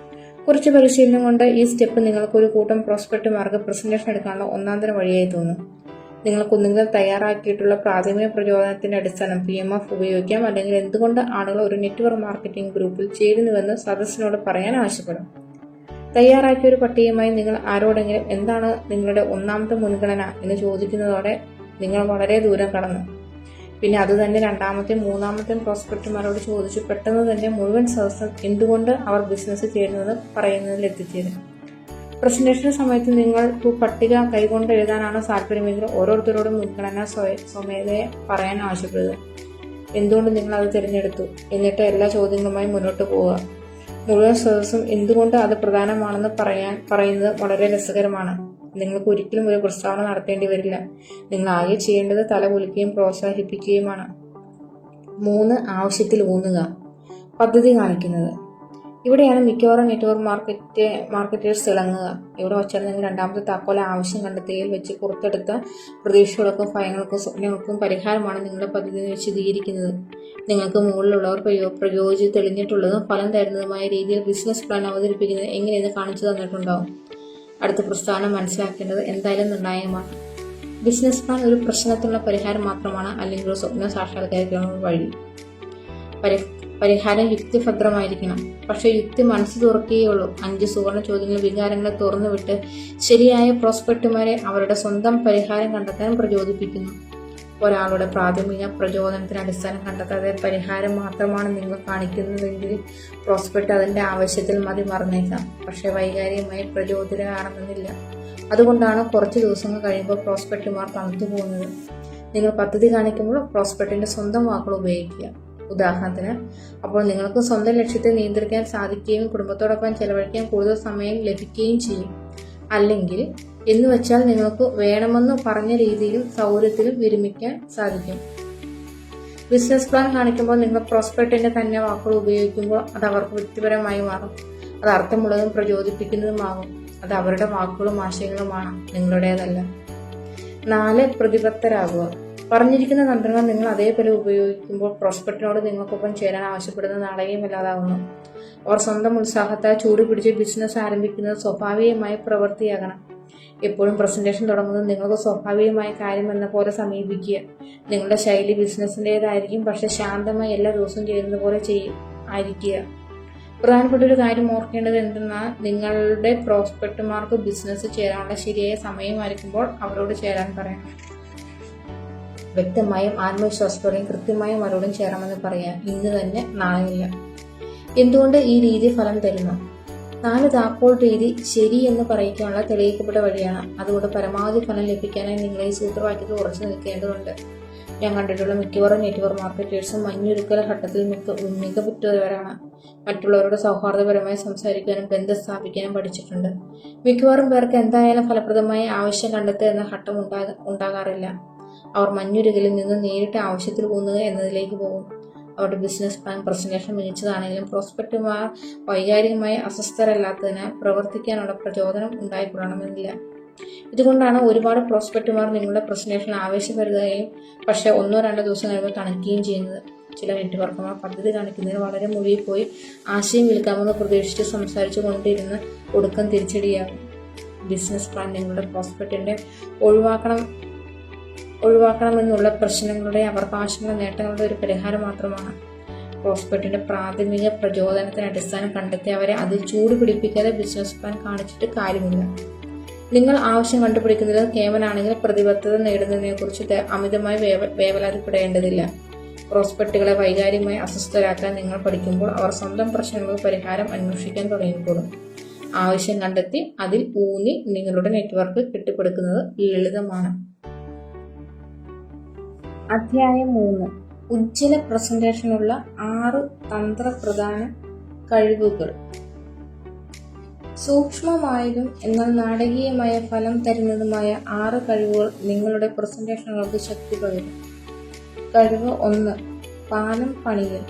കുറച്ച് പരിശീലനം കൊണ്ട് ഈ സ്റ്റെപ്പ് നിങ്ങൾക്ക് ഒരു കൂട്ടം പ്രോസ്പെക്റ്റുമാർക്ക് പ്രസന്റേഷൻ എടുക്കാനുള്ള ഒന്നാന്തര വഴിയായി തോന്നും. നിങ്ങൾക്കൊന്നുകിൽ തയ്യാറാക്കിയിട്ടുള്ള പ്രാഥമിക പ്രചോദനത്തിന്റെ അടിസ്ഥാനം PMF ഉപയോഗിക്കാം, അല്ലെങ്കിൽ എന്തുകൊണ്ട് ആളുകൾ ഒരു നെറ്റ്വർക്ക് മാർക്കറ്റിംഗ് ഗ്രൂപ്പിൽ ചേരുന്നുവെന്ന് സദസ്സിനോട് പറയാൻ ആവശ്യപ്പെടും. തയ്യാറാക്കിയ ഒരു പട്ടികയുമായി നിങ്ങൾ ആരോടെങ്കിലും എന്താണ് നിങ്ങളുടെ ഒന്നാമത്തെ മുൻഗണന എന്ന് ചോദിക്കുന്നതോടെ നിങ്ങൾ വളരെ ദൂരം കടന്നു. പിന്നെ അത് തന്നെ രണ്ടാമത്തെയും മൂന്നാമത്തെയും പ്രോസ്പെക്റ്റുമാരോട് ചോദിച്ചു പെട്ടെന്ന് തന്നെ മുഴുവൻ സദസ്സും എന്തുകൊണ്ട് അവർ ബിസിനസ് ചെയ്യുന്നത് പറയുന്നതിൽ എത്തിച്ചേരും. പ്രസന്റേഷൻ സമയത്ത് നിങ്ങൾ പട്ടിക കൈകൊണ്ട് എഴുതാനാണ് താല്പര്യമെങ്കിൽ ഓരോരുത്തരോടും മുൻഗണന സ്വമേധയെ പറയാൻ ആവശ്യപ്പെടുക. എന്തുകൊണ്ട് നിങ്ങൾ അത് തിരഞ്ഞെടുത്തു, എന്നിട്ട് എല്ലാ ചോദ്യങ്ങളുമായി മുന്നോട്ട് പോവുക. മുഴുവൻ സദസ്സും എന്തുകൊണ്ട് അത് പ്രധാനമാണെന്ന് പറയുന്നത് വളരെ രസകരമാണ്. നിങ്ങൾക്ക് ഒരിക്കലും ഒരു പ്രസ്താവന നടത്തേണ്ടി വരില്ല. നിങ്ങൾ ആകെ ചെയ്യേണ്ടത് തല കുലുക്കുകയും പ്രോത്സാഹിപ്പിക്കുകയുമാണ്. 3. ആവശ്യത്തിൽ ഊന്നുക. പദ്ധതി കാണിക്കുന്നത്. ഇവിടെയാണ് മിക്കവാറും നെറ്റ്വർക്ക് മാർക്കറ്റേഴ്സ് തിളങ്ങുക. ഇവിടെ വച്ചാൽ നിങ്ങൾ രണ്ടാമത്തെ താക്കോൽ ആവശ്യം കണ്ടെത്തുകയിൽ വെച്ച് പുറത്തെടുത്ത പ്രതീക്ഷകൾക്കും ഭയങ്ങൾക്കും സ്വപ്നങ്ങൾക്കും പരിഹാരമാണ് നിങ്ങളുടെ പദ്ധതി വിശദീകരിക്കുന്നത്. നിങ്ങൾക്ക് മുകളിലുള്ളവർ തെളിഞ്ഞിട്ടുള്ളതും ഫലം തരുന്നതുമായ രീതിയിൽ ബിസിനസ് പ്ലാൻ അവതരിപ്പിക്കുന്നത് എങ്ങനെയെന്ന് കാണിച്ചു തന്നിട്ടുണ്ടാവും. അടുത്ത പ്രസ്താവന മനസ്സിലാക്കേണ്ടത് എന്തായാലും നിർണായകമാണ്. ബിസിനസ് പ്ലാൻ ഒരു പ്രശ്നത്തിനുള്ള പരിഹാരം മാത്രമാണ്, അല്ലെങ്കിൽ ഒരു സ്വപ്ന സാക്ഷാത്കരിക്കാനുള്ള വഴി. പരിഹാരം യുക്തിഭദ്രമായിരിക്കണം, പക്ഷേ യുക്തി മനസ്സ് തുറക്കുകയുള്ളൂ. 5 സുവർണ ചോദ്യങ്ങൾ വികാരങ്ങളെ തുറന്നുവിട്ട് ശരിയായ പ്രോസ്പെക്റ്റുമാരെ അവരുടെ സ്വന്തം പരിഹാരം കണ്ടെത്താൻ പ്രചോദിപ്പിക്കുന്നു. ഒരാളുടെ പ്രാഥമിക പ്രചോദനത്തിന് അടിസ്ഥാനം കണ്ടെത്താതെ പരിഹാരം മാത്രമാണ് നിങ്ങൾ കാണിക്കുന്നതെങ്കിൽ പ്രോസ്പെക്റ്റ് അതിന്റെ ആവശ്യത്തിൽ മറന്നേക്കാം. പക്ഷേ വൈകാരികമായി പ്രചോദിതരാണെന്നില്ല. അതുകൊണ്ടാണ് കുറച്ച് ദിവസങ്ങൾ കഴിയുമ്പോൾ പ്രോസ്പെക്റ്റുമാർ തണുത്തു പോകുന്നത്. നിങ്ങൾ പദ്ധതി കാണിക്കുമ്പോൾ പ്രോസ്പെക്റ്റിന്റെ സ്വന്തം വാക്കുകൾ ഉപയോഗിക്കുക. ഉദാഹരണത്തിന്, അപ്പോൾ നിങ്ങൾക്ക് സ്വന്തം ലക്ഷ്യത്തെ നിയന്ത്രിക്കാൻ സാധിക്കുകയും കുടുംബത്തോടൊപ്പം ചെലവഴിക്കാൻ കൂടുതൽ സമയം ലഭിക്കുകയും ചെയ്യും. അല്ലെങ്കിൽ എന്ന് വെച്ചാൽ നിങ്ങൾക്ക് വേണമെന്ന് പറഞ്ഞ രീതിയിലും സൗകര്യത്തിലും വിരമിക്കാൻ സാധിക്കും. ബിസിനസ് പ്ലാൻ കാണിക്കുമ്പോൾ നിങ്ങൾ പ്രോസ്പെക്റ്റിന്റെ തന്നെ വാക്കുകൾ ഉപയോഗിക്കുമ്പോൾ അത് അവർക്ക് വ്യക്തിപരമായി മാറും. അത് അർത്ഥമുള്ളതും പ്രചോദിപ്പിക്കുന്നതുമാകും. അത് അവരുടെ വാക്കുകളും ആശയങ്ങളുമാണ്, നിങ്ങളുടേതല്ല. 4. പ്രതിബദ്ധരാകുക. പറഞ്ഞിരിക്കുന്ന തന്ത്രങ്ങൾ നിങ്ങൾ അതേപോലെ ഉപയോഗിക്കുമ്പോൾ പ്രോസ്പെക്റ്റിനോട് നിങ്ങൾക്കൊപ്പം ചേരാൻ ആവശ്യപ്പെടുന്ന നാടകീയമല്ലാതാകുന്നു. അവർ സ്വന്തം ഉത്സാഹത്താൽ ചൂടുപിടിച്ച് ബിസിനസ് ആരംഭിക്കുന്നത് സ്വാഭാവികമായ പ്രവൃത്തിയാകണം. എപ്പോഴും പ്രസന്റേഷൻ തുടങ്ങുന്നത് നിങ്ങൾക്ക് സ്വാഭാവികമായ കാര്യം എന്ന പോലെ സമീപിക്കുക. നിങ്ങളുടെ ശൈലി ബിസിനസിൻ്റെതായിരിക്കും, പക്ഷെ ശാന്തമായി എല്ലാ ദിവസവും ചെയ്യുന്നത് പോലെ ആയിരിക്കുക. പ്രധാനപ്പെട്ട ഒരു കാര്യം ഓർക്കേണ്ടത് എന്തെന്നാൽ, നിങ്ങളുടെ പ്രോസ്പെക്റ്റുമാർക്ക് ബിസിനസ് ചേരാനുള്ള ശരിയായ സമയമായിരിക്കുമ്പോൾ അവരോട് ചേരാൻ പറയണം. വ്യക്തമായും ആത്മവിശ്വാസത്തോടെയും കൃത്യമായും അവരോടും ചേരാമെന്ന് പറയാം. ഇന്ന് തന്നെ, നാളെയില്ല. എന്തുകൊണ്ട് ഈ രീതി ഫലം തരുന്നു? 4 താക്കോൽ രീതി ശരി എന്ന് പറയിക്കാനുള്ള തെളിയിക്കപ്പെട്ട വഴിയാണ്. അതുകൊണ്ട് പരമാവധി ഫലം ലഭിക്കാനായി നിങ്ങൾ ഈ സൂത്രവാക്യത്തിൽ ഉറച്ചു നിൽക്കേണ്ടതുണ്ട്. ഞാൻ കണ്ടിട്ടുള്ള മിക്കവാറും നെറ്റ്വർക്ക് മാർക്കറ്റേഴ്സും മഞ്ഞുരുക്കൽ ഘട്ടത്തിൽ മികവുറ്റവരാണ്. മറ്റുള്ളവരോട് സൗഹാർദ്ദപരമായി സംസാരിക്കാനും ബന്ധം സ്ഥാപിക്കാനും പഠിച്ചിട്ടുണ്ട്. മിക്കവാറും പേർക്ക് എന്തായാലും ഫലപ്രദമായ ആവശ്യം കണ്ടെത്തുക എന്ന ഘട്ടം ഉണ്ടാകാറില്ല. അവർ മഞ്ഞുരുകലിൽ നിന്ന് നേരിട്ട് ആവശ്യത്തിൽ ഊന്നുക എന്നതിലേക്ക് പോകും. അവരുടെ ബിസിനസ് പ്ലാൻ പ്രസന്റേഷൻ മികച്ചതാണെങ്കിലും പ്രോസ്പെക്റ്റുമാർ വൈകാരികമായി അസ്വസ്ഥരല്ലാത്തതിനാൽ പ്രവർത്തിക്കാനുള്ള പ്രചോദനം ഉണ്ടായിക്കൊള്ളണമെന്നില്ല. ഇതുകൊണ്ടാണ് ഒരുപാട് പ്രോസ്പെക്റ്റുമാർ നിങ്ങളുടെ പ്രസന്റേഷൻ ആവേശപ്പെടുകയും പക്ഷേ 1-2 ദിവസം കഴിയുമ്പോൾ തണുക്കുകയും ചെയ്യുന്നത്. ചില നെറ്റ്വർക്കുമാർ പദ്ധതി കാണിക്കുന്നതിന് വളരെ മുഴുകിപ്പോയി ആശയം വിൽക്കാമെന്ന് പ്രതീക്ഷിച്ച് സംസാരിച്ചു കൊണ്ടിരുന്ന് ഒടുക്കം തിരിച്ചടിയാകും. ബിസിനസ് പ്ലാൻ നിങ്ങളുടെ പ്രോസ്പെക്റ്റിന്റെ ഒഴിവാക്കണമെന്നുള്ള പ്രശ്നങ്ങളുടെ അവകാശങ്ങളുടെ നേട്ടങ്ങളുടെ ഒരു പരിഹാരം മാത്രമാണ്. പ്രോസ്പെക്റ്റിന്റെ പ്രാഥമിക പ്രചോദനത്തിന് അടിസ്ഥാനം കണ്ടെത്തി അവരെ അതിൽ ചൂട് പിടിപ്പിക്കാതെ ബിസിനസ് പ്ലാൻ കാണിച്ചിട്ട് കാര്യമില്ല. നിങ്ങൾ ആവശ്യം കണ്ടുപിടിക്കുന്നത് കേവലാണെങ്കിൽ പ്രതിബദ്ധത നേടുന്നതിനെക്കുറിച്ച് അമിതമായി വേവലാതിപ്പെടേണ്ടതില്ല. പ്രോസ്പെക്റ്റുകളെ വൈകാരികമായി അസ്വസ്ഥരാക്കാൻ നിങ്ങൾ പഠിക്കുമ്പോൾ അവർ സ്വന്തം പ്രശ്നങ്ങൾക്ക് പരിഹാരം അന്വേഷിക്കാൻ തുടങ്ങിക്കോളും. ആവശ്യം കണ്ടെത്തി അതിൽ ഊന്നി നിങ്ങളുടെ നെറ്റ്വർക്ക് കെട്ടിപ്പടുക്കുന്നത് ലളിതമാണ്. അധ്യായം 3. ഉജ്ജ്വല പ്രസന്റേഷനുള്ള 6 തന്ത്രപ്രധാന കഴിവുകൾ. സൂക്ഷ്മമായതും എന്നാൽ നാടകീയമായ ഫലം തരുന്നതുമായ 6 കഴിവുകൾ നിങ്ങളുടെ പ്രസന്റേഷനുകൾക്ക് ശക്തി പകരും. കഴിവ് 1. പാലം പണിയൽ.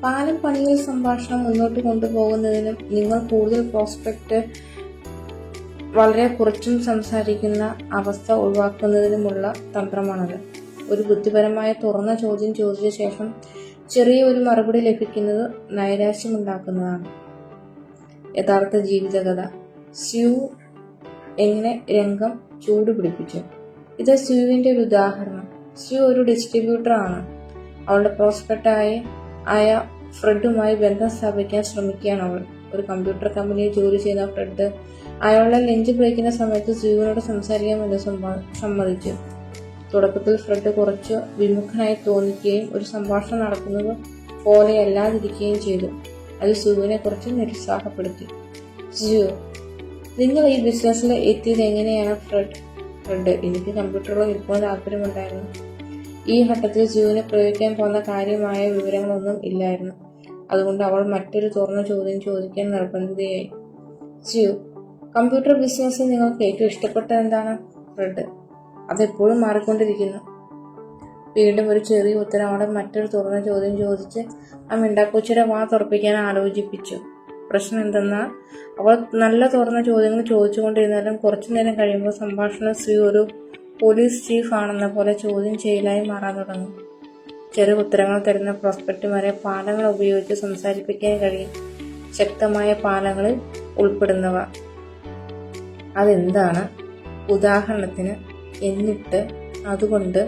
പാലം പണിയൽ സംഭാഷണം മുന്നോട്ട് കൊണ്ടുപോകുന്നതിനും നിങ്ങൾ കൂടുതൽ പ്രോസ്പെക്റ്റ് വളരെ കുറച്ചും സംസാരിക്കുന്ന അവസ്ഥ ഒഴിവാക്കുന്നതിനുമുള്ള തന്ത്രമാണത്. ഒരു ബുദ്ധിപരമായ തുറന്ന ചോദ്യം ചോദിച്ച ശേഷം ചെറിയ ഒരു മറുപടി ലഭിക്കുന്നത് നൈരാശ്യമുണ്ടാക്കുന്നതാണ്. യഥാർത്ഥ ജീവിതകഥ. സ്യൂ എങ്ങനെ രംഗം ചൂടുപിടിപ്പിച്ചു. ഇത് സ്യൂവിന്റെ ഒരു ഉദാഹരണം. സ്യൂ ഒരു ഡിസ്ട്രിബ്യൂട്ടർ ആണ്. അവളുടെ പ്രോസ്പെക്റ്റ് ആയ ഫ്രെഡുമായി ബന്ധം സ്ഥാപിക്കാൻ ശ്രമിക്കുകയാണ് അവൾ. ഒരു കമ്പ്യൂട്ടർ കമ്പനിയിൽ ജോലി ചെയ്യുന്ന ഫ്രെഡ് അയാളുടെ ലഞ്ച് ബ്രേക്കിന്റെ സമയത്ത് സ്യൂവിനോട് സംസാരിക്കാമെന്ന് സമ്മതിച്ചു. തുടക്കത്തിൽ ഫ്രെഡ് കുറച്ച് വിമുഖനായി തോന്നിക്കുകയും ഒരു സംഭാഷണം നടക്കുന്നത് പോലെയല്ലാതിരിക്കുകയും ചെയ്തു. അത് സ്യൂവിനെ കുറച്ച് നിരുത്സാഹപ്പെടുത്തി. സ്യൂ, നിങ്ങൾ ഈ ബിസിനസ്സിൽ എത്തിയത് എങ്ങനെയാണ് ഫ്രെഡ്? എനിക്ക് കമ്പ്യൂട്ടറുകൾ ഇപ്പോൾ താല്പര്യമുണ്ടായിരുന്നു. ഈ ഘട്ടത്തിൽ സ്യൂവിനെ പ്രയോഗിക്കാൻ പോകുന്ന കാര്യമായ വിവരങ്ങളൊന്നും ഇല്ലായിരുന്നു. അതുകൊണ്ട് അവൾ മറ്റൊരു തുറന്ന ചോദ്യം ചോദിക്കാൻ നിർബന്ധിതയായി. സ്യൂ, കമ്പ്യൂട്ടർ ബിസിനസ്സിൽ നിങ്ങൾക്ക് ഏറ്റവും ഇഷ്ടപ്പെട്ടത് എന്താണ്? ഫ്രെഡ്: അതെപ്പോഴും മാറിക്കൊണ്ടിരിക്കുന്നു. വീണ്ടും ഒരു ചെറിയ ഉത്തരം അവളെ മറ്റൊരു തുറന്ന ചോദ്യം ചോദിച്ച് ആ മിണ്ടാപ്പൂച്ചിയുടെ വാ തുറപ്പിക്കാൻ ആലോചിപ്പിച്ചു. പ്രശ്നം എന്തെന്നാൽ അവൾ നല്ല തുറന്ന ചോദ്യങ്ങൾ ചോദിച്ചുകൊണ്ടിരുന്നാലും കുറച്ചു നേരം കഴിയുമ്പോൾ സംഭാഷണം സ്യൂ ഒരു പോലീസ് ചീഫ് ആണെന്ന പോലെ ചോദ്യം ചെയ്യലായി മാറാൻ തുടങ്ങും. ചെറു ഉത്തരങ്ങൾ തരുന്ന പ്രോസ്പെക്റ്റുമാരെ പാലങ്ങൾ ഉപയോഗിച്ച് സംസാരിപ്പിക്കാൻ കഴിയും. ശക്തമായ പാലങ്ങളിൽ ഉൾപ്പെടുന്നവ. അതെന്താണ്? ഉദാഹരണത്തിന് എന്നിട്ട്, അതുകൊണ്ട്,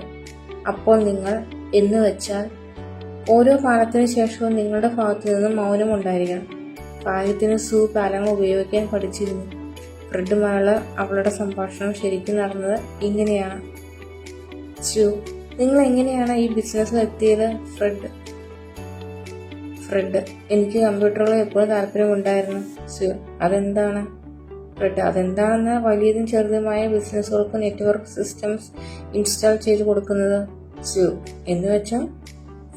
അപ്പോൾ നിങ്ങൾ എന്ന് വെച്ചാൽ. ഓരോ പാലത്തിന് ശേഷവും നിങ്ങളുടെ ഭാഗത്തു നിന്നും മൗനം ഉണ്ടായിരിക്കണം. കാര്യത്തിന് സൂ പാലങ്ങൾ ഉപയോഗിക്കാൻ പഠിച്ചിരുന്നു. ഫ്രെഡുമായുള്ള അവളുടെ സംഭാഷണം ശരിക്കും നടന്നത് ഇങ്ങനെയാണ്. സ്യൂ, നിങ്ങൾ എങ്ങനെയാണ് ഈ ബിസിനസ്സിൽ എത്തിയത്? ഫ്രെഡ്: എനിക്ക് കമ്പ്യൂട്ടറുകൾ എപ്പോഴും താല്പര്യമുണ്ടായിരുന്നു. സ്യൂ: അതെന്താണ്? ഫ്രെഡ്: അതെന്താണെന്ന് വലിയതും ചെറുതുമായ ബിസിനസ്സുകൾക്ക് നെറ്റ്വർക്ക് സിസ്റ്റംസ് ഇൻസ്റ്റാൾ ചെയ്തു കൊടുക്കുന്നത്. സ്യൂ: എന്നുവെച്ചാൽ?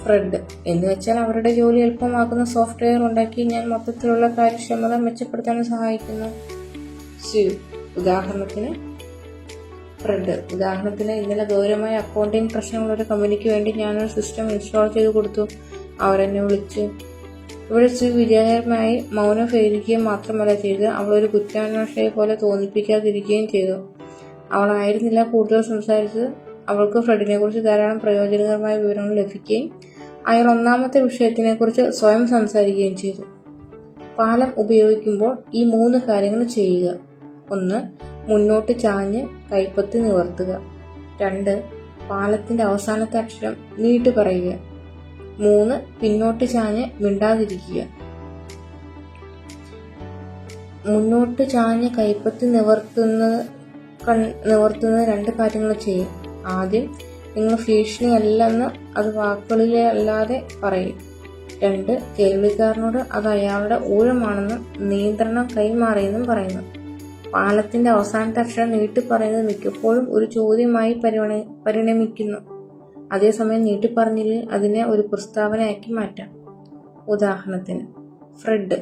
ഫ്രെഡ്: എന്നുവെച്ചാൽ അവരുടെ ജോലി എളുപ്പമാക്കുന്ന സോഫ്റ്റ്വെയർ ഉണ്ടാക്കി ഞാൻ മൊത്തത്തിലുള്ള കാര്യക്ഷമത മെച്ചപ്പെടുത്താൻ സഹായിക്കുന്നു. സ്യൂ: ഉദാഹരണത്തിന്? ഫ്രെഡ്: ഉദാഹരണത്തിന് ഇന്നലെ ഗൗരവമായ അക്കൗണ്ടിംഗ് പ്രശ്നമുള്ള ഒരു കമ്പനിക്ക് വേണ്ടി ഞാനൊരു സിസ്റ്റം ഇൻസ്റ്റാൾ ചെയ്ത് കൊടുത്തു. അവരെന്നെ വിളിച്ചു. ഇവിടെ സ്യൂ വിജയകരമായി മൗനം ഭേദിക്കുകയും മാത്രമല്ല ചെയ്ത് അവളൊരു കുറ്റാന്വേഷയെ പോലെ തോന്നിപ്പിക്കാതിരിക്കുകയും ചെയ്തു. അവളായിരുന്നില്ല കൂടുതൽ സംസാരിച്ചത്. അവൾക്ക് ഫ്രെഡിനെ കുറിച്ച് ധാരാളം പ്രയോജനകരമായ വിവരങ്ങൾ ലഭിക്കുകയും അയാൾ ഒന്നാമത്തെ വിഷയത്തിനെക്കുറിച്ച് സ്വയം സംസാരിക്കുകയും ചെയ്തു. പാലം ഉപയോഗിക്കുമ്പോൾ ഈ 3 കാര്യങ്ങൾ ചെയ്യുക. 1. മുന്നോട്ട് ചാഞ്ഞ് കൈപ്പത്തി നിവർത്തുക. 2. പാലത്തിന്റെ അവസാനത്തെ അക്ഷരം നീട്ടി പറയുക. 3. പിന്നോട്ട് ചാഞ്ഞ് മിണ്ടാതിരിക്കുക. മുന്നോട്ട് ചാഞ്ഞ് കൈപ്പത്തി നിവർത്തുന്നത് 2 കാര്യങ്ങൾ ചെയ്യും. ആദ്യം നിങ്ങൾ ഭീഷണിയല്ലെന്ന് അത് വാക്കുകളിലല്ലാതെ പറയും. 2. കേൾവിക്കാരനോട് അത് അയാളുടെ ഊഴമാണെന്നും നിയന്ത്രണം കൈമാറിയെന്നും പറയുന്നു. പാലത്തിന്റെ അവസാനത്തെ അക്ഷരം നീട്ടി പറയുന്നത് മിക്കപ്പോഴും ഒരു ചോദ്യമായി പരിണമിക്കുന്നു. അതേസമയം നീട്ടിപ്പറഞ്ഞില്ലെങ്കിൽ അതിനെ ഒരു പ്രസ്താവനയാക്കി മാറ്റാം. ഉദാഹരണത്തിന്, ഫ്രെഡ്: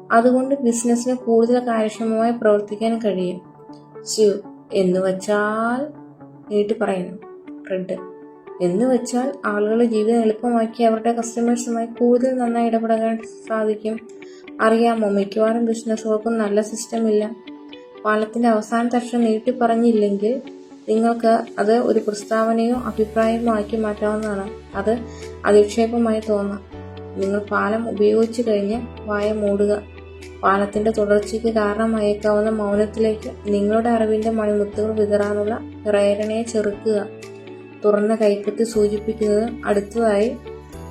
അതുകൊണ്ട് ബിസിനസ്സിന് കൂടുതൽ കാര്യക്ഷമമായി പ്രവർത്തിക്കാൻ കഴിയും. സ്യൂ: എന്നുവെച്ചാൽ? നീട്ടിപ്പറയുന്നു. ഫ്രെഡ്: എന്നുവെച്ചാൽ ആളുകളുടെ ജീവിതം എളുപ്പമാക്കി അവരുടെ കസ്റ്റമേഴ്സുമായി കൂടുതൽ നന്നായി ഇടപെടാൻ സാധിക്കും. അറിയാമോ, മിക്കവാറും ബിസിനസ്സുകൾക്കും നല്ല സിസ്റ്റം ഇല്ല. പാലത്തിന്റെ അവസാനത്തെ അക്ഷരം നീട്ടിപ്പറഞ്ഞില്ലെങ്കിൽ നിങ്ങൾക്ക് അത് ഒരു പ്രസ്താവനയോ അഭിപ്രായമോ ആക്കി മാറ്റാവുന്നതാണ്. അത് അധിക്ഷേപമായി തോന്നാം. നിങ്ങൾ പാലം ഉപയോഗിച്ചു കഴിഞ്ഞ് വായ മൂടുക. പാലത്തിന്റെ തുടർച്ചയ്ക്ക് കാരണമായേക്കാവുന്ന മൗനത്തിലേക്ക് നിങ്ങളുടെ അറിവിന്റെ മണിമുത്തുകൾ വിതറാനുള്ള പ്രേരണയെ ചെറുക്കുക. തുറന്ന കൈപ്പത്തി സൂചിപ്പിക്കുന്നത് അടുത്തതായി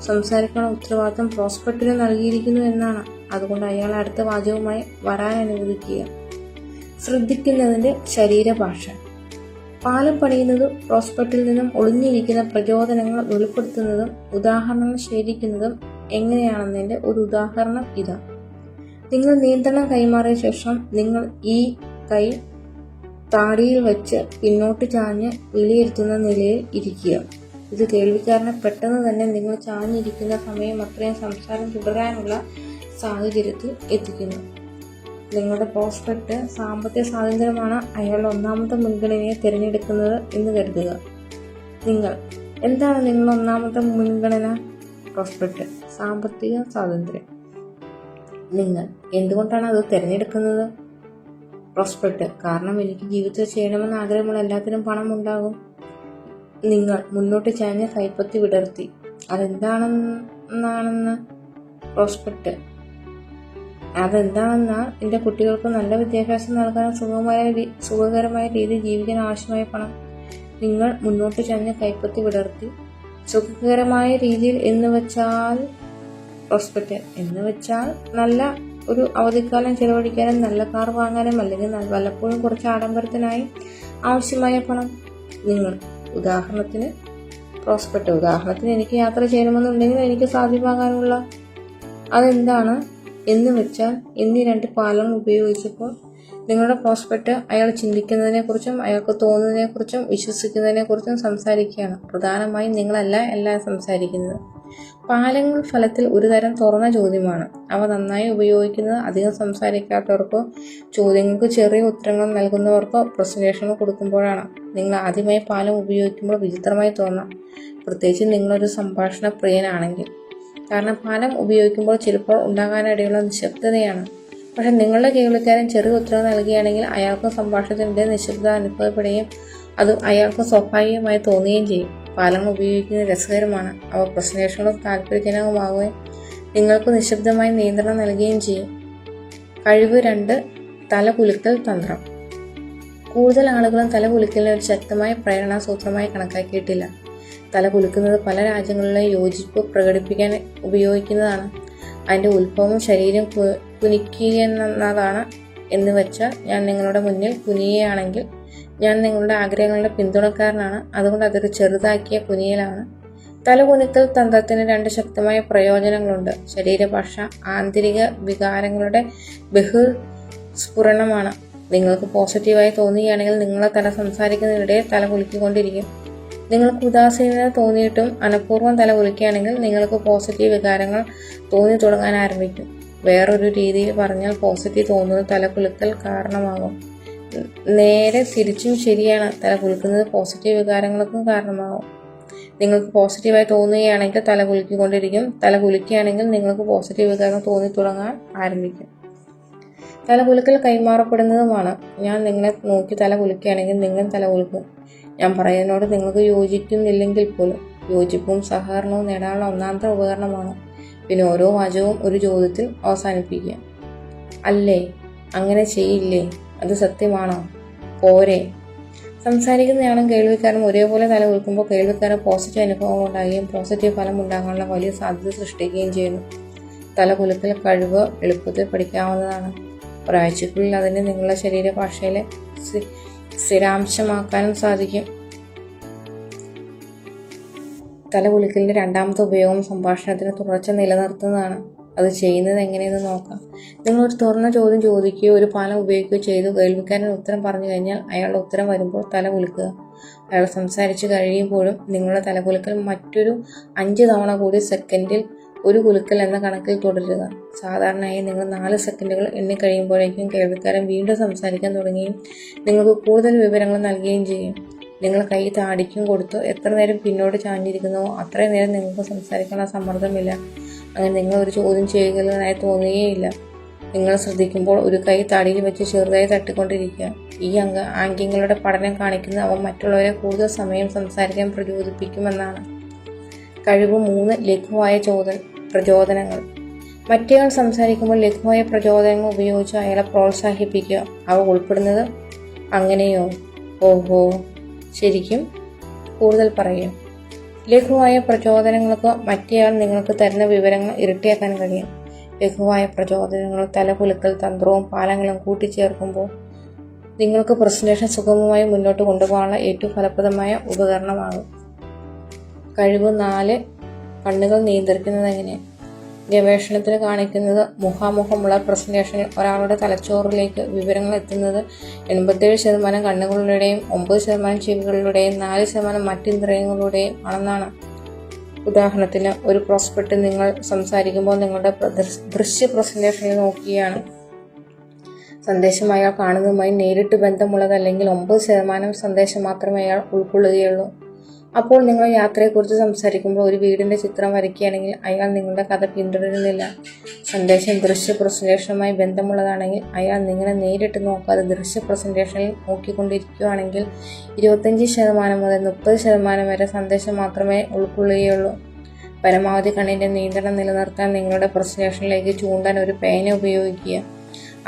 സംസാരിക്കാനുള്ള ഉത്തരവാദിത്തം പ്രോസ്പെക്റ്റിന് നൽകിയിരിക്കുന്നു എന്നാണ്. അതുകൊണ്ട് അയാളെ അടുത്ത വാചകവുമായി വരാൻ അനുവദിക്കുക. ശ്രദ്ധിക്കുന്നതിന്റെ ശരീരഭാഷ. പാലം പണിയുന്നത് പ്രോസ്പെക്റ്റിൽ നിന്നും ഒളിഞ്ഞിരിക്കുന്ന പ്രചോദനങ്ങൾ വെളിപ്പെടുത്തുന്നതും ഉദാഹരണങ്ങൾ ശേഖരിക്കുന്നതും എങ്ങനെയാണെന്നതിന്റെ ഒരു ഉദാഹരണം ഇതാ. നിങ്ങൾ നിയന്ത്രണം കൈമാറിയ ശേഷം നിങ്ങൾ ഈ കൈ താടിയിൽ വെച്ച് പിന്നോട്ട് ചാഞ്ഞ് വിലയിരുത്തുന്ന നിലയിൽ ഇരിക്കുക. ഇത് കേൾവിക്കാരനെ പെട്ടെന്ന് തന്നെ നിങ്ങൾ ചാഞ്ഞിരിക്കുന്ന സമയം അത്രയും സംസാരം തുടരാനുള്ള സാഹചര്യത്തിൽ എത്തിക്കുന്നു. നിങ്ങളുടെ പ്രോസ്പെക്റ്റ് സാമ്പത്തിക സ്വാതന്ത്ര്യമാണ് അയാളുടെ ഒന്നാമത്തെ മുൻഗണനയെ തിരഞ്ഞെടുക്കുന്നത് എന്ന് കരുതുക. എന്താണ് നിങ്ങളുടെ ഒന്നാമത്തെ മുൻഗണന? പ്രോസ്പെക്റ്റ് സാമ്പത്തിക സ്വാതന്ത്ര്യം. നിങ്ങൾ എന്തുകൊണ്ടാണ് അത് തിരഞ്ഞെടുക്കുന്നത്? പ്രോസ്പെക്റ്റ് കാരണം എനിക്ക് ജീവിതത്തിൽ ചെയ്യണമെന്ന് ആഗ്രഹമുള്ള എല്ലാത്തിനും പണം ഉണ്ടാകും. നിങ്ങൾ മുന്നോട്ട് ചാഞ്ഞ് കൈപ്പത്തി വിടർത്തി. അതെന്താണെന്ന്? പ്രോസ്പെക്റ്റ് അതെന്താണെന്നാൽ എൻ്റെ കുട്ടികൾക്ക് നല്ല വിദ്യാഭ്യാസം നൽകാനും സുഖകരമായ രീതിയിൽ ജീവിക്കാൻ ആവശ്യമായ പണം. നിങ്ങൾ മുന്നോട്ട് ചാഞ്ഞ് കൈപ്പത്തി വിടർത്തി. സുഖകരമായ രീതിയിൽ എന്ന് വെച്ചാൽ? പ്രോസ്പെക്റ്റ് എന്ന് വെച്ചാൽ നല്ല ഒരു അവധിക്കാലം ചെലവഴിക്കാനും നല്ല കാർ വാങ്ങാനും അല്ലെങ്കിൽ വല്ലപ്പോഴും കുറച്ച് ആഡംബരത്തിനായി ആവശ്യമായ പണം. നിങ്ങൾ ഉദാഹരണത്തിന് ഉദാഹരണത്തിന് എനിക്ക് യാത്ര ചെയ്യണമെന്നുണ്ടെങ്കിൽ എനിക്ക് സാധ്യമാകാനുള്ള. അതെന്താണ് എന്ന് വെച്ചാൽ എന്നീ രണ്ട് പാലങ്ങൾ ഉപയോഗിച്ചപ്പോൾ നിങ്ങളുടെ പ്രോസ്പെക്റ്റ് അയാൾ ചിന്തിക്കുന്നതിനെക്കുറിച്ചും അയാൾക്ക് തോന്നുന്നതിനെക്കുറിച്ചും വിശ്വസിക്കുന്നതിനെക്കുറിച്ചും സംസാരിക്കുകയാണ്. പ്രധാനമായും നിങ്ങളല്ല എല്ലാം സംസാരിക്കുന്നത്. പാലങ്ങൾ ഫലത്തിൽ ഒരുതരം തുറന്ന ചോദ്യമാണ്. അവ നന്നായി ഉപയോഗിക്കുന്നത് അധികം സംസാരിക്കാത്തവർക്കോ ചോദ്യങ്ങൾക്ക് ചെറിയ ഉത്തരങ്ങൾ നൽകുന്നവർക്കോ പ്രസന്റേഷനുകൾ കൊടുക്കുമ്പോഴാണ്. നിങ്ങൾ ആദ്യമായി പാലം ഉപയോഗിക്കുമ്പോൾ വിചിത്രമായി തോന്നാം, പ്രത്യേകിച്ച് നിങ്ങളൊരു സംഭാഷണ പ്രിയനാണെങ്കിൽ. കാരണം പാലം ഉപയോഗിക്കുമ്പോൾ ചിലപ്പോൾ ഉണ്ടാകാനിടയുള്ള നിശബ്ദതയാണ്. പക്ഷെ നിങ്ങളുടെ കേൾവിക്കാരൻ ചെറിയ ഉത്തരവ് നൽകുകയാണെങ്കിൽ അയാൾക്ക് സംഭാഷണത്തിനിടെ നിശബ്ദത അനുഭവപ്പെടുകയും അത് അയാൾക്ക് സ്വാഭാവികമായി തോന്നുകയും ചെയ്യും. പാലങ്ങൾ ഉപയോഗിക്കുന്നത് രസകരമാണ്. അവ പ്രസന്റേഷനുകൾ താല്പര്യജനകമാവുകയും നിങ്ങൾക്ക് നിശബ്ദമായി നിയന്ത്രണം നൽകുകയും ചെയ്യും. കഴിവ് 2. തലകുലുക്കൽ തന്ത്രം. കൂടുതൽ ആളുകളും തലകുലുക്കലിനെ ഒരു ശക്തമായ പ്രേരണാസൂത്രമായി കണക്കാക്കിയിട്ടില്ല. തലകുലുക്കുന്നത് പല രാജ്യങ്ങളിലെ യോജിപ്പ് പ്രകടിപ്പിക്കാൻ ഉപയോഗിക്കുന്നതാണ്. അതിൻ്റെ ഉത്ഭവം ശരീരം കുനിക്കുകയെന്നതാണ്. എന്ന് വെച്ചാൽ ഞാൻ നിങ്ങളുടെ മുന്നിൽ കുനിയുകയാണെങ്കിൽ ഞാൻ നിങ്ങളുടെ ആഗ്രഹങ്ങളുടെ പിന്തുണക്കാരനാണ്. അതുകൊണ്ട് അതൊരു ചെറുതാക്കിയ കുനിയലാണ്. തലകുനിക്കൽ തന്ത്രത്തിന് 2 ശക്തമായ പ്രയോജനങ്ങളുണ്ട്. ശരീരഭാഷ ആന്തരിക വികാരങ്ങളുടെ ബഹിർസ്ഫുരണമാണ്. നിങ്ങൾക്ക് പോസിറ്റീവായി തോന്നുകയാണെങ്കിൽ നിങ്ങളുടെ തല സംസാരിക്കുന്നതിനിടെ തല കുലുക്കിക്കൊണ്ടിരിക്കും. നിങ്ങൾക്ക് ഉദാസീനത തോന്നിയിട്ടും മനഃപൂർവ്വം തല കുലുക്കുകയാണെങ്കിൽ നിങ്ങൾക്ക് പോസിറ്റീവ് വികാരങ്ങൾ തോന്നി തുടങ്ങാൻ ആരംഭിക്കും. വേറൊരു രീതിയിൽ പറഞ്ഞാൽ പോസിറ്റീവ് തോന്നുന്നത് തല കുലുക്കൽ കാരണമാകും. നേരെ തിരിച്ചും ശരിയാണ്. തല കുലുക്കുന്നത് പോസിറ്റീവ് വികാരങ്ങൾക്കും കാരണമാകും. നിങ്ങൾക്ക് പോസിറ്റീവായി തോന്നുകയാണെങ്കിൽ തല കുലുക്കിക്കൊണ്ടിരിക്കും. തല കുലുക്കുകയാണെങ്കിൽ നിങ്ങൾക്ക് പോസിറ്റീവ് വികാരങ്ങൾ തോന്നി തുടങ്ങാൻ ആരംഭിക്കും. തല കുലുക്കൽ കൈമാറപ്പെടുന്നതുമാണ്. ഞാൻ നിങ്ങളെ നോക്കി തല കുലുക്കുകയാണെങ്കിൽ നിങ്ങൾ തല കുലുക്കും. ഞാൻ പറയുന്നതിനോട് നിങ്ങൾക്ക് യോജിക്കുന്നില്ലെങ്കിൽ പോലും. യോജിപ്പും സഹകരണവും നേടാനുള്ള ഒന്നാമത്തെ ഉപകരണമാണ്. പിന്നെ ഓരോ വാചകവും ഒരു ചോദ്യത്തിൽ അവസാനിപ്പിക്കുക. അല്ലേ? അങ്ങനെ ചെയ്യില്ലേ? അത് സത്യമാണോ? പോരെ? സംസാരിക്കുന്നയാളും കേൾവിക്കാരും ഒരേപോലെ തല കുലുക്കുമ്പോൾ കേൾവിക്കാരൻ പോസിറ്റീവ് അനുഭവങ്ങൾ ഉണ്ടാകുകയും പോസിറ്റീവ് ഫലം ഉണ്ടാകാനുള്ള വലിയ സാധ്യത സൃഷ്ടിക്കുകയും ചെയ്യുന്നു. തല കുലുക്കൽ കഴിവ് എളുപ്പത്തിൽ പഠിക്കാവുന്നതാണ്. ഒരാഴ്ചക്കുള്ളിൽ അതിനെ നിങ്ങളുടെ ശരീരഭാഷയിലെ സ്ഥിരാംശമാക്കാനും സാധിക്കും. തല കുലുക്കലിൻ്റെ രണ്ടാമത്തെ ഉപയോഗം സംഭാഷണത്തിന് തുടർച്ച നിലനിർത്തുന്നതാണ്. അത് ചെയ്യുന്നത് എങ്ങനെയെന്ന് നോക്കാം. നിങ്ങളൊരു തുറന്ന ചോദ്യം ചോദിക്കുകയോ ഒരു പാലം ഉപയോഗിക്കുകയോ ചെയ്തു കേൾവിക്കാരൻ ഉത്തരം പറഞ്ഞു കഴിഞ്ഞാൽ അയാളുടെ ഉത്തരം വരുമ്പോൾ തല കുലുക്കുക. അയാൾ സംസാരിച്ച് കഴിയുമ്പോഴും നിങ്ങളുടെ തല കുലുക്കൽ മറ്റൊരു 5 തവണ കൂടി സെക്കൻഡിൽ ഒരു കുലുക്കൽ എന്ന കണക്കിൽ തുടരുക. സാധാരണയായി നിങ്ങൾ 4 സെക്കൻഡുകൾ എണ്ണിക്കഴിയുമ്പോഴേക്കും കേൾവിക്കാരൻ വീണ്ടും സംസാരിക്കാൻ തുടങ്ങുകയും നിങ്ങൾക്ക് കൂടുതൽ വിവരങ്ങൾ നൽകുകയും ചെയ്യും. നിങ്ങൾ കൈ താടിക്കും കൊടുത്തോ എത്ര നേരം പിന്നോട്ട് ചാഞ്ഞിരിക്കുന്നുവോ അത്രയും നേരം നിങ്ങൾക്ക് സംസാരിക്കാനുള്ള സമ്മർദ്ദമില്ല. അങ്ങനെ നിങ്ങൾ ഒരു ചോദ്യം ചെയ്യുന്നതിനായി തോന്നുകയില്ല. നിങ്ങൾ ശ്രദ്ധിക്കുമ്പോൾ ഒരു കൈ താടിയിൽ വെച്ച് ചെറുതായി തട്ടിക്കൊണ്ടിരിക്കുക. ഈ ആംഗ്യങ്ങളുടെ പഠനം കാണിക്കുന്നത് അവ മറ്റുള്ളവരെ കൂടുതൽ സമയം സംസാരിക്കാൻ പ്രചോദിപ്പിക്കുമെന്നാണ്. കഴിവ് 3. ലഘുവായ പ്രചോദനങ്ങൾ. മറ്റേയാൾ സംസാരിക്കുമ്പോൾ ലഘുവായ പ്രചോദനങ്ങൾ ഉപയോഗിച്ച് അയാളെ പ്രോത്സാഹിപ്പിക്കുക. അവ ഉൾപ്പെടുന്നത് അങ്ങനെയോ? ഓഹോ, ശരിക്കും? കൂടുതൽ പറയും. ലഘുവായ പ്രചോദനങ്ങൾക്ക് മറ്റേയാൾ നിങ്ങൾക്ക് തരുന്ന വിവരങ്ങൾ ഇരട്ടിയാക്കാൻ കഴിയും. ലഘുവായ പ്രചോദനങ്ങൾ തലകുലുക്കൽ തന്ത്രവും പാലങ്ങളും കൂട്ടിച്ചേർക്കുമ്പോൾ നിങ്ങൾക്ക് പ്രസന്റേഷൻ സുഗമമായി മുന്നോട്ട് കൊണ്ടുപോകാനുള്ള ഏറ്റവും ഫലപ്രദമായ ഉപകരണമാകും. കഴിവ് 4. കണ്ണുകൾ നിയന്ത്രിക്കുന്നത് എങ്ങനെ? ഗവേഷണത്തിൽ കാണിക്കുന്നത് മുഖാമുഖമുള്ള പ്രസന്റേഷനിൽ ഒരാളുടെ തലച്ചോറിലേക്ക് വിവരങ്ങൾ എത്തുന്നത് 87% കണ്ണുകളിലൂടെയും 9% ചെവികളിലൂടെയും 4% മറ്റിന്ദ്രിയങ്ങളിലൂടെയും ആണെന്നാണ്. ഉദാഹരണത്തിന്, ഒരു പ്രോസ്പെക്ട് നിങ്ങൾ സംസാരിക്കുമ്പോൾ നിങ്ങളുടെ ദൃശ്യ പ്രസന്റേഷനിൽ നോക്കുകയാണ്. സന്ദേശം അയാൾ കാണുന്നതുമായി നേരിട്ട് ബന്ധമുള്ളതല്ലെങ്കിൽ 9% സന്ദേശം മാത്രമേ അയാൾ ഉൾക്കൊള്ളുകയുള്ളൂ. അപ്പോൾ നിങ്ങൾ യാത്രയെക്കുറിച്ച് സംസാരിക്കുമ്പോൾ ഒരു വീടിൻ്റെ ചിത്രം വരയ്ക്കുകയാണെങ്കിൽ അയാൾ നിങ്ങളുടെ കഥ പിന്തുടരുന്നില്ല. സന്ദേശം ദൃശ്യ പ്രസന്റേഷനുമായി ബന്ധമുള്ളതാണെങ്കിൽ അയാൾ നിങ്ങളെ നേരിട്ട് നോക്കാതെ ദൃശ്യ പ്രസന്റേഷനിൽ നോക്കിക്കൊണ്ടിരിക്കുകയാണെങ്കിൽ 25% മുതൽ 30% വരെ സന്ദേശം മാത്രമേ ഉൾക്കൊള്ളുകയുള്ളൂ. പരമാവധി കണ്ണിൻ്റെ നിയന്ത്രണം നിലനിർത്താൻ നിങ്ങളുടെ പ്രസന്റേഷനിലേക്ക് ചൂണ്ടാൻ ഒരു പേന ഉപയോഗിക്കുക.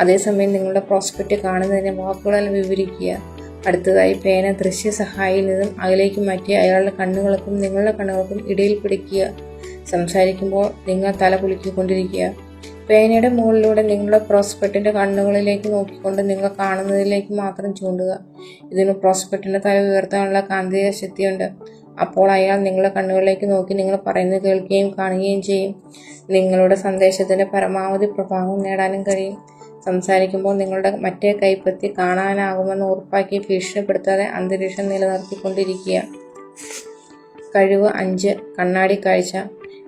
അതേസമയം നിങ്ങളുടെ പ്രോസ്പെക്റ്റ് കാണുന്നതിനെ വാക്കുകളാൽ വിവരിക്കുക. അടുത്തതായി പേന ദൃശ്യ സഹായിയിൽ നിന്നും അകലേക്ക് മാറ്റി അയാളുടെ കണ്ണുകൾക്കും നിങ്ങളുടെ കണ്ണുകൾക്കും ഇടയിൽ പിടിക്കുക. സംസാരിക്കുമ്പോൾ നിങ്ങൾ തല കുലുക്കിക്കൊണ്ടിരിക്കുക. പേനയുടെ മുകളിലൂടെ നിങ്ങളുടെ പ്രോസ്പെക്റ്റിന്റെ കണ്ണുകളിലേക്ക് നോക്കിക്കൊണ്ട് നിങ്ങൾ കാണുന്നതിലേക്ക് മാത്രം ചൂണ്ടുക. ഇതിന് പ്രോസ്പെക്റ്റിന്റെ തല ഉയർത്താനുള്ള കാന്തിക ശക്തിയുണ്ട്. അപ്പോൾ അയാൾ നിങ്ങളുടെ കണ്ണുകളിലേക്ക് നോക്കി നിങ്ങൾ പറയുന്നത് കേൾക്കുകയും കാണുകയും ചെയ്യും. നിങ്ങളുടെ സന്ദേശത്തിന്റെ പരമാവധി പ്രഭാവം നേടാനും കഴിയും. സംസാരിക്കുമ്പോൾ നിങ്ങളുടെ മറ്റേ കൈപ്പത്തി കാണാനാകുമെന്ന് ഉറപ്പാക്കി ഭീഷണിപ്പെടുത്താതെ അന്തരീക്ഷം നിലനിർത്തിക്കൊണ്ടിരിക്കുക. കഴിവ് 5. കണ്ണാടി കാഴ്ച.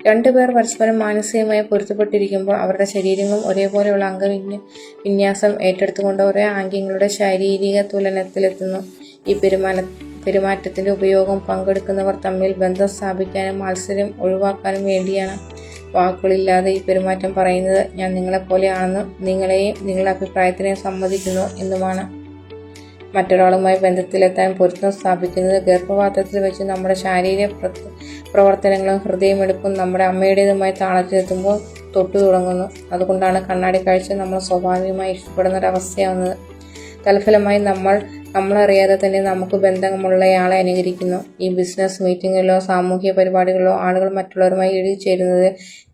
2 പേർ പരസ്പരം മാനസികമായി പൊരുത്തപ്പെട്ടിരിക്കുമ്പോൾ അവരുടെ ശരീരങ്ങളും ഒരേപോലെയുള്ള അംഗവിന്യാസം ഏറ്റെടുത്തുകൊണ്ട് ഒരേ ആംഗ്യങ്ങളുടെ ശാരീരിക തുലനത്തിലെത്തുന്നു. ഈ പെരുമാറ്റത്തിന്റെ ഉപയോഗം പങ്കെടുക്കുന്നവർ തമ്മിൽ ബന്ധം സ്ഥാപിക്കാനും മത്സരം ഒഴിവാക്കാനും വേണ്ടിയാണ്. വാക്കുകളില്ലാതെ ഈ പെരുമാറ്റം പറയുന്നത് ഞാൻ നിങ്ങളെപ്പോലെയാണെന്നും നിങ്ങളെയും നിങ്ങളുടെ അഭിപ്രായത്തിനെയും സമ്മതിക്കുന്നു എന്നുമാണ്. മറ്റൊരാളുമായി ബന്ധത്തിലെത്താൻ പൊരുത്തം സ്ഥാപിക്കുന്നത് ഗർഭപാത്രത്തിൽ വെച്ച് നമ്മുടെ ശാരീരിക പ്രവർത്തനങ്ങളും ഹൃദയമെടുപ്പും നമ്മുടെ അമ്മയുടേതുമായി താളത്തിലെത്തുമ്പോൾ തൊട്ടു തുടങ്ങുന്നു. അതുകൊണ്ടാണ് കണ്ണാടി കാഴ്ച നമ്മൾ സ്വാഭാവികമായി ഇഷ്ടപ്പെടുന്ന ഒരവസ്ഥയാവുന്നത്. തൽഫലമായി നമ്മളറിയാതെ തന്നെ നമുക്ക് ബന്ധമുള്ളയാളെ അനുകരിക്കുന്നു. ഈ ബിസിനസ് മീറ്റിങ്ങിലോ സാമൂഹ്യ പരിപാടികളിലോ ആളുകൾ മറ്റുള്ളവരുമായി ഇഴചേരുന്നത്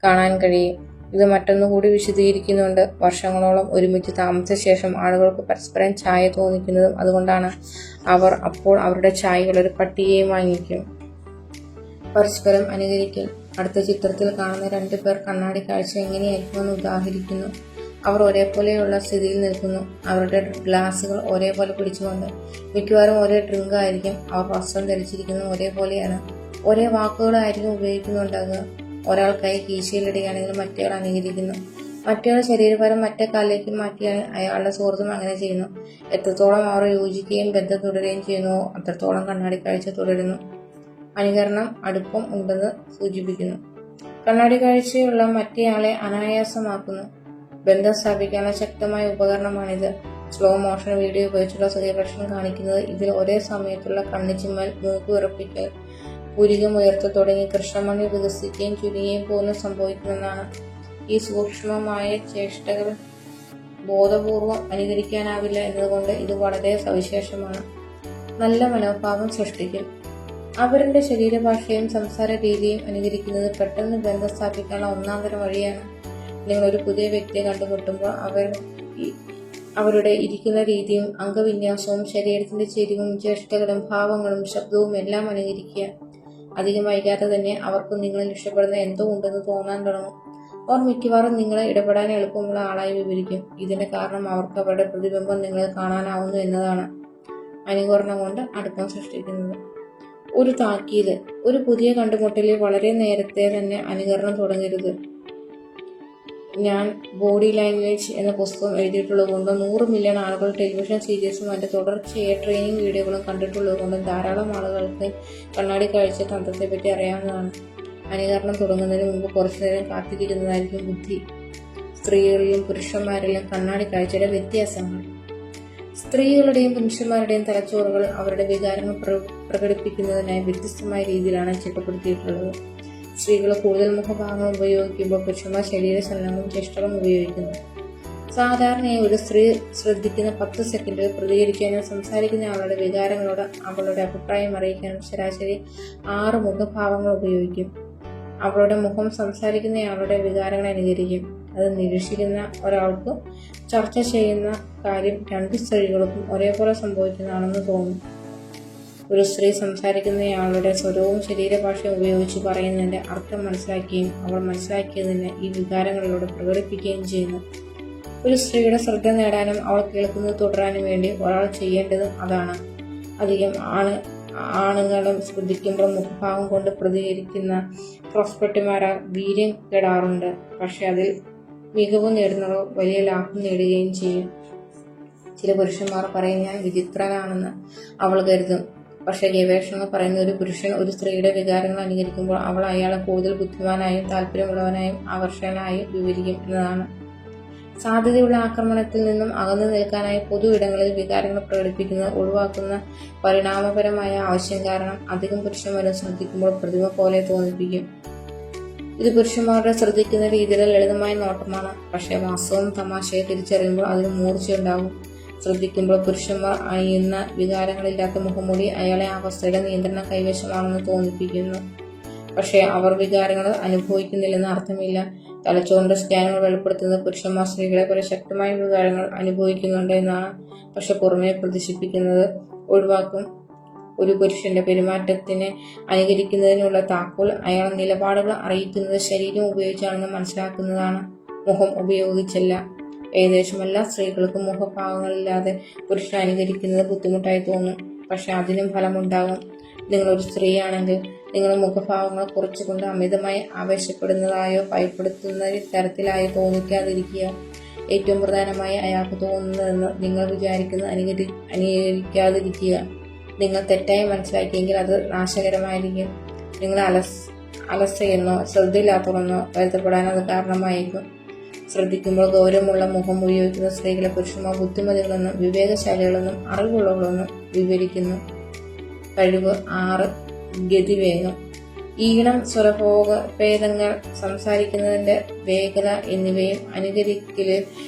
കാണാൻ കഴിയും. ഇത് മറ്റൊന്നുകൂടി വിശദീകരിക്കുന്നുണ്ട്. വർഷങ്ങളോളം ഒരുമിച്ച് താമസിച്ച ശേഷം ആളുകൾക്ക് പരസ്പരം ചായ തോന്നിക്കുന്നതും അതുകൊണ്ടാണ്. അവർ അപ്പോൾ അവരുടെ ചായകൾ ഒരു പട്ടികയും വാങ്ങിക്കും. പരസ്പരം അനുകരിക്കൽ. അടുത്ത ചിത്രത്തിൽ കാണുന്ന 2 പേർ കണ്ണാടി കാഴ്ച എങ്ങനെയായിരിക്കുമെന്ന് ഉദാഹരിക്കുന്നു. അവർ ഒരേപോലെയുള്ള സ്ഥിതിയിൽ നിൽക്കുന്നു. അവരുടെ ഗ്ലാസുകൾ ഒരേപോലെ പിടിച്ചുകൊണ്ട്. മിക്കവാറും ഒരേ ഡ്രിങ്ക് ആയിരിക്കും. അവർ വസ്ത്രം ധരിച്ചിരിക്കുന്നത് ഒരേപോലെയാണ്. ഒരേ വാക്കുകളായിരിക്കും ഉപയോഗിക്കുന്നുണ്ടാകുക. ഒരാൾ കൈ കീശയിലിടുകയാണെങ്കിൽ മറ്റേയാൾ അനുകരിക്കുന്നു. മറ്റേയാൾ ശരീരഭാരം മറ്റേ കാലിലേക്ക് മാറ്റിയാൽ അയാളുടെ സുഹൃത്തും അങ്ങനെ ചെയ്യുന്നു. എത്രത്തോളം അവർ യോജിക്കുകയും ബന്ധം തുടരുകയും ചെയ്യുന്നുവോ അത്രത്തോളം കണ്ണാടി കാഴ്ച തുടരുന്നു. അനുകരണം അടുപ്പം ഉണ്ടെന്ന് സൂചിപ്പിക്കുന്നു. കണ്ണാടി കാഴ്ചയുള്ള മറ്റേയാളെ അനായാസമാക്കുന്നു. ബന്ധം സ്ഥാപിക്കാനുള്ള ശക്തമായ ഉപകരണമാണിത്. സ്ലോ മോഷൻ വീഡിയോ ഉപയോഗിച്ചുള്ള സൂര്യപ്രശ്നം കാണിക്കുന്നത് ഇതിൽ ഒരേ സമയത്തുള്ള കണ്ണിച്ചിമ്മൽ, മൂക്ക് വിറപ്പിക്കൽ, പുരികമുയർത്ത തുടങ്ങി കൃഷ്ണമണി വികസിക്കുകയും ചുരുങ്ങുകയും പോലും സംഭവിക്കുമെന്നാണ്. ഈ സൂക്ഷ്മമായ ചേഷ്ടകൾ ബോധപൂർവം അനുകരിക്കാനാവില്ല എന്നതുകൊണ്ട് ഇത് വളരെ സവിശേഷമാണ്. നല്ല മനോഭാവം സൃഷ്ടിക്കും. അവരുടെ ശരീരഭാഷയും സംസാര രീതിയും അനുകരിക്കുന്നത് പെട്ടെന്ന് ബന്ധം സ്ഥാപിക്കാനുള്ള ഒന്നാന്തരം വഴിയാണ്. നിങ്ങൾ ഒരു പുതിയ വ്യക്തിയെ കണ്ടുമുട്ടുമ്പോൾ അവരുടെ ഇരിക്കുന്ന രീതിയും അംഗവിന്യാസവും ശരീരത്തിന്റെ ചെരിവും ചേഷ്ടകളും ഭാവങ്ങളും ശബ്ദവും എല്ലാം അനുകരിക്കുക. അധികം വൈകാതെ തന്നെ അവർക്ക് നിങ്ങളിൽ ഇഷ്ടപ്പെടുന്ന എന്തോ ഉണ്ടെന്ന് തോന്നാൻ തുടങ്ങും. അവർ മിക്കവാറും നിങ്ങളെ ഇടപെടാൻ എളുപ്പമുള്ള ആളായി വിവരിക്കും. ഇതിന്റെ കാരണം അവർക്ക് അവരുടെ പ്രതിബിംബം നിങ്ങളിൽ കാണാനാവുന്നു എന്നതാണ്. അനുകരണം കൊണ്ട് അടുപ്പം സൃഷ്ടിക്കുന്നത്. ഒരു താക്കീത്. ഒരു പുതിയ കണ്ടുമുട്ടലിൽ വളരെ നേരത്തെ തന്നെ അനുകരണം തുടങ്ങരുത്. ഞാൻ ബോഡി ലാംഗ്വേജ് എന്ന പുസ്തകം എഴുതിയിട്ടുള്ളത് കൊണ്ടും 100 മില്യൺ ആളുകൾ ടെലിവിഷൻ സീരീസും അതിൻ്റെ തുടർച്ചയായ ട്രെയിനിങ് വീഡിയോകളും കണ്ടിട്ടുള്ളത് കൊണ്ടും ധാരാളം ആളുകൾക്ക് കണ്ണാടി കാഴ്ച തന്ത്രത്തെപ്പറ്റി അറിയാവുന്നതാണ്. അനുകരണം തുടങ്ങുന്നതിന് മുമ്പ് കുറച്ചു നേരം കാത്തിരിക്കുന്നതായിരിക്കും ബുദ്ധി. സ്ത്രീകളിലും പുരുഷന്മാരിലും കണ്ണാടി കാഴ്ചയുടെ വ്യത്യാസങ്ങൾ. സ്ത്രീകളുടെയും പുരുഷന്മാരുടെയും തലച്ചോറുകൾ അവരുടെ വികാരങ്ങൾ പ്രകടിപ്പിക്കുന്നതിനായി വ്യത്യസ്തമായ രീതിയിലാണ് ചിട്ടപ്പെടുത്തിയിട്ടുള്ളത്. സ്ത്രീകൾ കൂടുതൽ മുഖഭാഗങ്ങൾ ഉപയോഗിക്കുമ്പോൾ പുരുഷന്മാർ ശരീരചലനങ്ങളും ചേഷ്ടകളും ഉപയോഗിക്കുന്നു. സാധാരണയായി ഒരു സ്ത്രീ ശ്രദ്ധിക്കുന്ന 10 സെക്കൻഡുകൾ പ്രതികരിക്കാനും സംസാരിക്കുന്ന ആളുടെ വികാരങ്ങളോട് അവളുടെ അഭിപ്രായം അറിയിക്കാനും ശരാശരി 6 മുഖഭാവങ്ങൾ ഉപയോഗിക്കും. അവളുടെ മുഖം സംസാരിക്കുന്നയാളുടെ വികാരങ്ങളെ അനുകരിക്കും. അത് നിരീക്ഷിക്കുന്ന ഒരാൾക്ക് ചർച്ച ചെയ്യുന്ന കാര്യം 2 സ്ത്രീകൾക്കും ഒരേപോലെ സംഭവിക്കുന്നതാണെന്ന് തോന്നും. ഒരു സ്ത്രീ സംസാരിക്കുന്നയാളുടെ സ്വരവും ശരീരഭാഷയും ഉപയോഗിച്ച് പറയുന്നതിന്റെ അർത്ഥം മനസ്സിലാക്കുകയും അവൾ മനസ്സിലാക്കിയതിന് ഈ വികാരങ്ങളിലൂടെ പ്രകടിപ്പിക്കുകയും ചെയ്യുന്നു. ഒരു സ്ത്രീയുടെ ശ്രദ്ധ നേടാനും അവൾ കേൾക്കുന്നത് തുടരാനും വേണ്ടി ഒരാൾ ചെയ്യേണ്ടതും അതാണ്. അധികം ആണുങ്ങളും ശ്രദ്ധിക്കുമ്പോൾ മുഖഭാവം കൊണ്ട് പ്രതികരിക്കുന്ന പ്രോസ്പെക്റ്റുമാരാൽ വീര്യം കെടാറുണ്ട്. പക്ഷെ അതിൽ മികവ് നേടുന്നവർ വലിയ ലാഭം നേടുകയും ചെയ്യും. ചില പുരുഷന്മാർ പറയും, ഞാൻ വിചിത്രനാണെന്ന് അവൾ കരുതും. പക്ഷേ ഗവേഷണങ്ങൾ പറയുന്ന ഒരു പുരുഷൻ ഒരു സ്ത്രീയുടെ വികാരങ്ങൾ അനുകരിക്കുമ്പോൾ അവൾ അയാളെ കൂടുതൽ ബുദ്ധിമാനായും താല്പര്യമുള്ളവനായും ആകർഷകനായും വിവരിക്കും എന്നതാണ്. സാധ്യതയുള്ള ആക്രമണത്തിൽ നിന്നും അകന്നു നിൽക്കാനായി പൊതു ഇടങ്ങളിൽ വികാരങ്ങൾ പ്രകടിപ്പിക്കുന്നത് ഒഴിവാക്കുന്ന പരിണാമപരമായ ആവശ്യം കാരണം അധികം പുരുഷന്മാരും ശ്രദ്ധിക്കുമ്പോൾ പ്രതിമ പോലെ തോന്നിപ്പിക്കും. ഇത് പുരുഷന്മാരുടെ ശ്രദ്ധിക്കുന്ന രീതിയിലെ ലളിതമായ നോട്ടമാണ്. പക്ഷേ വാസ്തവം തമാശയെ തിരിച്ചറിയുമ്പോൾ അതിന് മൂർച്ചയുണ്ടാകും. ശ്രദ്ധിക്കുമ്പോൾ പുരുഷന്മാർ അണിയുന്ന വികാരങ്ങളില്ലാത്ത മുഖംമൂടി അയാളെ അവസ്ഥയുടെ നിയന്ത്രണം കൈവശമാണെന്ന് തോന്നിപ്പിക്കുന്നു. പക്ഷേ അവർ വികാരങ്ങൾ അനുഭവിക്കുന്നില്ലെന്ന് അർത്ഥമില്ല. തലച്ചോറിന്റെ സ്കാനുകൾ വെളിപ്പെടുത്തുന്നത് പുരുഷന്മാർ സ്ത്രീകളെ പോലെ ശക്തമായ വികാരങ്ങൾ അനുഭവിക്കുന്നുണ്ട് എന്നാണ്. പക്ഷെ പുറമെ പ്രദർശിപ്പിക്കുന്നത് ഒഴിവാക്കും. ഒരു പുരുഷന്റെ പെരുമാറ്റത്തിനെ അനുകരിക്കുന്നതിനുള്ള താക്കോൽ അയാൾ നിലപാടുകൾ അറിയിക്കുന്നത് ശരീരം ഉപയോഗിച്ചാണെന്ന് മനസ്സിലാക്കുന്നതാണ്, മുഖം ഉപയോഗിച്ചല്ല. ഏകദേശം എല്ലാ സ്ത്രീകൾക്കും മുഖഭാവങ്ങളില്ലാതെ പുരുഷനെ അനുകരിക്കുന്നത് ബുദ്ധിമുട്ടായി തോന്നും. പക്ഷെ അതിനും ഫലമുണ്ടാകും. നിങ്ങളൊരു സ്ത്രീയാണെങ്കിൽ നിങ്ങളുടെ മുഖഭാവങ്ങൾ കുറച്ചുകൊണ്ട് അമിതമായി ആവേശപ്പെടുന്നതായോ ഭയപ്പെടുത്തുന്ന തരത്തിലായോ തോന്നിക്കാതിരിക്കുക. ഏറ്റവും പ്രധാനമായി അയാൾക്ക് തോന്നുന്നതെന്ന് നിങ്ങൾ വിചാരിക്കുന്നത് അനുകരിക്കാതിരിക്കുക. നിങ്ങൾ തെറ്റായി മനസ്സിലാക്കിയെങ്കിൽ അത് നാശകരമായിരിക്കും. നിങ്ങൾ അലസയെന്നോ ശ്രദ്ധയില്ലാത്തതെന്നോ കരുതപ്പെടാൻ അത് കാരണമായിരിക്കും. ശ്രദ്ധിക്കുമ്പോൾ ഗൗരവമുള്ള മുഖം ഉപയോഗിക്കുന്ന സ്ത്രീകളെ പുരുഷന്മാർ ബുദ്ധിമതികളെന്നും വിവേകശാലികളെന്നും അറിവുള്ളവളെന്നും വിവരിക്കുന്നു. കഴിവ് 6. ഗതിവേഗം. ഈണം, സ്വരഭേദങ്ങൾ, സംസാരിക്കുന്നതിന്റെ വേഗത എന്നിവയും അനുകരിക്കലിൽ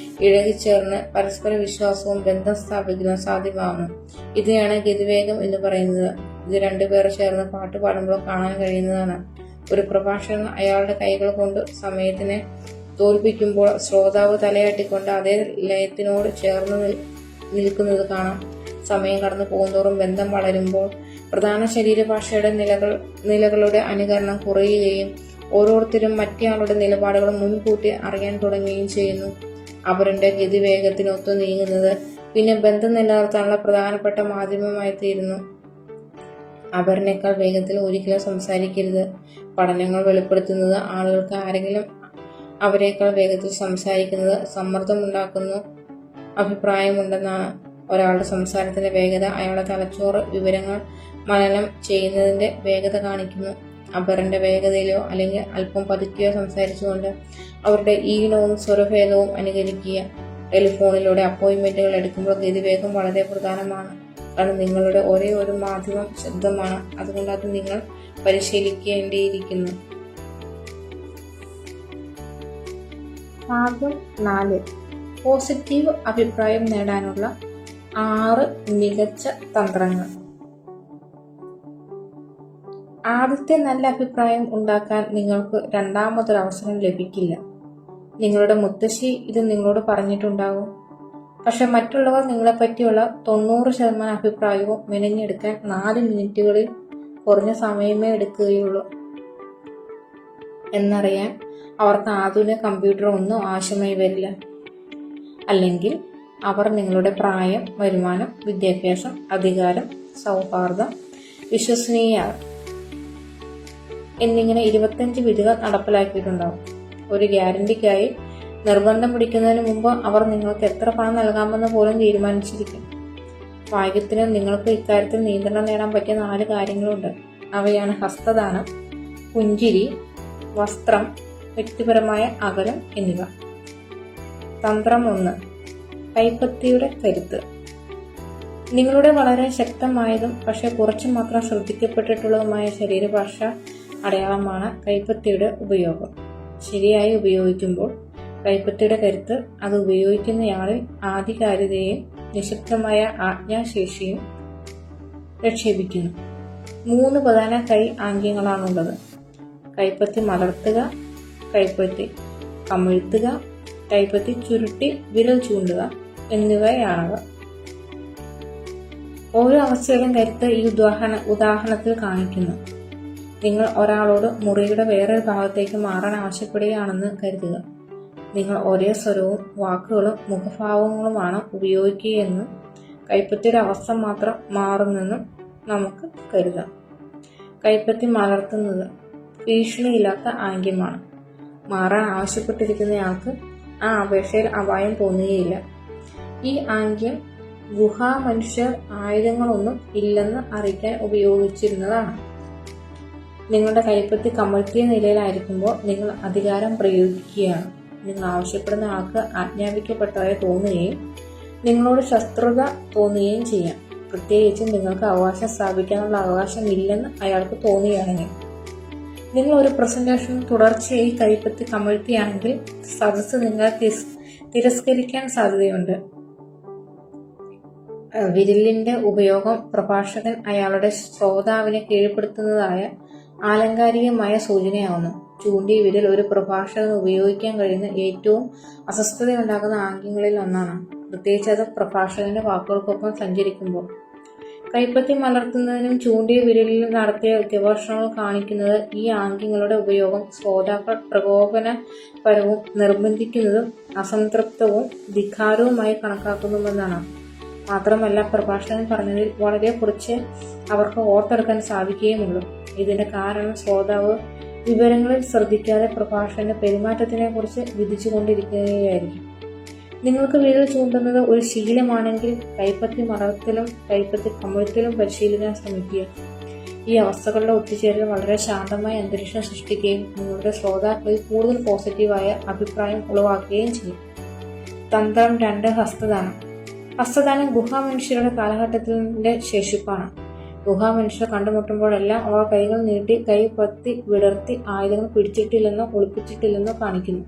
ഇഴകിച്ചേർന്ന് പരസ്പര വിശ്വാസവും ബന്ധം സ്ഥാപിക്കുന്നത് സാധ്യമാകുന്നു. ഇതിനെയാണ് ഗതിവേഗം എന്ന് പറയുന്നത്. ഇത് 2 പേർ ചേർന്ന് പാട്ട് പാടുമ്പോൾ കാണാൻ കഴിയുന്നതാണ്. ഒരു പ്രഭാഷകൻ അയാളുടെ കൈകൾ കൊണ്ട് സമയത്തിനെ തോൽപ്പിക്കുമ്പോൾ ശ്രോതാവ് തലയാട്ടിക്കൊണ്ട് അതേ ലയത്തിനോട് ചേർന്ന് നിൽക്കുന്നത് കാണാം. സമയം കടന്നു പോകുന്തോറും ബന്ധം വളരുമ്പോൾ പ്രധാന ശരീരഭാഷയുടെ നിലകളുടെ അനുകരണം കുറയുകയും ഓരോരുത്തരും മറ്റേയാളുടെ നിലപാടുകൾ മുൻകൂട്ടി അറിയാൻ തുടങ്ങുകയും ചെയ്യുന്നു. അവരുടെ ഗതിവേഗത്തിനൊത്തു നീങ്ങുന്നത് പിന്നെ ബന്ധം നിലനിർത്താനുള്ള പ്രധാനപ്പെട്ട മാധ്യമമായി തീരുന്നു. അവരിനേക്കാൾ വേഗത്തിൽ ഒരിക്കലും സംസാരിക്കരുത്. പഠനങ്ങൾ വെളിപ്പെടുത്തുന്നത് ആളുകൾക്ക് ആരെങ്കിലും അവരെക്കാൾ വേഗത്തിൽ സംസാരിക്കുന്നത് സമ്മർദ്ദമുണ്ടാക്കുന്നു അഭിപ്രായമുണ്ടെന്നാണ്. ഒരാളുടെ സംസാരത്തിന്റെ വേഗത അയാളുടെ തലച്ചോറ് വിവരങ്ങൾ മനനം ചെയ്യുന്നതിന്റെ വേഗത കാണിക്കുന്നു. അപരന്റെ വേഗതയിലോ അല്ലെങ്കിൽ അല്പം പതുക്കെയോ സംസാരിച്ചുകൊണ്ട് അവരുടെ ഈണവും സ്വരഭേദവും അനുകരിക്കുക. ടെലിഫോണിലൂടെ അപ്പോയിന്റ്മെന്റുകൾ എടുക്കുമ്പോൾ ഗതിവേഗം വളരെ പ്രധാനമാണ്. കാരണം നിങ്ങളുടെ ഒരേ ഒരു മാധ്യമം ശബ്ദമാണ്. അതുകൊണ്ട് അത് നിങ്ങൾ പരിശീലിക്കേണ്ടിയിരിക്കുന്നു. ഭാഗം 4. പോസിറ്റീവ് അഭിപ്രായം നേടാനുള്ള 6 മികച്ച തന്ത്രങ്ങൾ. ആദ്യത്തെ നല്ല അഭിപ്രായം ഉണ്ടാക്കാൻ നിങ്ങൾക്ക് രണ്ടാമതൊരു അവസരം ലഭിക്കില്ല. നിങ്ങളുടെ മുത്തശ്ശി ഇത് നിങ്ങളോട് പറഞ്ഞിട്ടുണ്ടാകും. പക്ഷെ മറ്റുള്ളവർ നിങ്ങളെപ്പറ്റിയുള്ള 90% അഭിപ്രായവും മെനഞ്ഞെടുക്കാൻ 4 മിനിറ്റുകളിൽ കുറഞ്ഞ സമയമേ എടുക്കുകയുള്ളൂ. എന്നറിയാൻ അവർക്ക് ആധുനിക കമ്പ്യൂട്ടർ ഒന്നും ആവശ്യമായി വരില്ല. അല്ലെങ്കിൽ അവർ നിങ്ങളുടെ പ്രായം, വരുമാനം, വിദ്യാഭ്യാസം, അധികാരം, സൗഹാർദ്ദം, വിശ്വസനീയത എന്നിങ്ങനെ 25 വിധികൾ നടപ്പിലാക്കിയിട്ടുണ്ടാവും. ഒരു ഗ്യാരണ്ടിക്കായി നിർബന്ധം പിടിക്കുന്നതിന് മുമ്പ് അവർ നിങ്ങൾക്ക് എത്ര പണം നൽകാമെന്ന് പോലും തീരുമാനിച്ചിരിക്കും. ഭാഗ്യത്തിന് നിങ്ങൾക്ക് ഇക്കാര്യത്തിൽ നിയന്ത്രണം നേടാൻ പറ്റിയ 4 കാര്യങ്ങളുണ്ട്. അവയാണ് ഹസ്തദാനം, പുഞ്ചിരി, വസ്ത്രം, വ്യക്തിപരമായ അകലം എന്നിവ. തന്ത്രം 1. കൈപ്പത്തിയുടെ കരുത്ത്. നിങ്ങളുടെ വളരെ ശക്തമായതും പക്ഷെ കുറച്ചു മാത്രം ശ്രദ്ധിക്കപ്പെട്ടിട്ടുള്ളതുമായ ശരീരഭാഷ അടയാളമാണ് കൈപ്പത്തിയുടെ ഉപയോഗം. ശരിയായി ഉപയോഗിക്കുമ്പോൾ കൈപ്പത്തിയുടെ കരുത്ത് അത് ഉപയോഗിക്കുന്നയാളിൽ ആധികാരികതയും നിശബ്ദമായ ആജ്ഞാശേഷിയും നിക്ഷേപിക്കുന്നു. 3 പ്രധാന കൈ ആംഗ്യങ്ങളാണുള്ളത്: കൈപ്പത്തി മലർത്തുക, കൈപ്പത്തി കമിഴ്ത്തുക, കൈപ്പത്തി ചുരുട്ടി വിരൽ ചൂണ്ടുക എന്നിവയാണവ. ഓരോ അവസ്ഥയിലും കരുത്ത് ഈ ഉദാഹരണത്തിൽ കാണിക്കുന്നു. നിങ്ങൾ ഒരാളോട് മുറിയുടെ വേറൊരു ഭാഗത്തേക്ക് മാറാൻ ആവശ്യപ്പെടുകയാണെന്ന് കരുതുക. നിങ്ങൾ ഒരേ സ്വരവും വാക്കുകളും മുഖഭാവങ്ങളുമാണ് ഉപയോഗിക്കുകയെന്നും കൈപ്പത്തിയുടെ അവസ്ഥ മാത്രം മാറുന്നെന്നും നമുക്ക് കരുതാം. കൈപ്പത്തി മലർത്തുന്നത് ഭീഷണിയില്ലാത്ത ആംഗ്യമാണ്. മാറാൻ ആവശ്യപ്പെട്ടിരിക്കുന്നയാൾക്ക് ആ അപേക്ഷയിൽ അപായം തോന്നുകയില്ല. ഈ ആംഗ്യം ഗുഹാമനുഷ്യർ ആയുധങ്ങളൊന്നും ഇല്ലെന്ന് അറിയിക്കാൻ ഉപയോഗിച്ചിരുന്നതാണ്. നിങ്ങളുടെ കൈപ്പത്തി കമഴ്ത്തിയ നിലയിലായിരിക്കുമ്പോൾ നിങ്ങൾ അധികാരം പ്രയോഗിക്കുകയാണ്. നിങ്ങൾ ആവശ്യപ്പെടുന്ന ആൾക്ക് ആജ്ഞാപിക്കപ്പെട്ടതായി തോന്നുകയും നിങ്ങളോട് ശത്രുത തോന്നുകയും ചെയ്യാം. പ്രത്യേകിച്ചും നിങ്ങൾക്ക് അവകാശം സ്ഥാപിക്കാനുള്ള അവകാശം ഇല്ലെന്ന് അയാൾക്ക് തോന്നുകയാണെങ്കിൽ. നിങ്ങൾ ഒരു പ്രസന്റേഷൻ തുടർച്ചയായി കൈപ്പത്തി കമഴ്ത്തിയാണെങ്കിൽ സദസ്സ് നിങ്ങളെ തിരസ്കരിക്കാൻ സാധ്യതയുണ്ട്. വിരലിന്റെ ഉപയോഗം പ്രഭാഷകൻ അയാളുടെ ശ്രോതാവിനെ കീഴ്പ്പെടുത്തുന്നതായ ആലങ്കാരികമായ സൂചനയാവുന്നു. ചൂണ്ടിയ വിരൽ ഒരു പ്രഭാഷകന് ഉപയോഗിക്കാൻ കഴിയുന്ന ഏറ്റവും അസ്വസ്ഥതയുണ്ടാക്കുന്ന ആംഗ്യങ്ങളിൽ ഒന്നാണ്, പ്രത്യേകിച്ച് അത് പ്രഭാഷകന്റെ വാക്കുകൾക്കൊപ്പം സഞ്ചരിക്കുമ്പോൾ. കൈപ്പത്തി മലർത്തുന്നതിനും ചൂണ്ടിയ വിരലിലും നടത്തിയ ഗവേഷണങ്ങൾ കാണിക്കുന്നത് ഈ ആംഗ്യങ്ങളുടെ ഉപയോഗം ശ്രോതാക്കൾ പ്രകോപനപരവും നിർബന്ധിക്കുന്നതും അസംതൃപ്തവും ധിക്കാരവുമായി കണക്കാക്കുന്നുവെന്നാണ്. മാത്രമല്ല, പ്രഭാഷകൻ പറഞ്ഞതിൽ വളരെ കുറച്ച് അവർക്ക് ഓർത്തെടുക്കാൻ സാധിക്കുകയുമുള്ളൂ. ഇതിന്റെ കാരണം ശ്രോതാവ് വിവരങ്ങളിൽ ശ്രദ്ധിക്കാതെ പ്രഭാഷകന്റെ പെരുമാറ്റത്തിനെ കുറിച്ച് വിധിച്ചുകൊണ്ടിരിക്കുകയായിരിക്കും. നിങ്ങൾക്ക് വിരൽ ചൂണ്ടുന്നത് ഒരു ശീലമാണെങ്കിൽ കൈപ്പത്തി മലർത്തലും കൈപ്പത്തി കമിഴ്ത്തലും പരിശീലിക്കാൻ ശ്രമിക്കുക. ഈ അവസ്ഥകളുടെ ഒത്തുചേരൽ വളരെ ശാന്തമായ അന്തരീക്ഷം സൃഷ്ടിക്കുകയും നിങ്ങളുടെ ശ്രോതാക്കളിൽ കൂടുതൽ പോസിറ്റീവായ അഭിപ്രായം ഉളവാക്കുകയും ചെയ്യും. തന്ത്രം 2. ഹസ്തദാനം. ഹസ്തദാനം ഗുഹാമനുഷ്യരുടെ കാലഘട്ടത്തിന്റെ ശേഷിപ്പാണ്. ഗുഹാമനുഷ്യർ കണ്ടുമുട്ടുമ്പോഴെല്ലാം അവർ കൈകൾ നീട്ടി കൈപ്പത്തി വിടർത്തി ആയുധങ്ങൾ പിടിച്ചിട്ടില്ലെന്നോ ഒളിപ്പിച്ചിട്ടില്ലെന്നോ കാണിക്കുന്നു.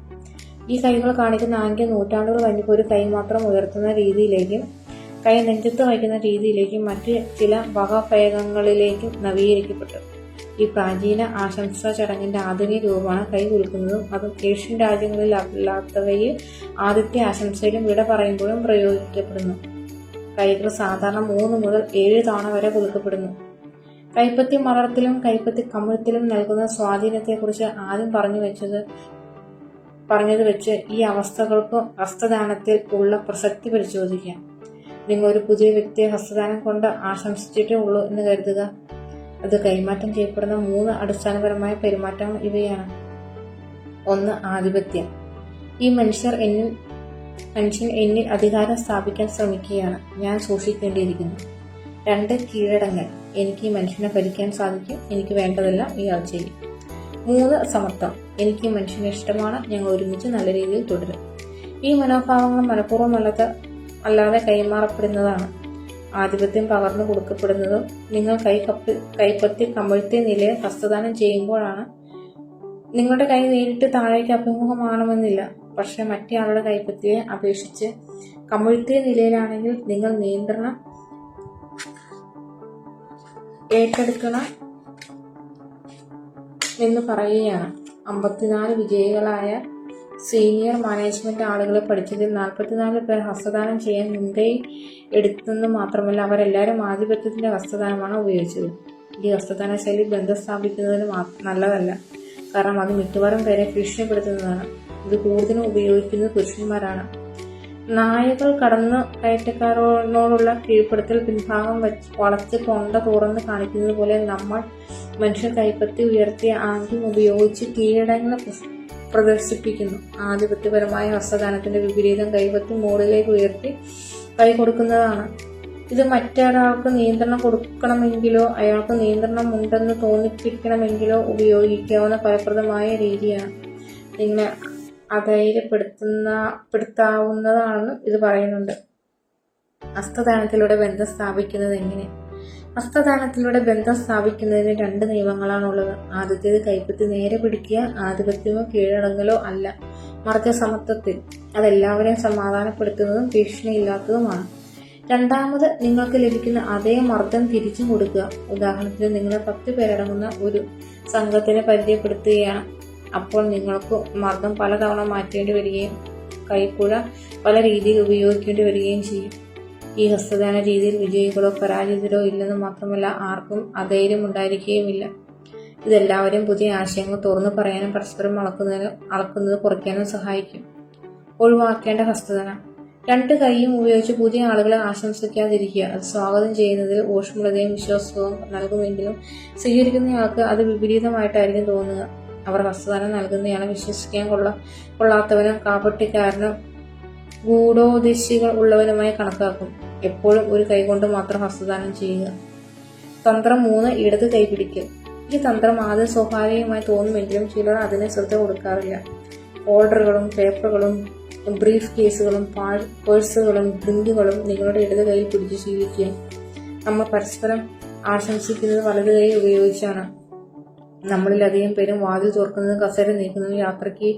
ഈ കൈകൾ കാണിക്കുന്ന ആംഗ്യം നൂറ്റാണ്ടുകൾ കഴിഞ്ഞപ്പോൾ ഒരു കൈ മാത്രം ഉയർത്തുന്ന രീതിയിലേക്കും കൈ നെഞ്ചത്ത് വയ്ക്കുന്ന രീതിയിലേക്കും മറ്റ് ചില വകഭേദങ്ങളിലേക്കും നവീകരിക്കപ്പെട്ടു. ഈ പ്രാചീന ആശംസാ ചടങ്ങിന്റെ ആധുനിക രൂപമാണ് കൈ കുലുക്കുന്നതും. അതും ഏഷ്യൻ രാജ്യങ്ങളിൽ അല്ലാത്തവയിൽ ആദ്യത്തെ ആശംസയിലും വിട പറയുമ്പോഴും പ്രയോഗിക്കപ്പെടുന്നു. കൈകൾ സാധാരണ 3 മുതൽ 7 തവണ വരെ കുലുക്കപ്പെടുന്നു. കൈപ്പത്തി മലർത്തലും കൈപ്പത്തി കമിഴ്ത്തലും നൽകുന്ന സ്വാധീനത്തെക്കുറിച്ച് ആദ്യം പറഞ്ഞത് വെച്ച് ഈ അവസ്ഥകൾക്ക് ഹസ്തദാനത്തിൽ ഉള്ള പ്രസക്തി പരിശോധിക്കാം. നിങ്ങൾ ഒരു പുതിയ വ്യക്തിയെ ഹസ്തദാനം കൊണ്ട് ആശംസിച്ചിട്ടേ ഉള്ളൂ എന്ന് കരുതുക. അത് കൈമാറ്റം ചെയ്യപ്പെടുന്ന 3 അടിസ്ഥാനപരമായ പെരുമാറ്റങ്ങൾ ഇവയാണ്. 1. ആധിപത്യം. ഈ മനുഷ്യൻ എന്നിൽ അധികാരം സ്ഥാപിക്കാൻ ശ്രമിക്കുകയാണ്. ഞാൻ സൂക്ഷിക്കേണ്ടിയിരിക്കുന്നു. 2. കീഴടങ്ങൽ. എനിക്ക് ഈ മനുഷ്യനെ ഭരിക്കാൻ സാധിക്കും. എനിക്ക് വേണ്ടതെല്ലാം ഇയാൾ ചെയ്യും. 3. സമത്വം. എനിക്ക് ഈ മനുഷ്യനെ ഇഷ്ടമാണ്. ഞങ്ങൾ ഒരുമിച്ച് നല്ല രീതിയിൽ തുടരും. ഈ മനോഭാവങ്ങൾ മനഃപൂർവ്വം അല്ലാതെ കൈമാറപ്പെടുന്നതാണ്. ആധിപത്യം പകർന്നു കൊടുക്കപ്പെടുന്നതും നിങ്ങൾ കൈപ്പത്തി കമിഴ്ത്തിയ നിലയിൽ ഹസ്തദാനം ചെയ്യുമ്പോഴാണ്. നിങ്ങളുടെ കൈ നേരിട്ട് താഴേക്ക് അഭിമുഖമാണെന്നില്ല. പക്ഷെ മറ്റേയാളുടെ കൈപ്പത്തിയെ അപേക്ഷിച്ച് കമിഴ്ത്തിയ നിലയിലാണെങ്കിൽ നിങ്ങൾ നിയന്ത്രണം ഏറ്റെടുക്കണം എന്ന് പറയുകയാണ്. 54 വിജയികളായ സീനിയർ മാനേജ്മെന്റ് ആളുകളെ പഠിച്ചതിൽ 44 പേർ ഹസ്തദാനം ചെയ്യാൻ മുൻകൈ എടുത്തെന്ന് മാത്രമല്ല, അവരെല്ലാവരും ആധിപത്യത്തിന്റെ ഹസ്തദാനമാണ് ഉപയോഗിച്ചത്. ഈ ഹസ്തദാന ശൈലി ബന്ധം സ്ഥാപിക്കുന്നതിന് നല്ലതല്ല. കാരണം അത് മിക്കവാറും പേരെ ഭീഷണിപ്പെടുത്തുന്നതാണ്. ഇത് കൂടുതലും ഉപയോഗിക്കുന്നത് പുരുഷന്മാരാണ്. നായകൾ കടന്നു കയറ്റക്കാരോടുള്ള കീഴ്പ്പെടുത്തൽ പിൻഭാഗം വളച്ച് തൊണ്ട തുറന്ന് കാണിക്കുന്നത് പോലെ നമ്മൾ മനുഷ്യർ കൈപ്പത്തി ഉയർത്തിയ ആംഗ്യം ഉപയോഗിച്ച് കീഴടങ്ങൽ പ്രദർശിപ്പിക്കുന്നു. ആധിപത്യപരമായ ഹസ്തദാനത്തിന്റെ വിപരീതം കൈപ്പത്തി മുകളിലേക്ക് ഉയർത്തി കൈ കൊടുക്കുന്നതാണ്. ഇത് മറ്റൊരാൾക്ക് നിയന്ത്രണം കൊടുക്കണമെങ്കിലോ അയാൾക്ക് നിയന്ത്രണം ഉണ്ടെന്ന് തോന്നിപ്പിക്കണമെങ്കിലോ ഉപയോഗിക്കാവുന്ന ഫലപ്രദമായ രീതിയാണ്. നിങ്ങളെ അധൈര്യപ്പെടുത്താവുന്നതാണെന്നും ഇത് പറയുന്നുണ്ട്. ഹസ്തദാനത്തിലൂടെ ബന്ധം സ്ഥാപിക്കുന്നത് എങ്ങനെ? ഹസ്തദാനത്തിലൂടെ ബന്ധം സ്ഥാപിക്കുന്നതിന് 2 നിയമങ്ങളാണുള്ളത്. ആദ്യത്തേത് കൈപ്പത്തി നേരെ പിടിക്കുക, ആധിപത്യമോ കീഴടങ്ങലോ അല്ല, മറിച്ച് സമത്വത്തിൽ അതെല്ലാവരെയും സമാധാനപ്പെടുത്തുന്നതും ഭീഷണിയില്ലാത്തതുമാണ്. രണ്ടാമത്, നിങ്ങൾക്ക് ലഭിക്കുന്ന അതേ മർദ്ദം തിരിച്ചും കൊടുക്കുക. ഉദാഹരണത്തിന് നിങ്ങൾ 10 പേരടങ്ങുന്ന ഒരു സംഘത്തിനെ പരിചയപ്പെടുത്തുകയാണ്. അപ്പോൾ നിങ്ങൾക്ക് മർദ്ദം പലതവണ മാറ്റേണ്ടി വരികയും കൈക്കുഴ പല രീതിയിൽ ഉപയോഗിക്കേണ്ടി വരികയും ചെയ്യും. ഈ ഹസ്തദാന രീതിയിൽ വിജയികളോ പരാജിതരോ ഇല്ലെന്ന് മാത്രമല്ല, ആർക്കും അധൈര്യം ഉണ്ടായിരിക്കുകയുമില്ല. ഇതെല്ലാവരും പുതിയ ആശയങ്ങൾ തുറന്നു പറയാനും പരസ്പരം അളക്കുന്നത് കുറയ്ക്കാനും സഹായിക്കും. ഒഴിവാക്കേണ്ട ഹസ്തദാനം: 2 കൈയും ഉപയോഗിച്ച് പുതിയ ആളുകളെ ആശംസിക്കാതിരിക്കുക. അത് സ്വാഗതം ചെയ്യുന്നതിൽ ഊഷ്മളതയും വിശ്വാസവും നൽകുമെങ്കിലും സ്വീകരിക്കുന്നയാൾക്ക് അത് വിപരീതമായിട്ടായിരിക്കും തോന്നുക. അവർ ഹസ്തദാനം നൽകുന്നയാളെ വിശ്വസിക്കാൻ കൊള്ളാത്തവനും കാപട്യക്കാരനും ഗൂഢോദ്ദേശികൾ ഉള്ളവനുമായി കണക്കാക്കും. എപ്പോഴും ഒരു കൈകൊണ്ട് മാത്രം ഹസ്തദാനം ചെയ്യുക. തന്ത്രം 3, ഇടത് കൈ പിടിക്കൽ. ഈ തന്ത്രം ആദ്യം സ്വാഭാവികമായി തോന്നുമെങ്കിലും ചിലർ അതിന് ശ്രദ്ധ കൊടുക്കാറില്ല. ഫോൾഡറുകളും പേപ്പറുകളും ബ്രീഫ് കേസുകളും പേഴ്സുകളും ഡ്രിങ്കുകളും നിങ്ങളുടെ ഇടത് കൈയിൽ പിടിച്ച് ശീലിക്കുക. നമ്മൾ പരസ്പരം ആശംസിക്കുന്നത് വലത് കൈ ഉപയോഗിച്ചാണ്. നമ്മളിലധികം പേരും വാതിൽ തുറക്കുന്നതും കസേര നീക്കുന്നതും യാത്രയ്ക്ക്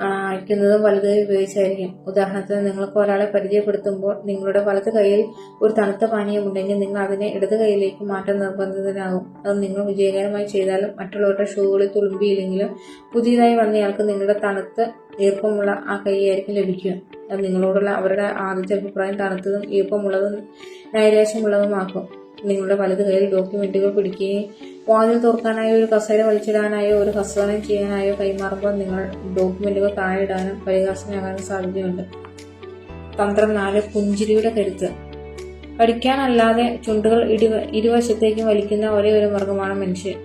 അയക്കുന്നതും വലത് കൈ ഉപയോഗിച്ചായിരിക്കും. ഉദാഹരണത്തിന്, നിങ്ങൾക്ക് ഒരാളെ പരിചയപ്പെടുത്തുമ്പോൾ നിങ്ങളുടെ വലത് കൈയിൽ ഒരു തണുത്ത പാനീയമുണ്ടെങ്കിൽ നിങ്ങൾ അതിനെ ഇടത് കൈയിലേക്ക് മാറ്റാൻ നിർബന്ധിതനാകും. അത് നിങ്ങൾ വിജയകരമായി ചെയ്താലും മറ്റുള്ളവരുടെ ഷൂകളിൽ തുളുമ്പിയില്ലെങ്കിലും പുതിയതായി വന്നയാൾക്ക് നിങ്ങളുടെ തണുത്ത ഈർപ്പമുള്ള ആ കൈയായിരിക്കും ലഭിക്കുക. അത് നിങ്ങളോടുള്ള അവരുടെ ആദ്യത്തെ അഭിപ്രായം തണുത്തതും ഈർപ്പമുള്ളതും നൈരാശ്യമുള്ളതുമാക്കും. നിങ്ങളുടെ വലത് കൈയിൽ ഡോക്യുമെന്റുകൾ പിടിക്കുകയും വാതിൽ തുറക്കാനായോ ഒരു കസേര വലിച്ചിടാനായോ ഒരു ഹസ്തദാനം ചെയ്യാനായോ കൈമാറുമ്പോൾ നിങ്ങൾ ഡോക്യുമെന്റുകൾ താഴെയിടാനും പരിഹാസമാകാനും സാധ്യതയുണ്ട്. തന്ത്രം 4, പുഞ്ചിരിയുടെ കരുത്ത്. കടിക്കാനല്ലാതെ ചുണ്ടുകൾ ഇരുവശത്തേക്കും വലിക്കുന്ന ഒരേ ഒരു മൃഗമാണ് മനുഷ്യൻ.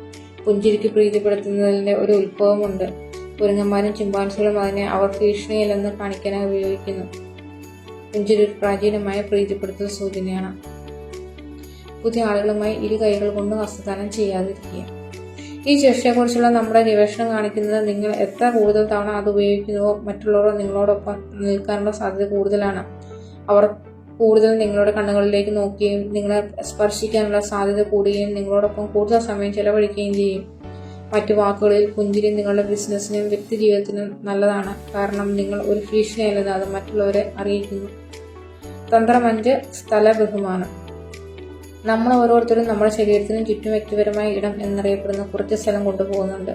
പുഞ്ചിരിക്ക് പ്രീതിപ്പെടുത്തുന്നതിന്റെ ഒരു ഉത്ഭവമുണ്ട്. കുരങ്ങന്മാരും ചിമ്പാൻസികളും അതിനെ അവർ ഭീഷണിയില്ലെന്ന് കാണിക്കാനായി ഉപയോഗിക്കുന്നു. പുഞ്ചിരി ഒരു പ്രാചീനമായ പ്രീതിപ്പെടുത്തൽ സൂചനയാണ്. പുതിയ ആളുകളുമായി 2 കൈകൾ കൊണ്ട് ഹസ്തദാനം ചെയ്യാതിരിക്കുക. ഈ ചർച്ചയെക്കുറിച്ചുള്ള നമ്മുടെ ഗവേഷണം കാണിക്കുന്നത് നിങ്ങൾ എത്ര കൂടുതൽ തവണ അത് ഉപയോഗിക്കുന്നുവോ മറ്റുള്ളവർ നിങ്ങളോടൊപ്പം നിൽക്കാനുള്ള സാധ്യത കൂടുതലാണ്. അവർ കൂടുതൽ നിങ്ങളുടെ കണ്ണുകളിലേക്ക് നോക്കുകയും നിങ്ങളെ സ്പർശിക്കാനുള്ള സാധ്യത കൂടുകയും നിങ്ങളോടൊപ്പം കൂടുതൽ സമയം ചെലവഴിക്കുകയും ചെയ്യും. മറ്റു വാക്കുകളിൽ, പുഞ്ചിരി നിങ്ങളുടെ ബിസിനസ്സിനും വ്യക്തി ജീവിതത്തിനും നല്ലതാണ്, കാരണം നിങ്ങൾ ഒരു ഭീഷണിയല്ലെന്ന് അത് മറ്റുള്ളവരെ അറിയിക്കുന്നു. തന്ത്രം 5, സ്ഥല ബഹുമാനം. നമ്മൾ ഓരോരുത്തരും നമ്മുടെ ശരീരത്തിനും ചുറ്റും വ്യക്തിപരമായ ഇടം എന്നറിയപ്പെടുന്ന കുറച്ച് സ്ഥലം കൊണ്ടുപോകുന്നുണ്ട്.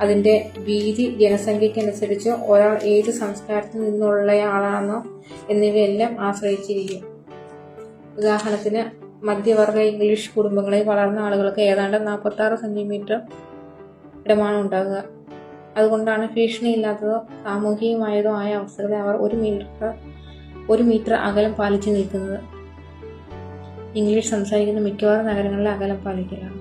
അതിന്റെ വീതി, ജനസംഖ്യയ്ക്കനുസരിച്ച് ഒരാൾ ഏത് സംസ്കാരത്തിൽ നിന്നുള്ളയാളാണെന്നോ എന്നിവയെല്ലാം ആശ്രയിച്ചിരിക്കും. ഉദാഹരണത്തിന്, മധ്യവർഗ ഇംഗ്ലീഷ് കുടുംബങ്ങളിൽ വളർന്ന ആളുകൾക്ക് ഏതാണ്ട് 46 സെന്റിമീറ്റർ ഇടമാണ് ഉണ്ടാകുക. അതുകൊണ്ടാണ് ഭീഷണിയില്ലാത്തതോ സാമൂഹികമായതോ ആയ അവസ്ഥകളിൽ അവർ 1 മീറ്റർ അകലം പാലിച്ചു നിൽക്കുന്നത്. ഇംഗ്ലീഷ് സംസാരിക്കുന്ന മിക്കവാറും നഗരങ്ങളിലെ അകലം പാലിക്കലാണ്.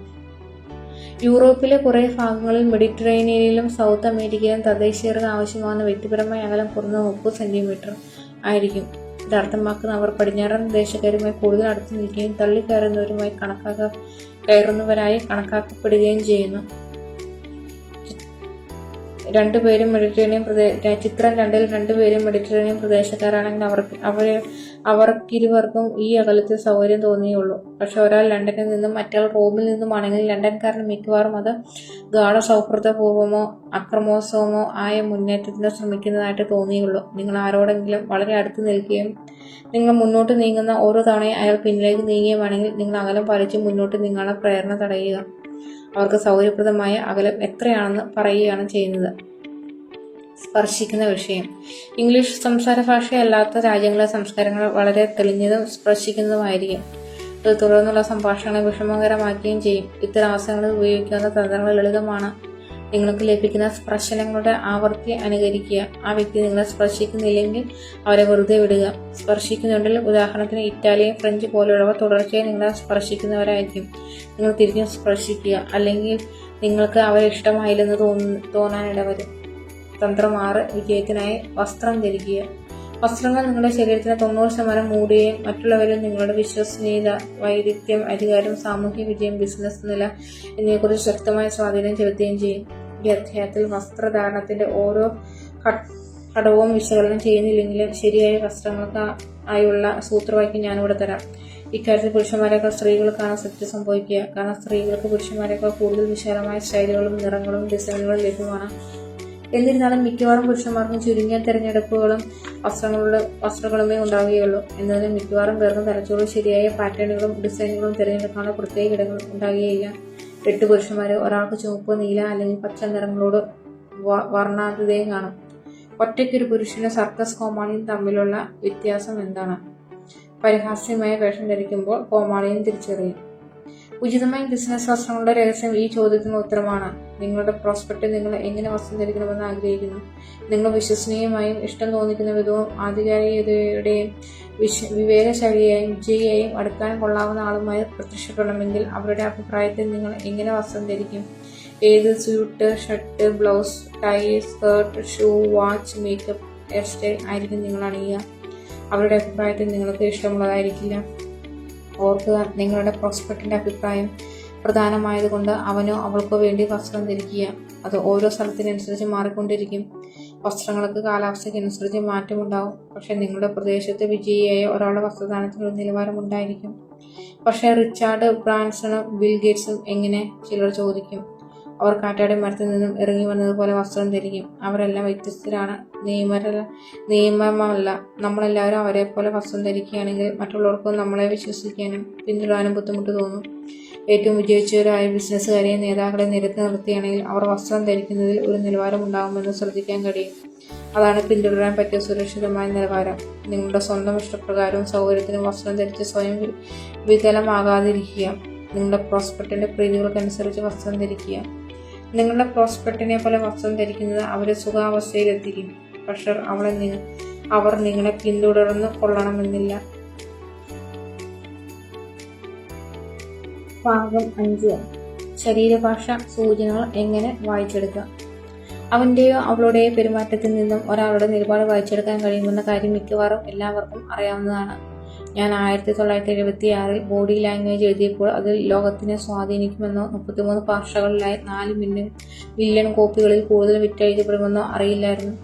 യൂറോപ്പിലെ കുറേ ഭാഗങ്ങളിൽ, മെഡിറ്ററേനിയനിലും സൗത്ത് അമേരിക്കയിലും തദ്ദേശീയർക്ക് ആവശ്യമാകുന്ന വ്യക്തിപരമായ അകലം കുറഞ്ഞ 30 സെന്റിമീറ്റർ ആയിരിക്കും. ഇത് അർത്ഥമാക്കുന്ന അവർ പടിഞ്ഞാറൻ ദേശക്കാരുമായി കൂടുതൽ അടുത്ത് നിൽക്കുകയും തള്ളിക്കയറുന്നവരായി കണക്കാക്കപ്പെടുകയും ചെയ്യുന്നു. ചിത്രം 2-ൽ 2 പേരും മെഡിറ്ററേനിയൻ പ്രദേശക്കാരാണെങ്കിൽ അവർക്കിരുവർക്കും ഈ അകലത്തിൽ സൗകര്യം തോന്നിയുള്ളൂ. പക്ഷെ ഒരാൾ ലണ്ടനിൽ നിന്നും മറ്റയാൾ റോമിൽ നിന്നുമാണെങ്കിൽ ലണ്ടൻകാരന് മിക്കവാറും അത് ഗാഢസൗഹൃദപൂർവമോ അക്രമോത്സവമോ ആയ മുന്നേറ്റത്തിന് ശ്രമിക്കുന്നതായിട്ട് തോന്നിയുള്ളൂ. നിങ്ങൾ ആരോടെങ്കിലും വളരെ അടുത്ത് നിൽക്കുകയും നിങ്ങൾ മുന്നോട്ട് നീങ്ങുന്ന ഓരോ തവണയും അയാൾ പിന്നിലേക്ക് നീങ്ങുകയുമാണെങ്കിൽ നിങ്ങൾ അകലം പാലിച്ച് മുന്നോട്ട് നീങ്ങാനുള്ള പ്രേരണ തടയുക. അവർക്ക് സൗകര്യപ്രദമായ അകലം എത്രയാണെന്ന് പറയുകയാണ് ചെയ്യുന്നത്. സ്പർശിക്കുന്ന വിഷയം. ഇംഗ്ലീഷ് സംസാര ഭാഷയല്ലാത്ത രാജ്യങ്ങളിലെ സംസ്കാരങ്ങൾ വളരെ തെളിഞ്ഞതും സ്പർശിക്കുന്നതുമായിരിക്കും. ഇത് തുടർന്നുള്ള സംഭാഷണങ്ങളെ വിഷമകരമാക്കുകയും ചെയ്യും. ഇത്തരം അവസരങ്ങളിൽ ഉപയോഗിക്കാവുന്ന തന്ത്രങ്ങൾ ലളിതമാണ്. നിങ്ങൾക്ക് ലഭിക്കുന്ന സ്പർശനങ്ങളുടെ ആവൃത്തി അനുകരിക്കുക. ആ വ്യക്തി നിങ്ങളെ സ്പർശിക്കുന്നില്ലെങ്കിൽ അവരെ വെറുതെ വിടുക. സ്പർശിക്കുന്നുണ്ടെങ്കിൽ, ഉദാഹരണത്തിന് ഇറ്റാലിയൻ, ഫ്രഞ്ച് പോലെയുള്ളവർ തുടർച്ചയായി നിങ്ങളെ സ്പർശിക്കുന്നവരായിരിക്കും, നിങ്ങൾ തിരിച്ചും സ്പർശിക്കുക. അല്ലെങ്കിൽ നിങ്ങൾക്ക് അവരെ ഇഷ്ടമായില്ലെന്ന് തോന്നാനിടവരും. തന്ത്രം 6, വിജയത്തിനായി വസ്ത്രം ധരിക്കുക. വസ്ത്രങ്ങൾ നിങ്ങളുടെ ശരീരത്തിന് 90% മൂടുകയും മറ്റുള്ളവരിൽ നിങ്ങളുടെ വിശ്വസനീയത, വൈദഗ്ധ്യം, അധികാരം, സാമൂഹ്യ വിജയം, ബിസിനസ് നില എന്നിവയെക്കുറിച്ച് ശക്തമായ സ്വാധീനം ചെലുത്തുകയും ചെയ്യും. ഈ അധ്യായത്തിൽ വസ്ത്രധാരണത്തിന്റെ ഓരോ ഘടകവും വിശകലനം ചെയ്യുന്നില്ലെങ്കിലും ശരിയായ വസ്ത്രങ്ങൾക്കായുള്ള സൂത്രവാക്യം ഞാനിവിടെ തരാം. ഇക്കാര്യത്തിൽ പുരുഷന്മാരെക്കാൾ സ്ത്രീകൾക്കാണ് തെറ്റ് സംഭവിക്കുക. കാരണം സ്ത്രീകൾക്ക് പുരുഷന്മാരെക്കാൾ കൂടുതൽ വിശാലമായ സ്റ്റൈലുകളും നിറങ്ങളും ഡിസൈനുകളും ലഭ്യമാണ്. എന്നിരുന്നാലും മിക്കവാറും പുരുഷന്മാർക്കും ചുരുങ്ങിയ തിരഞ്ഞെടുപ്പുകളും വസ്ത്രങ്ങളുമേ ഉണ്ടാവുകയുള്ളൂ. എന്നതിന് മിക്കവാറും പേർക്കും തലച്ചോറിൽ ശരിയായ പാറ്റേണുകളും ഡിസൈനുകളും തിരഞ്ഞെടുക്കാനുള്ള പ്രത്യേക ഇടങ്ങൾ ഉണ്ടാകുകയില്ല. 8 പുരുഷന്മാർ ഒരാൾക്ക് ചുവപ്പ്, നീല അല്ലെങ്കിൽ പച്ച നിറങ്ങളോട് വർണ്ണാതീതയും കാണും. ഒറ്റയ്ക്കൊരു പുരുഷനും സർക്കസ് കോമാളിയും തമ്മിലുള്ള വ്യത്യാസം എന്താണ്? പരിഹാസ്യമായ വേഷം ധരിക്കുമ്പോൾ കോമാളിയും തിരിച്ചറിയും. ഉചിതമായ ബിസിനസ് വസ്ത്രങ്ങളുടെ രഹസ്യം ഈ ചോദ്യത്തിന് ഉത്തരമാണ്. നിങ്ങളുടെ പ്രോസ്പെക്റ്റ് നിങ്ങൾ എങ്ങനെ വസ്ത്രം ധരിക്കണമെന്ന് ആഗ്രഹിക്കുന്നു. നിങ്ങൾ വിശ്വസനീയമായും ഇഷ്ടം തോന്നിക്കുന്ന വിധവും ആധികാരികതയുടെയും വിവേകശാലിയായും വിജയിയായും അടുക്കാൻ കൊള്ളാവുന്ന ആളുമായി പ്രത്യക്ഷപ്പെടണമെങ്കിൽ അവരുടെ അഭിപ്രായത്തിൽ നിങ്ങൾ എങ്ങനെ വസ്ത്രം ധരിക്കും? ഏത് suit, shirt, blouse, tie, skirt, shoe, watch, makeup, hair style ആയിരിക്കും നിങ്ങൾ അണിയുക? അവരുടെ അഭിപ്രായത്തിൽ നിങ്ങൾക്ക് ഇഷ്ടമുള്ളതായിരിക്കില്ല. ഓർക്കുക, നിങ്ങളുടെ പ്രോസ്പെക്റ്റിന്റെ അഭിപ്രായം പ്രധാനമായതുകൊണ്ട് അവനോ അവൾക്കോ വേണ്ടി വസ്ത്രം ധരിക്കുക. അത് ഓരോ സ്ഥലത്തിനനുസരിച്ച് മാറിക്കൊണ്ടിരിക്കും. വസ്ത്രങ്ങൾക്ക് കാലാവസ്ഥയ്ക്കനുസരിച്ച് മാറ്റമുണ്ടാവും. പക്ഷെ നിങ്ങളുടെ പ്രദേശത്ത് വിജയിയായ ഒരാളുടെ വസ്ത്രധാരണത്തിന് ഒരു നിലവാരമുണ്ടായിരിക്കും. പക്ഷേ റിച്ചാർഡ് ബ്രാൻസണും ബിൽ ഗേറ്റ്സും എങ്ങനെ? ചിലർ ചോദിക്കും. അവർ കാറ്റാടി മരത്തിൽ നിന്നും ഇറങ്ങി വന്നതുപോലെ വസ്ത്രം ധരിക്കും. അവരെല്ലാം വ്യത്യസ്തരാണ്, നിയമമല്ല. നമ്മളെല്ലാവരും അവരെ പോലെ വസ്ത്രം ധരിക്കുകയാണെങ്കിൽ മറ്റുള്ളവർക്കും നമ്മളെ വിശ്വസിക്കാനും പിന്തുടരാനും ബുദ്ധിമുട്ട് തോന്നും. ഏറ്റവും വിജയിച്ചവരായ ബിസിനസ്സുകാരെയും നേതാക്കളെ നിരത്തി നിർത്തിയാണെങ്കിൽ അവർ വസ്ത്രം ധരിക്കുന്നതിൽ ഒരു നിലവാരം ഉണ്ടാകുമെന്ന് ശ്രദ്ധിക്കാൻ കഴിയും. അതാണ് പിന്തുടരാൻ പറ്റിയ സുരക്ഷിതമായ നിലവാരം. നിങ്ങളുടെ സ്വന്തം ഇഷ്ടപ്രകാരവും സൗകര്യത്തിനും വസ്ത്രം ധരിച്ച് സ്വയം വികലമാകാതിരിക്കുക. നിങ്ങളുടെ പ്രോസ്പെക്റ്റിന്റെ പ്രീതികൾക്കനുസരിച്ച് വസ്ത്രം ധരിക്കുക. നിങ്ങളുടെ പ്രോസ്പെക്റ്റിനെ പോലെ വസ്ത്രം ധരിക്കുന്നത് അവരെ സുഖാവസ്ഥയിലെത്തിക്കും. പക്ഷേ അവർ നിങ്ങളെ പിന്തുടർന്ന് കൊള്ളണമെന്നില്ല. ഭാഗം 5. ശരീരഭാഷ സൂചനകൾ എങ്ങനെ വായിച്ചെടുക്കുക. അവന്റെയോ അവളുടെയോ പെരുമാറ്റത്തിൽ നിന്നും ഒരാളുടെ നിലപാട് വായിച്ചെടുക്കാൻ കഴിയുമെന്ന കാര്യം മിക്കവാറും എല്ലാവർക്കും അറിയാവുന്നതാണ്. ഞാൻ 1976 ബോഡി ലാംഗ്വേജ് എഴുതിയപ്പോൾ അത് ലോകത്തിനെ സ്വാധീനിക്കുമെന്നോ 33 ഭാഷകളിലായി 4 മില്യൺ കോപ്പികളിൽ കൂടുതൽ വിറ്റഴിക്കപ്പെടുമെന്നോ അറിയില്ലായിരുന്നു.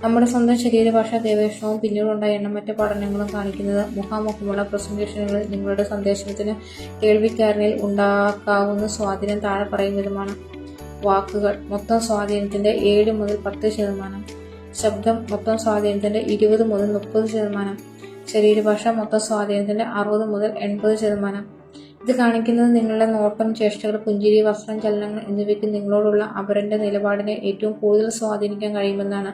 നമ്മുടെ സ്വന്തം ശരീരഭാഷാ ഗവേഷണവും പിന്നീടുണ്ടായ എണ്ണമറ്റ പഠനങ്ങളും കാണിക്കുന്നത് മുഖാമുഖമുള്ള പ്രസന്റേഷനുകളിൽ നിങ്ങളുടെ സന്ദേശത്തിന് കേൾവിക്കാരനിൽ ഉണ്ടാക്കാവുന്ന സ്വാധീനം താഴെ പറയും വിധമാണ്. വാക്കുകൾ മൊത്തം സ്വാധീനത്തിന്റെ 7 മുതൽ 10%. ശബ്ദം മൊത്തം സ്വാധീനത്തിന്റെ 20 മുതൽ 30%. ശരീരഭാഷ മൊത്തം സ്വാധീനത്തിന്റെ 60 മുതൽ 80%. ഇത് കാണിക്കുന്നത് നിങ്ങളുടെ നോട്ടം, ചേഷ്ടകൾ, പുഞ്ചിരി, വസ്ത്രം, ചലനങ്ങൾ എന്നിവയ്ക്ക് നിങ്ങളോടുള്ള അവരുടെ നിലപാടിനെ ഏറ്റവും കൂടുതൽ സ്വാധീനിക്കാൻ കഴിയുമെന്നാണ്.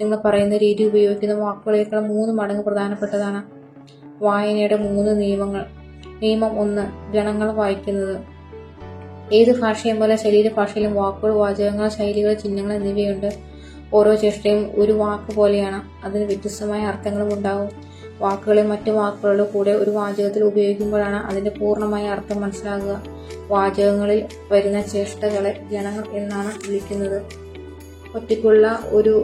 നിങ്ങൾ പറയുന്ന രീതി ഉപയോഗിക്കുന്ന വാക്കുകളേക്കാൾ 3 മടങ്ങ് പ്രധാനപ്പെട്ടതാണ്. വായനയുടെ 3 നിയമങ്ങൾ. നിയമം 1. ഗണങ്ങൾ വായിക്കുന്നത്. ഏത് ഭാഷയും പോലെ ശരീരഭാഷയിലും വാക്കുകൾ, വാചകങ്ങൾ, ശൈലികൾ, ചിഹ്നങ്ങൾ എന്നിവയുണ്ട്. ഓരോ ചേഷ്ടയും ഒരു വാക്ക് പോലെയാണ്. അതിന് വ്യത്യസ്തമായ അർത്ഥങ്ങളും ഉണ്ടാകും. വാക്കുകളെ മറ്റു വാക്കുകളുടെ കൂടെ ഒരു വാചകത്തിൽ ഉപയോഗിക്കുമ്പോഴാണ് അതിന്റെ പൂർണ്ണമായ അർത്ഥം മനസ്സിലാകുക. വാചകങ്ങളിൽ വരുന്ന ചേഷ്ടകളെ ഗണങ്ങൾ എന്നാണ് വിളിക്കുന്നത്. ഒറ്റയ്ക്കുള്ള ഒരു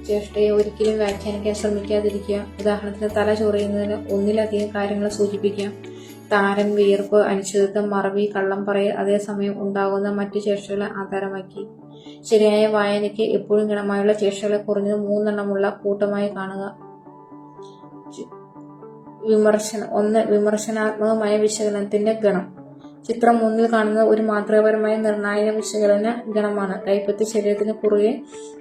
ചേഷ്ടയെ ഒരിക്കലും വ്യാഖ്യാനിക്കാൻ ശ്രമിക്കാതിരിക്കുക. ഉദാഹരണത്തിന്, തല ചൊറിയുന്നതിന് ഒന്നിലധികം കാര്യങ്ങൾ സൂചിപ്പിക്കാം. താരൻ, വിയർപ്പ്, അനിശ്ചിതത്വം, മറവി, കള്ളം പറയൽ അതേസമയം ഉണ്ടാകുന്ന മറ്റു ചേഷ്ടകളെ ആധാരമാക്കി. ശരിയായ വായനയ്ക്ക് എപ്പോഴും ഗണമായുള്ള ചേഷ്ടകളെ കുറഞ്ഞത് 3 എണ്ണമുള്ള കൂട്ടമായി കാണുക. വിമർശനം. 1. വിമർശനാത്മകമായ വിശകലനത്തിന്റെ ഗണം. ചിത്രം 3-ൽ കാണുന്നത് ഒരു മാതൃകാപരമായ നിർണായക വിശകലന ഗണമാണ്. കൈപ്പത്തി, ശരീരത്തിന് കുറുകെ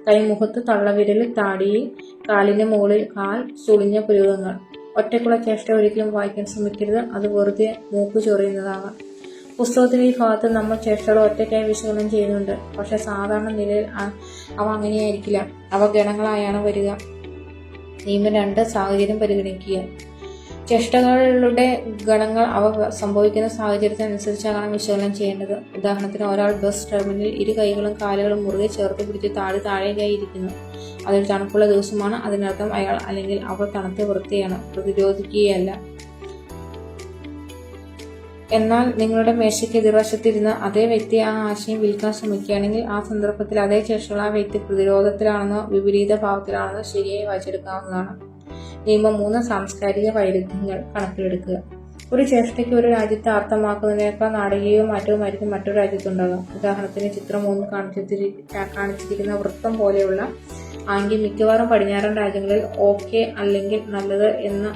കൈമുഖത്ത്, തള്ളവിരൽ, താടിയിൽ, കാലിന് മുകളിൽ കാൽ, സുളിഞ്ഞ പുരുകങ്ങൾ. ഒറ്റയ്ക്കുള്ള ചേഷ്ട ഒരിക്കലും വായിക്കാൻ ശ്രമിക്കരുത്. അത് വെറുതെ മൂക്ക് ചൊറിയുന്നതാകാം. പുസ്തകത്തിന്റെ ഈ ഭാഗത്ത് നമ്മൾ ചേഷ്ടകൾ ഒറ്റയ്ക്കായി വിശകലനം ചെയ്യുന്നുണ്ട്. പക്ഷെ സാധാരണ നിലയിൽ അവ അങ്ങനെയായിരിക്കില്ല. അവ ഗണങ്ങളായാണ് വരിക. നിയമം 2. സാഹചര്യം പരിഗണിക്കുക. ചേഷ്ടകളുടെ ഗണങ്ങൾ അവ സംഭവിക്കുന്ന സാഹചര്യത്തിനനുസരിച്ചാണ് വിശകലനം ചെയ്യേണ്ടത്. ഉദാഹരണത്തിന്, ഒരാൾ ബസ് ടെർമിനലിൽ 2 കൈകളും കാലുകളും മുറുകെ ചേർത്ത് പിടിച്ച് താഴേക്കായി ഇരിക്കുന്നു. അതൊരു തണുപ്പുള്ള ദിവസമാണ്. അതിനർത്ഥം അയാൾ അല്ലെങ്കിൽ അവൾ തണുത്ത വൃത്തിയാണ്, പ്രതിരോധിക്കുകയല്ല. എന്നാൽ നിങ്ങളുടെ മേശയ്ക്ക് എതിർവശത്തിരുന്ന് അതേ വ്യക്തി ആ ആശയം വിൽക്കാൻ ശ്രമിക്കുകയാണെങ്കിൽ ആ സന്ദർഭത്തിൽ അതേ ചേഷ്ടകൾ ആ വ്യക്തി പ്രതിരോധത്തിലാണെന്നോ വിപരീത ഭാവത്തിലാണെന്നോ ശരിയായി വായിച്ചെടുക്കാവുന്നതാണ്. നിയമം 3. സാംസ്കാരിക വൈരുദ്ധ്യങ്ങൾ കണക്കിലെടുക്കുക. ഒരു ചേഷ്ടയ്ക്ക് ഒരു രാജ്യത്തെ അർത്ഥമാക്കുന്നതിനേക്കാൾ നാടകീയ മാറ്റവുമായിരിക്കും മറ്റൊരു രാജ്യത്തുണ്ടാകുക. ഉദാഹരണത്തിന്, ചിത്രം 3 കാണിച്ചിരിക്കുന്ന വൃത്തം പോലെയുള്ള ആംഗ്യം മിക്കവാറും പടിഞ്ഞാറൻ രാജ്യങ്ങളിൽ ഓക്കെ അല്ലെങ്കിൽ നല്ലത് എന്ന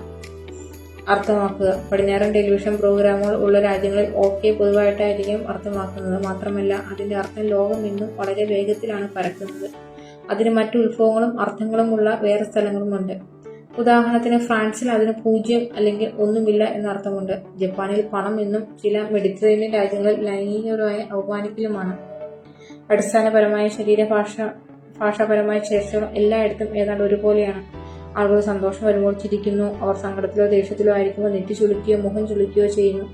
അർത്ഥമാക്കുക. പടിഞ്ഞാറൻ ടെലിവിഷൻ പ്രോഗ്രാമുകൾ ഉള്ള രാജ്യങ്ങളിൽ ഓക്കെ പൊതുവായിട്ടായിരിക്കും അർത്ഥമാക്കുന്നത്. മാത്രമല്ല അതിന്റെ അർത്ഥം ലോകം ഇന്നും വളരെ വേഗത്തിലാണ് പരക്കുന്നത്. അതിന് മറ്റു ഉത്ഭവങ്ങളും അർത്ഥങ്ങളുമുള്ള വേറെ സ്ഥലങ്ങളുമുണ്ട്. ഉദാഹരണത്തിന് ഫ്രാൻസിൽ അതിന് 0 അല്ലെങ്കിൽ ഒന്നുമില്ല എന്നർത്ഥമുണ്ട്. ജപ്പാനിൽ പണം എന്നും ചില മെഡിറ്ററേനിയൻ രാജ്യങ്ങളിൽ ലൈംഗികപരമായ അവമാനിക്കലുമാണ്. അടിസ്ഥാനപരമായ ഭാഷാപരമായ ശേഷികൾ എല്ലായിടത്തും ഏതാണ്ട് ഒരുപോലെയാണ്. ആളുകൾ സന്തോഷം വരുമ്പോൾ ചിരിക്കുന്നു. അവർ സങ്കടത്തിലോ ദേഷ്യത്തിലോ ആയിരിക്കുമ്പോൾ നെറ്റി ചുളിക്കുകയോ മുഖം ചുളിക്കുകയോ ചെയ്യുന്നു.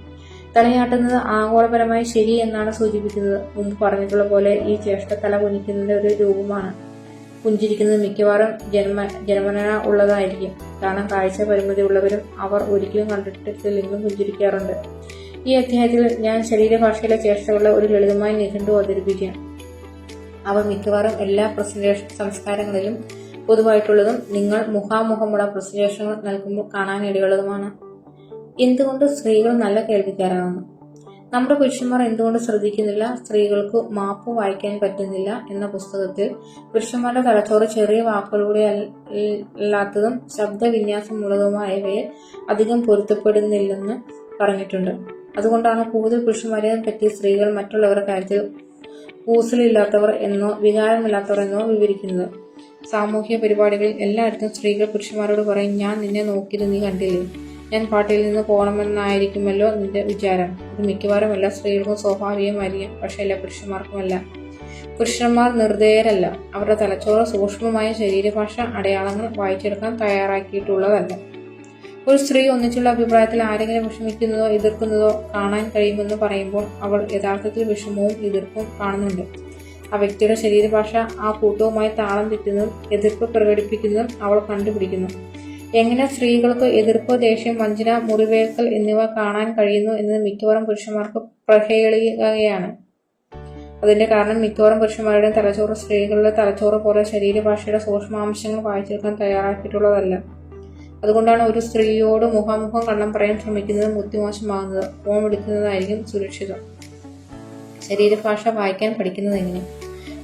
തലയാട്ടുന്നത് ആഗോളപരമായി ശരി എന്നാണ് സൂചിപ്പിക്കുന്നത്. മുമ്പ് പറഞ്ഞിട്ടുള്ള പോലെ ഈ ചേഷ്ട തല കുനിക്കുന്നതിന്റെ ഒരു രൂപമാണ്. പുഞ്ചിരിക്കുന്നത് മിക്കവാറും ജന്മന ഉള്ളതായിരിക്കും. കാരണം കാഴ്ച പരിമിതി ഉള്ളവരും അവർ ഒരിക്കലും കണ്ടിട്ടില്ലെങ്കിലും പുഞ്ചിരിക്കാറുണ്ട്. ഈ അധ്യായത്തിൽ ഞാൻ ശരീരഭാഷയിലെ ചേഷ്ടകളുടെ ഒരു ലളിതമായ നിഘണ്ടു അവതരിപ്പിക്കാം. അവ മിക്കവാറും എല്ലാ പ്രസന്റേഷൻ സംസ്കാരങ്ങളിലും പൊതുവായിട്ടുള്ളതും നിങ്ങൾ മുഖാമുഖമുള്ള പ്രസന്റേഷനുകൾ നൽകുമ്പോൾ കാണാനിടയുള്ളതുമാണ്. എന്തുകൊണ്ട് സ്ത്രീകൾ നല്ല കേൾവിക്കാരാകുന്നു? നമ്മുടെ പുരുഷന്മാർ എന്തുകൊണ്ട് ശ്രദ്ധിക്കുന്നില്ല? സ്ത്രീകൾക്ക് മാപ്പ് വായിക്കാൻ പറ്റുന്നില്ല എന്ന പുസ്തകത്തിൽ പുരുഷന്മാരുടെ തലച്ചോറ് ചെറിയ വാക്കുകളുടെ അല്ലാത്തതും ശബ്ദവിന്യാസമുള്ളതുമായവയെ അധികം പൊരുത്തപ്പെടുന്നില്ലെന്ന് പറഞ്ഞിട്ടുണ്ട്. അതുകൊണ്ടാണ് കൂടുതൽ പുരുഷന്മാരെ പറ്റി സ്ത്രീകൾ മറ്റുള്ളവരുടെ കാര്യത്തിൽ കൂസലില്ലാത്തവർ എന്നോ വികാരമില്ലാത്തവർ എന്നോ വിവരിക്കുന്നത്. സാമൂഹ്യ പരിപാടികളിൽ എല്ലായിടത്തും സ്ത്രീകൾ പുരുഷന്മാരോട് പറയും, ഞാൻ നിന്നെ നോക്കിയത് നീ കണ്ടില്ലേ, ഞാൻ പാർട്ടിയിൽ നിന്ന് പോകണമെന്നായിരിക്കുമല്ലോ നിന്റെ വിചാരം. ഇത് മിക്കവാറും എല്ലാ സ്ത്രീകൾക്കും സ്വാഭാവികമായിരിക്കും, പക്ഷെ എല്ലാ പുരുഷന്മാർക്കുമല്ല. പുരുഷന്മാർ നിർദ്ദയരല്ല. അവരുടെ തലച്ചോറ് സൂക്ഷ്മമായ ശരീരഭാഷ അടയാളങ്ങൾ വായിച്ചെടുക്കാൻ തയ്യാറാക്കിയിട്ടുള്ളതല്ല. ഒരു സ്ത്രീ ഒന്നിച്ചുള്ള അഭിപ്രായത്തിൽ ആരെങ്കിലും വിഷമിക്കുന്നതോ എതിർക്കുന്നതോ കാണാൻ കഴിയുമെന്ന് പറയുമ്പോൾ അവൾ യഥാർത്ഥത്തിൽ വിഷമവും എതിർപ്പും കാണുന്നുണ്ട്. ആ വ്യക്തിയുടെ ശരീരഭാഷ ആ കൂട്ടവുമായി താളം തെറ്റുന്നതും എതിർപ്പ് പ്രകടിപ്പിക്കുന്നതും അവൾ കണ്ടുപിടിക്കുന്നു. എങ്ങനെ സ്ത്രീകൾക്ക് എതിർപ്പ്, ദേഷ്യം, വഞ്ചന, മുറിവേൽക്കൽ എന്നിവ കാണാൻ കഴിയുന്നു എന്നത് മിക്കവാറും പുരുഷന്മാർക്ക് പ്രഹേളികയാണ്. അതിന്റെ കാരണം മിക്കവാറും പുരുഷന്മാരുടെ തലച്ചോറ് സ്ത്രീകളുടെ തലച്ചോറ് പോലെ ശരീരഭാഷയുടെ സൂക്ഷ്മാംശങ്ങൾ വായിച്ചെടുക്കാൻ തയ്യാറാക്കിയിട്ടുള്ളതല്ല. അതുകൊണ്ടാണ് ഒരു സ്ത്രീയോട് മുഖാമുഖം കള്ളം പറയാൻ ശ്രമിക്കുന്നത് ബുദ്ധിമോശമാകുന്നത്. ഫോൺ വിളിക്കുന്നതായിരിക്കും സുരക്ഷിതം. ശരീരഭാഷ വായിക്കാൻ പഠിക്കുന്നത് എങ്ങനെ?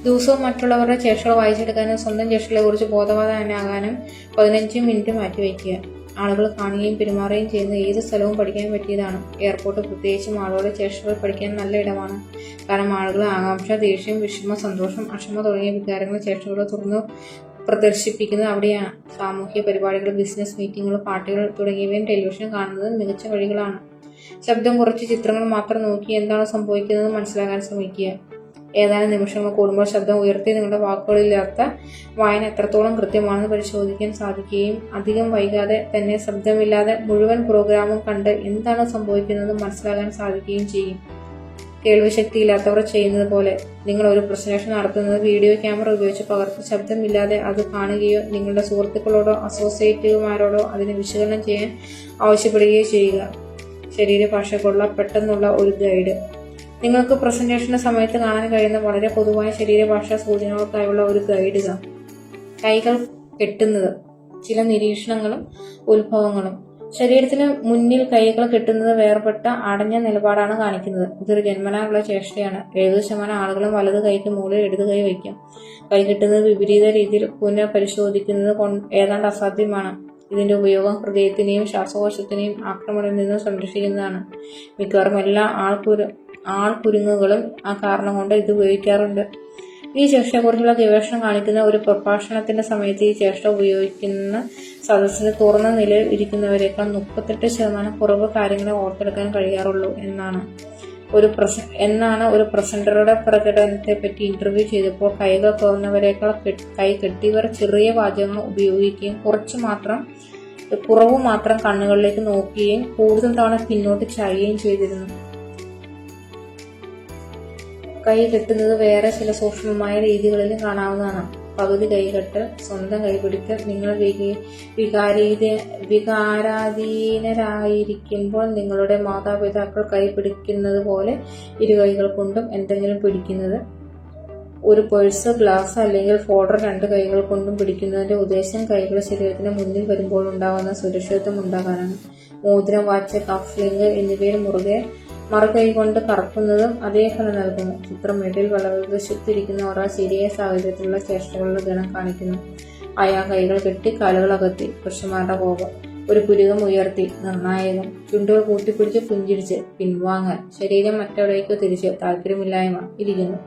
ദിവസവും മറ്റുള്ളവരുടെ ചേഷ്ടകൾ വായിച്ചെടുക്കാനും സ്വന്തം ചേഷ്ടകളെ കുറിച്ച് ബോധവാനാകാനും 15 മിനിറ്റ് മാറ്റിവെക്കുക. ആളുകൾ കാണുകയും പെരുമാറുകയും ചെയ്യുന്ന ഏത് സ്ഥലവും പഠിക്കാൻ പറ്റിയതാണ്. എയർപോർട്ട് പ്രത്യേകിച്ചും ആളുകളുടെ ചേഷ്ടകൾ പഠിക്കാൻ നല്ല ഇടമാണ്. കാരണം ആളുകൾ ആകാംക്ഷ, ദേഷ്യം, വിഷമം, സന്തോഷം, അക്ഷമ തുടങ്ങിയ വികാരങ്ങൾ ചേഷ്ടകൾ തുറന്നു പ്രദർശിപ്പിക്കുന്നത് അവിടെയാണ്. സാമൂഹ്യ പരിപാടികൾ, ബിസിനസ് മീറ്റിംഗുകൾ, പാർട്ടികൾ തുടങ്ങിയവയും ടെലിവിഷൻ കാണുന്നത് മികച്ച വഴികളാണ്. ശബ്ദം കുറച്ച് ചിത്രങ്ങൾ മാത്രം നോക്കി എന്താണ് സംഭവിക്കുന്നത് മനസ്സിലാക്കാൻ ശ്രമിക്കുക. ഏതാനും നിമിഷങ്ങൾ കൂടുമ്പോൾ ശബ്ദം ഉയർത്തി നിങ്ങളുടെ വാക്കുകളില്ലാത്ത വായന എത്രത്തോളം കൃത്യമാണെന്ന് പരിശോധിക്കാൻ സാധിക്കുകയും അധികം വൈകാതെ തന്നെ ശബ്ദമില്ലാതെ മുഴുവൻ പ്രോഗ്രാമും കണ്ട് എന്താണ് സംഭവിക്കുന്നതെന്ന് മനസ്സിലാക്കാൻ സാധിക്കുകയും ചെയ്യും. കേൾവിശക്തിയില്ലാത്തവർ ചെയ്യുന്നത് പോലെ നിങ്ങൾ ഒരു പ്രസന്റേഷൻ നടത്തുന്നത് വീഡിയോ ക്യാമറ ഉപയോഗിച്ച് പകർത്തി ശബ്ദമില്ലാതെ അത് കാണുകയോ നിങ്ങളുടെ സുഹൃത്തുക്കളോടോ അസോസിയേറ്റുമാരോടോ അതിനെ വിശകലനം ചെയ്യാൻ ആവശ്യപ്പെടുകയോ ചെയ്യുക. ശരീരഭാഷയ്ക്കുള്ള പെട്ടെന്നുള്ള ഒരു ഗൈഡ്. നിങ്ങൾക്ക് പ്രസന്റേഷന്റെ സമയത്ത് കാണാൻ കഴിയുന്ന വളരെ പൊതുവായ ശരീരഭാഷാ സൂചനകൾക്കായുള്ള ഒരു ഗൈഡ് ഇതാ. കൈകൾ കെട്ടുന്നത്. ചില നിരീക്ഷണങ്ങളും ഉത്ഭവങ്ങളും. ശരീരത്തിന് മുന്നിൽ കൈകൾ കെട്ടുന്നത് വേർപെട്ട അടഞ്ഞ നിലപാടാണ് കാണിക്കുന്നത്. ഇതൊരു ജന്മനായുള്ള ചേഷ്ടയാണ്. 70% ആളുകളും വലത് കൈക്ക് മുകളിൽ ഇടത് കൈ വയ്ക്കും. കൈ കെട്ടുന്നത് വിപരീത രീതിയിൽ പുനഃപരിശോധിക്കുന്നത് ഏതാണ്ട് അസാധ്യമാണ്. ഇതിന്റെ ഉപയോഗം ഹൃദയത്തിനെയും ശ്വാസകോശത്തിനെയും ആക്രമണത്തിൽ നിന്ന് സംരക്ഷിക്കുന്നതാണ്. മിക്കവാറും എല്ലാ ആൾക്കുരുങ്ങുകളും ആ കാരണം കൊണ്ട് ഇത് ഉപയോഗിക്കാറുണ്ട്. ഈ ചേഷ്ടയെക്കുറിച്ചുള്ള ഗവേഷണം കാണിക്കുന്ന ഒരു പ്രഭാഷണത്തിന്റെ സമയത്ത് ഈ ചേഷ്ട ഉപയോഗിക്കുന്ന സദസ്സിന് തുറന്ന നിലയിൽ ഇരിക്കുന്നവരെക്കാൾ 38% കുറവ് കാര്യങ്ങളെ ഓർത്തെടുക്കാൻ കഴിയാറുള്ളൂ എന്നാണ് ഒരു പ്രസന്ററുടെ പ്രകടനത്തെപ്പറ്റി ഇന്റർവ്യൂ ചെയ്തപ്പോൾ കൈകൾ തുറന്നവരെക്കാൾ കൈ കെട്ടിയവർ ചെറിയ വാചകങ്ങൾ ഉപയോഗിക്കുകയും കുറവ് മാത്രം കണ്ണുകളിലേക്ക് നോക്കുകയും കൂടുതൽ തവണ പിന്നോട്ട് ചായുകയും ചെയ്തിരുന്നു. കൈ കെട്ടുന്നത് വേറെ ചില സൂക്ഷ്മമായ രീതികളിലും കാണാവുന്നതാണ്. പകുതി കൈകെട്ട്, സ്വന്തം കൈപിടിക്കൽ. നിങ്ങൾ വികാരാധീനരായിരിക്കുമ്പോൾ നിങ്ങളുടെ മാതാപിതാക്കൾ കൈ പിടിക്കുന്നത് പോലെ ഇരു കൈകൾ കൊണ്ടും എന്തെങ്കിലും പിടിക്കുന്നത്. ഒരു പേഴ്സ്, ഗ്ലാസ് അല്ലെങ്കിൽ ഫോൾഡർ 2 കൈകൾ കൊണ്ടും പിടിക്കുന്നതിന്റെ ഉദ്ദേശം കൈകൾ ശരീരത്തിന് മുന്നിൽ വരുമ്പോൾ ഉണ്ടാകുന്ന സുരക്ഷിതത്വം ഉണ്ടാകാനാണ്. മോതിരം, വാച്ച്, കഫ് ലിങ്ക് എന്നിവയിൽ മറുകൈ കൊണ്ട് കറക്കുന്നതും അതേ ഫലം നൽകുന്നു. ചിത്രം മേട്ടിൽ വലതുവശത്തിരിക്കുന്ന ഒരാൾ ശരിയായ സാഹചര്യത്തിലുള്ള ചേഷ്ടകളുടെ ഗണം കാണിക്കുന്നു. അയാൾ കൈകൾ കെട്ടി, കാലുകൾ അകത്തി. പുരുഷന്മാരുടെ കോപം. ഒരു പുരുകം ഉയർത്തി, നിർണായകം. ചുണ്ടുകൾ കൂട്ടിപ്പിടിച്ച് പുഞ്ചിരിച്ച്, പിൻവാങ്ങൽ. ശരീരം മറ്റെവിടേക്കോ തിരിച്ച്, താല്പര്യമില്ലായ്മ. ഇരിക്കുന്നു.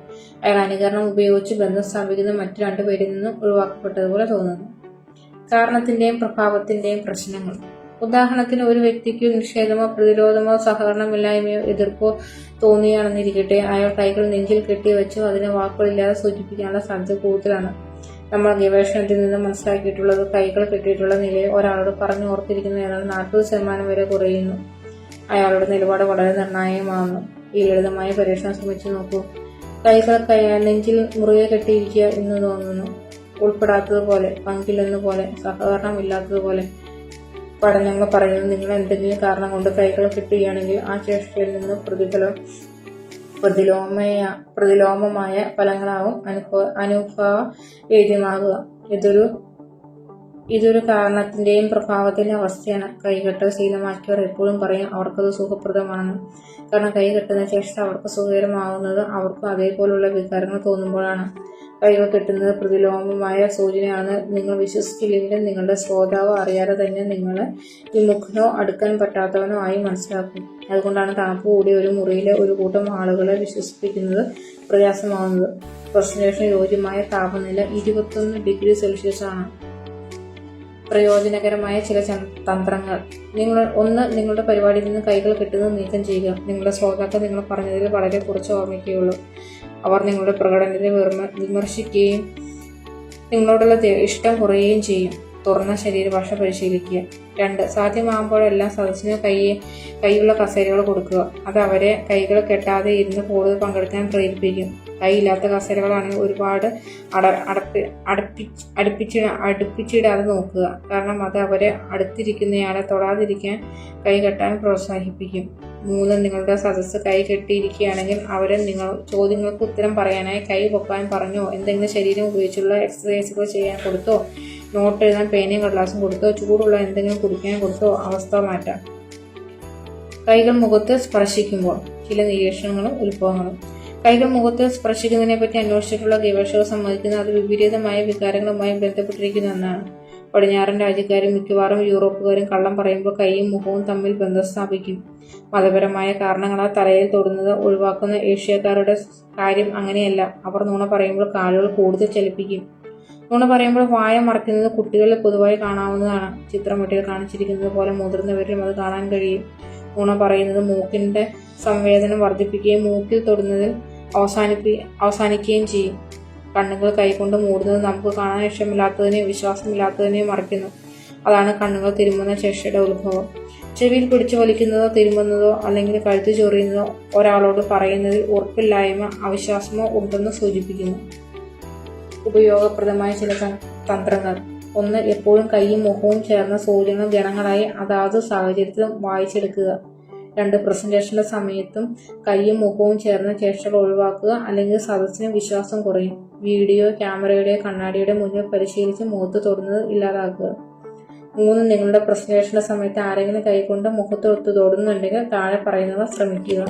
അയാൾ അനുകരണം ഉപയോഗിച്ച് ബന്ധം സ്ഥാപിക്കുന്ന മറ്റു രണ്ടുപേരിൽ നിന്നും ഒഴിവാക്കപ്പെട്ടതുപോലെ തോന്നുന്നു. കാരണത്തിന്റെയും പ്രഭാവത്തിന്റെയും പ്രശ്നങ്ങൾ. ഉദാഹരണത്തിന്, ഒരു വ്യക്തിക്ക് നിഷേധമോ പ്രതിരോധമോ സഹകരണമില്ലായ്മയോ എതിർപ്പോ തോന്നുകയാണെന്നിരിക്കട്ടെ, അയാൾ കൈകൾ നെഞ്ചിൽ കെട്ടിവെച്ചു അതിനെ വാക്കുകളില്ലാതെ സൂചിപ്പിക്കാനുള്ള സാധ്യത കൂടുതലാണ്. നമ്മൾ ഗവേഷണത്തിൽ നിന്ന് മനസ്സിലാക്കിയിട്ടുള്ളത്, കൈകൾ കെട്ടിയിട്ടുള്ള നിലയിൽ ഒരാളോട് പറഞ്ഞു ഓർത്തിരിക്കുന്ന ഏതാണ്ട് 40% വരെ കുറയുന്നു. അയാളുടെ നിലപാട് വളരെ നിർണായകമാകുന്നു. ഈ ലളിതമായ പരീക്ഷണം ശ്രമിച്ചു നോക്കൂ. കൈകൾ നെഞ്ചിൽ മുറുകെ കെട്ടിയിരിക്കുക എന്ന് തോന്നുന്നു. ഉൾപ്പെടാത്തതുപോലെ, പങ്കില്ലെന്നപോലെ, സഹകരണമില്ലാത്തതുപോലെ. പഠനങ്ങൾ പറയുന്നത്, നിങ്ങൾ എന്തെങ്കിലും കാരണം കൊണ്ട് കൈകൾ കെട്ടുകയാണെങ്കിൽ ആ ചേഷ്ടയിൽ നിന്ന് പ്രതിലോമമായ ഫലങ്ങളാവും അനുഭവവേദ്യമാകുക. ഇതൊരു കാരണത്തിന്റെയും പ്രഭാവത്തിന്റെയും അവസ്ഥയാണ്. കൈകെട്ടൽ ശീലമാക്കിയവർ എപ്പോഴും പറയും അവർക്കത് സുഖപ്രദമാണെന്ന്. കാരണം കൈകെട്ടുന്ന ചേഷ്ട അവർക്ക് സുഖകരമാകുന്നത് അവർക്കും അതേപോലുള്ള വികാരങ്ങൾ തോന്നുമ്പോഴാണ്. കൈകൾ കെട്ടുന്നത് പ്രതിലോമമായ സൂചനയാണെന്ന് നിങ്ങൾ വിശ്വസിച്ചില്ലെങ്കിലും നിങ്ങളുടെ ശ്രോതാവ് അറിയാതെ തന്നെ നിങ്ങളെ വിമുഖനോ അടുക്കാൻ പറ്റാത്തവനോ ആയി മനസ്സിലാക്കും. അതുകൊണ്ടാണ് തണുപ്പ് കൂടിയ ഒരു മുറിയിലെ ഒരു കൂട്ടം ആളുകളെ വിശ്വസിപ്പിക്കുന്നത് പ്രയാസമാകുന്നത്. പ്രസന്റേഷന് യോജ്യമായ താപനില 21 ഡിഗ്രി സെൽഷ്യസ് ആണ്. പ്രയോജനകരമായ ചില തന്ത്രങ്ങൾ. നിങ്ങളുടെ പരിപാടിയിൽ നിന്ന് കൈകൾ കെട്ടുന്നത് നീക്കം ചെയ്യുക. നിങ്ങളുടെ ശ്രോതാക്കൾ നിങ്ങൾ പറഞ്ഞതിൽ വളരെ കുറച്ച് ഓർമ്മിക്കുകയുള്ളൂ. അവർ നിങ്ങളുടെ പ്രകടനത്തെ വിമർശിക്കുകയും നിങ്ങളോടുള്ള ഇഷ്ടം കുറയുകയും ചെയ്യും. തുറന്ന ശരീരഭാഷ പരിശീലിക്കുക. 2. സാധ്യമാകുമ്പോഴെല്ലാം സദസ്സിന് കൈയുള്ള കസേരകൾ കൊടുക്കുക. അത് അവരെ കൈകൾ കെട്ടാതെ ഇരുന്ന് കൂടുതൽ പങ്കെടുക്കാൻ പ്രേരിപ്പിക്കും. കൈയില്ലാത്ത കസേരകളാണെങ്കിൽ ഒരുപാട് അടുപ്പിച്ചിടാതെ നോക്കുക. കാരണം അത് അവരെ അടുത്തിരിക്കുന്നയാളെ തൊടാതിരിക്കാൻ കൈ കെട്ടാൻ പ്രോത്സാഹിപ്പിക്കും. 3. നിങ്ങളുടെ സദസ്സ് കൈ കെട്ടിയിരിക്കുകയാണെങ്കിൽ അവരെ ചോദ്യങ്ങൾക്ക് ഉത്തരം പറയാനായി കൈ പൊക്കാൻ പറഞ്ഞോ, എന്തെങ്കിലും ശരീരം ഉപയോഗിച്ചുള്ള എക്സസൈസുകൾ ചെയ്യാൻ കൊടുത്തോ, നോട്ട് എഴുതാൻ പേനയും കടലാസും കൊടുത്തോ, ചൂടുള്ള എന്തെങ്കിലും കുടിക്കാൻ കൊടുത്തോ അവസ്ഥ മാറ്റാം. കൈകൾ മുഖത്ത് സ്പർശിക്കുമ്പോൾ ചില നിരീക്ഷണങ്ങളും ഉത്ഭവങ്ങളും. കൈകൾ മുഖത്ത് സ്പർശിക്കുന്നതിനെപ്പറ്റി അന്വേഷിച്ചിട്ടുള്ള ഗവേഷകർ സമ്മതിക്കുന്നത് അത് വിപരീതമായ വികാരങ്ങളുമായി ബന്ധപ്പെട്ടിരിക്കുന്നു എന്നാണ്. പടിഞ്ഞാറൻ രാജ്യക്കാരും മിക്കവാറും യൂറോപ്പുകാരും കള്ളം പറയുമ്പോൾ കൈയും മുഖവും തമ്മിൽ ബന്ധം സ്ഥാപിക്കും. മതപരമായ കാരണങ്ങളാൽ തലയിൽ തൊടുന്നത് ഒഴിവാക്കുന്ന ഏഷ്യക്കാരുടെ കാര്യം അങ്ങനെയല്ല. അവർ നുണ പറയുമ്പോൾ കാലുകൾ കൂടുതൽ ചലിപ്പിക്കും. നുണ പറയുമ്പോൾ വായ മറയ്ക്കുന്നത് കുട്ടികളിൽ പൊതുവായി കാണാവുന്നതാണ്. ചിത്രമെട്ടിൽ കാണിച്ചിരിക്കുന്നത് പോലെ മുതിർന്നവരിലും അത് കാണാൻ കഴിയും. നുണ പറയുന്നത് മൂക്കിന്റെ സംവേദനം വർദ്ധിപ്പിക്കുകയും മൂക്കിൽ തൊടുന്നതിൽ അവസാനിക്കുകയും ചെയ്യും. കണ്ണുകൾ കൈകൊണ്ട് മൂടുന്നത് നമുക്ക് കാണാൻ ഇഷ്ടമില്ലാത്തതിനെയോ വിശ്വാസമില്ലാത്തതിനെയോ മറയ്ക്കുന്നു. അതാണ് കണ്ണുകൾ തിരുമുന്ന ചേഷ്ടയുടെ ഉത്ഭവം. ചെവിയിൽ പിടിച്ചു വലിക്കുന്നതോ തിരുമുന്നതോ അല്ലെങ്കിൽ കഴുത്ത് ചൊറിയുന്നതോ ഒരാളോട് പറയുന്നതിൽ ഉറപ്പില്ലായ്മ, അവിശ്വാസമോ ഉണ്ടെന്ന് സൂചിപ്പിക്കുന്നു. ഉപയോഗപ്രദമായ ചില തന്ത്രങ്ങൾ. 1. എപ്പോഴും കൈയും മുഖവും ചേർന്ന സൂചനകൾ ഗണങ്ങളായി അതാത് സാഹചര്യത്തിൽ വായിച്ചെടുക്കുക. 2. പ്രസന്റേഷന്റെ സമയത്തും കൈയും മുഖവും ചേർന്ന ചേഷ്ടകൾ ഒഴിവാക്കുക, അല്ലെങ്കിൽ സദസ്സിന് വിശ്വാസം കുറയും. വീഡിയോ ക്യാമറയുടെയോ കണ്ണാടിയുടെ മുന്നിൽ പരിശീലിച്ച് മുഖത്ത് തൊടുന്നത് ഇല്ലാതാക്കുക. 3. നിങ്ങളുടെ പ്രസന്റേഷന്റെ സമയത്ത് ആരെങ്കിലും കൈകൊണ്ട് മുഖത്തൊത്ത് തൊടുന്നുണ്ടെങ്കിൽ താഴെ പറയുന്നവ ശ്രമിക്കുക.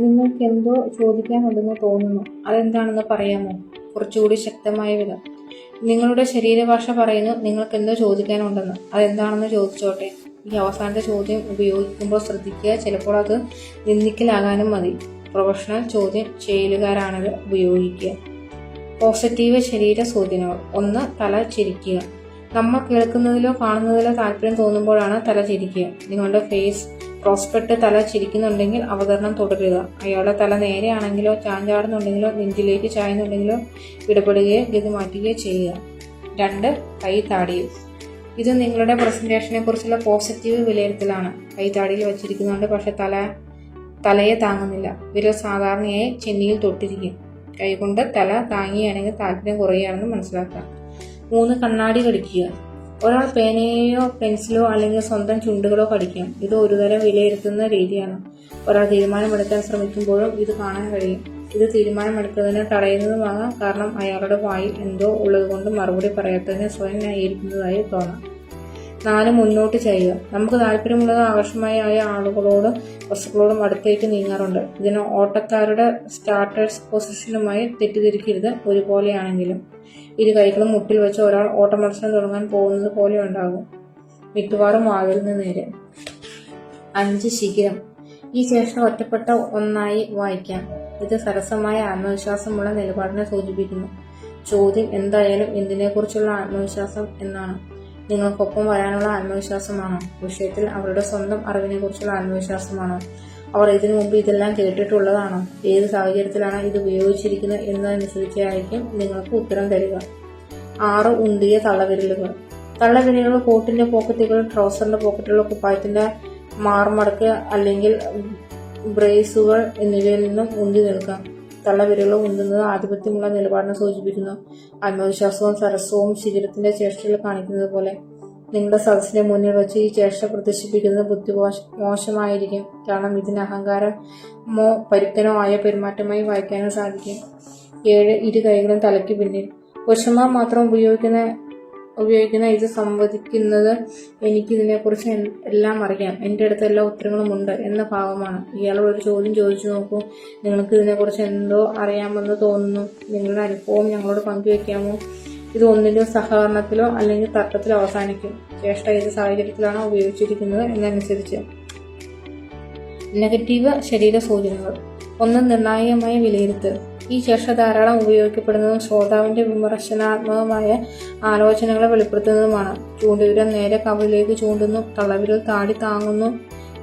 നിങ്ങൾക്ക് എന്തോ ചോദിക്കാനുണ്ടെന്ന് തോന്നുന്നു. അതെന്താണെന്ന് പറയാമോ? കുറച്ചുകൂടി ശക്തമായ വിധം. നിങ്ങളുടെ ശരീരഭാഷ പറയുന്നു നിങ്ങൾക്ക് എന്തോ ചോദിക്കാനുണ്ടെന്ന്. അതെന്താണെന്ന് ചോദിച്ചോട്ടെ. ഈ അവസാനത്തെ ചോദ്യം ഉപയോഗിക്കുമ്പോൾ ശ്രദ്ധിക്കുക. ചിലപ്പോൾ അത് നിന്ദിക്കലാകാനും മതി. പ്രൊഫഷണൽ ചോദ്യം ചെയ്യലുകാരാണത് ഉപയോഗിക്കുക. പോസിറ്റീവ് ശരീര സൂചനകൾ. 1. തല ചിരിക്കുക. നമ്മൾ കേൾക്കുന്നതിലോ കാണുന്നതിലോ താല്പര്യം തോന്നുമ്പോഴാണ് തല ചിരിക്കുക. നിങ്ങളുടെ ഫേസ് പ്രോസ്പെക്ട് തല ചിരിക്കുന്നുണ്ടെങ്കിൽ അവതരണം തുടരുക. അയാളുടെ തല നേരെയാണെങ്കിലോ ചാഞ്ചാടുന്നുണ്ടെങ്കിലോ നെഞ്ചിലേക്ക് ചായുന്നുണ്ടെങ്കിലോ ഇടപെടുകയോ ഗതി മാറ്റുകയോ ചെയ്യുക. 2. കൈ താടിയിൽ. ഇത് നിങ്ങളുടെ പ്രസന്റേഷനെ കുറിച്ചുള്ള പോസിറ്റീവ് വിലയിരുത്തലാണ്. കൈ താടിയിൽ വച്ചിരിക്കുന്നുണ്ട്, പക്ഷെ തലയെ താങ്ങുന്നില്ല. വിരൽ സാധാരണയായി ചെന്നിയിൽ തൊട്ടിരിക്കും. കൈകൊണ്ട് തല താങ്ങിയാണെങ്കിൽ താല്പര്യം കുറയുകയാണെന്ന് മനസ്സിലാക്കാം. 3. കണ്ണാടി കടിക്കുക. ഒരാൾ പേനയോ പെൻസിലോ അല്ലെങ്കിൽ സ്വന്തം ചുണ്ടുകളോ കടിക്കാം. ഇത് ഒരുതരം വിലയിരുത്തുന്ന രീതിയാണ്. ഒരാൾ തീരുമാനമെടുക്കാൻ ശ്രമിക്കുമ്പോഴും ഇത് കാണാൻ കഴിയും. ഇത് തീരുമാനമെടുക്കുന്നതിന് തടയുന്നതുമാകാം. കാരണം അയാളുടെ വായിൽ എന്തോ ഉള്ളതുകൊണ്ട് മറുപടി പറയാത്തതിന് സ്വയം ന്യായീകരിക്കുന്നതായി തോന്നാം. 4 മുന്നോട്ട് ചെയ്യുക. നമുക്ക് താല്പര്യമുള്ളത് ആകർഷണീയമായ ആളുകളോടും വസ്തുക്കളോടും അടുത്തേക്ക് നീങ്ങാറുണ്ട്. ഇതിന് ഓട്ടക്കാരുടെ സ്റ്റാർട്ടേഴ്സ് പൊസിഷനുമായി തെറ്റിദ്ധരിക്കരുത്. ഒരുപോലെയാണെങ്കിലും ഇരു കൈകളും മുട്ടിൽ വെച്ച് ഒരാൾ ഓട്ടമത്സരം തുടങ്ങാൻ പോകുന്നത് പോലെ ഉണ്ടാകും, മിക്കവാറും വാതിലിന് നേരെ. 5 ശിഖിരം. ഈ ചേഷ്ട ഒറ്റപ്പെട്ട ഒന്നായി വായിക്കാം. ഇത് സരസമായ ആത്മവിശ്വാസമുള്ള നിലപാടിനെ സൂചിപ്പിക്കുന്നു. ചോദ്യം എന്തായാലും എന്തിനെക്കുറിച്ചുള്ള ആത്മവിശ്വാസം എന്നാണ്. നിങ്ങൾക്കൊപ്പം വരാനുള്ള ആത്മവിശ്വാസമാണോ? വിഷയത്തിൽ അവരുടെ സ്വന്തം അറിവിനെക്കുറിച്ചുള്ള ആത്മവിശ്വാസമാണോ? അവർ ഇതിനു മുമ്പ് ഇതെല്ലാം കേട്ടിട്ടുള്ളതാണോ? ഏത് സാഹചര്യത്തിലാണ് ഇത് ഉപയോഗിച്ചിരിക്കുന്നത് എന്നതനുസരിച്ചായിരിക്കും നിങ്ങൾക്ക് ഉത്തരം തരിക. 6 ഉന്തിയ തള്ളവിരലുകൾ. തള്ളവിരലുകൾ കോട്ടിന്റെ പോക്കറ്റുകൾ, ട്രൗസറിന്റെ പോക്കറ്റുകൾ, കുപ്പായത്തിന്റെ മാർമടക്ക് അല്ലെങ്കിൽ ബ്രേസുകൾ എന്നിവയിൽ നിന്നും ഉന്തി നിൽക്കാം. തള്ളവിരലുകൾ ഉന്തുന്നത് ആധിപത്യമുള്ള നിലപാടിനെ സൂചിപ്പിക്കുന്നു. ആത്മവിശ്വാസവും സരസവും ശിഖിരത്തിന്റെ ചേഷ്ടയിൽ കാണിക്കുന്നത് പോലെ. നിങ്ങളുടെ സദസ്സിന്റെ മുന്നിൽ വെച്ച് ഈ ചേഷ്ട പ്രദർശിപ്പിക്കുന്നത് ബുദ്ധി മോശമായിരിക്കും. കാരണം ഇതിന് അഹങ്കാരമോ പരുക്കനോ ആയ പെരുമാറ്റമായി വായിക്കാനും സാധിക്കും. 7 ഇരു കൈകളും തലയ്ക്ക് പിന്നിൽ. പുരുഷന്മാർ മാത്രം ഉപയോഗിക്കുന്ന ഇത് സംവദിക്കുന്നത് എനിക്കിതിനെക്കുറിച്ച് എല്ലാം അറിയാം, എൻ്റെ അടുത്ത് എല്ലാ ഉത്തരങ്ങളും ഉണ്ട് എന്ന ഭാവമാണ്. ഇയാളോട് ഒരു ചോദ്യം ചോദിച്ചു നോക്കൂ. നിങ്ങൾക്ക് ഇതിനെക്കുറിച്ച് എന്തോ അറിയാമെന്ന് തോന്നുന്നു. നിങ്ങളുടെ അനുഭവം ഞങ്ങളോട് പങ്കുവെക്കാമോ? ഇത് ഒന്നിന്റെ സഹകരണത്തിലോ അല്ലെങ്കിൽ തർക്കത്തിലോ അവസാനിക്കും. ചേഷ്ട ഏത് സാഹചര്യത്തിലാണോ ഉപയോഗിച്ചിരിക്കുന്നത് എന്നനുസരിച്ച്. നെഗറ്റീവ് ശരീര സൂചനകൾ. 1 നിർണായകമായ വിലയിരുത്തൽ. ഈ ചേഷ്ട ധാരാളം ഉപയോഗിക്കപ്പെടുന്നതും ശ്രോതാവിന്റെ വിമർശനാത്മകമായ ആലോചനകളെ വെളിപ്പെടുത്തുന്നതുമാണ്. ചൂണ്ടുവിരൽ നേരെ കവിളിലേക്ക് ചൂണ്ടുന്നു, തള്ളവിരൽ താടി താങ്ങുന്നു,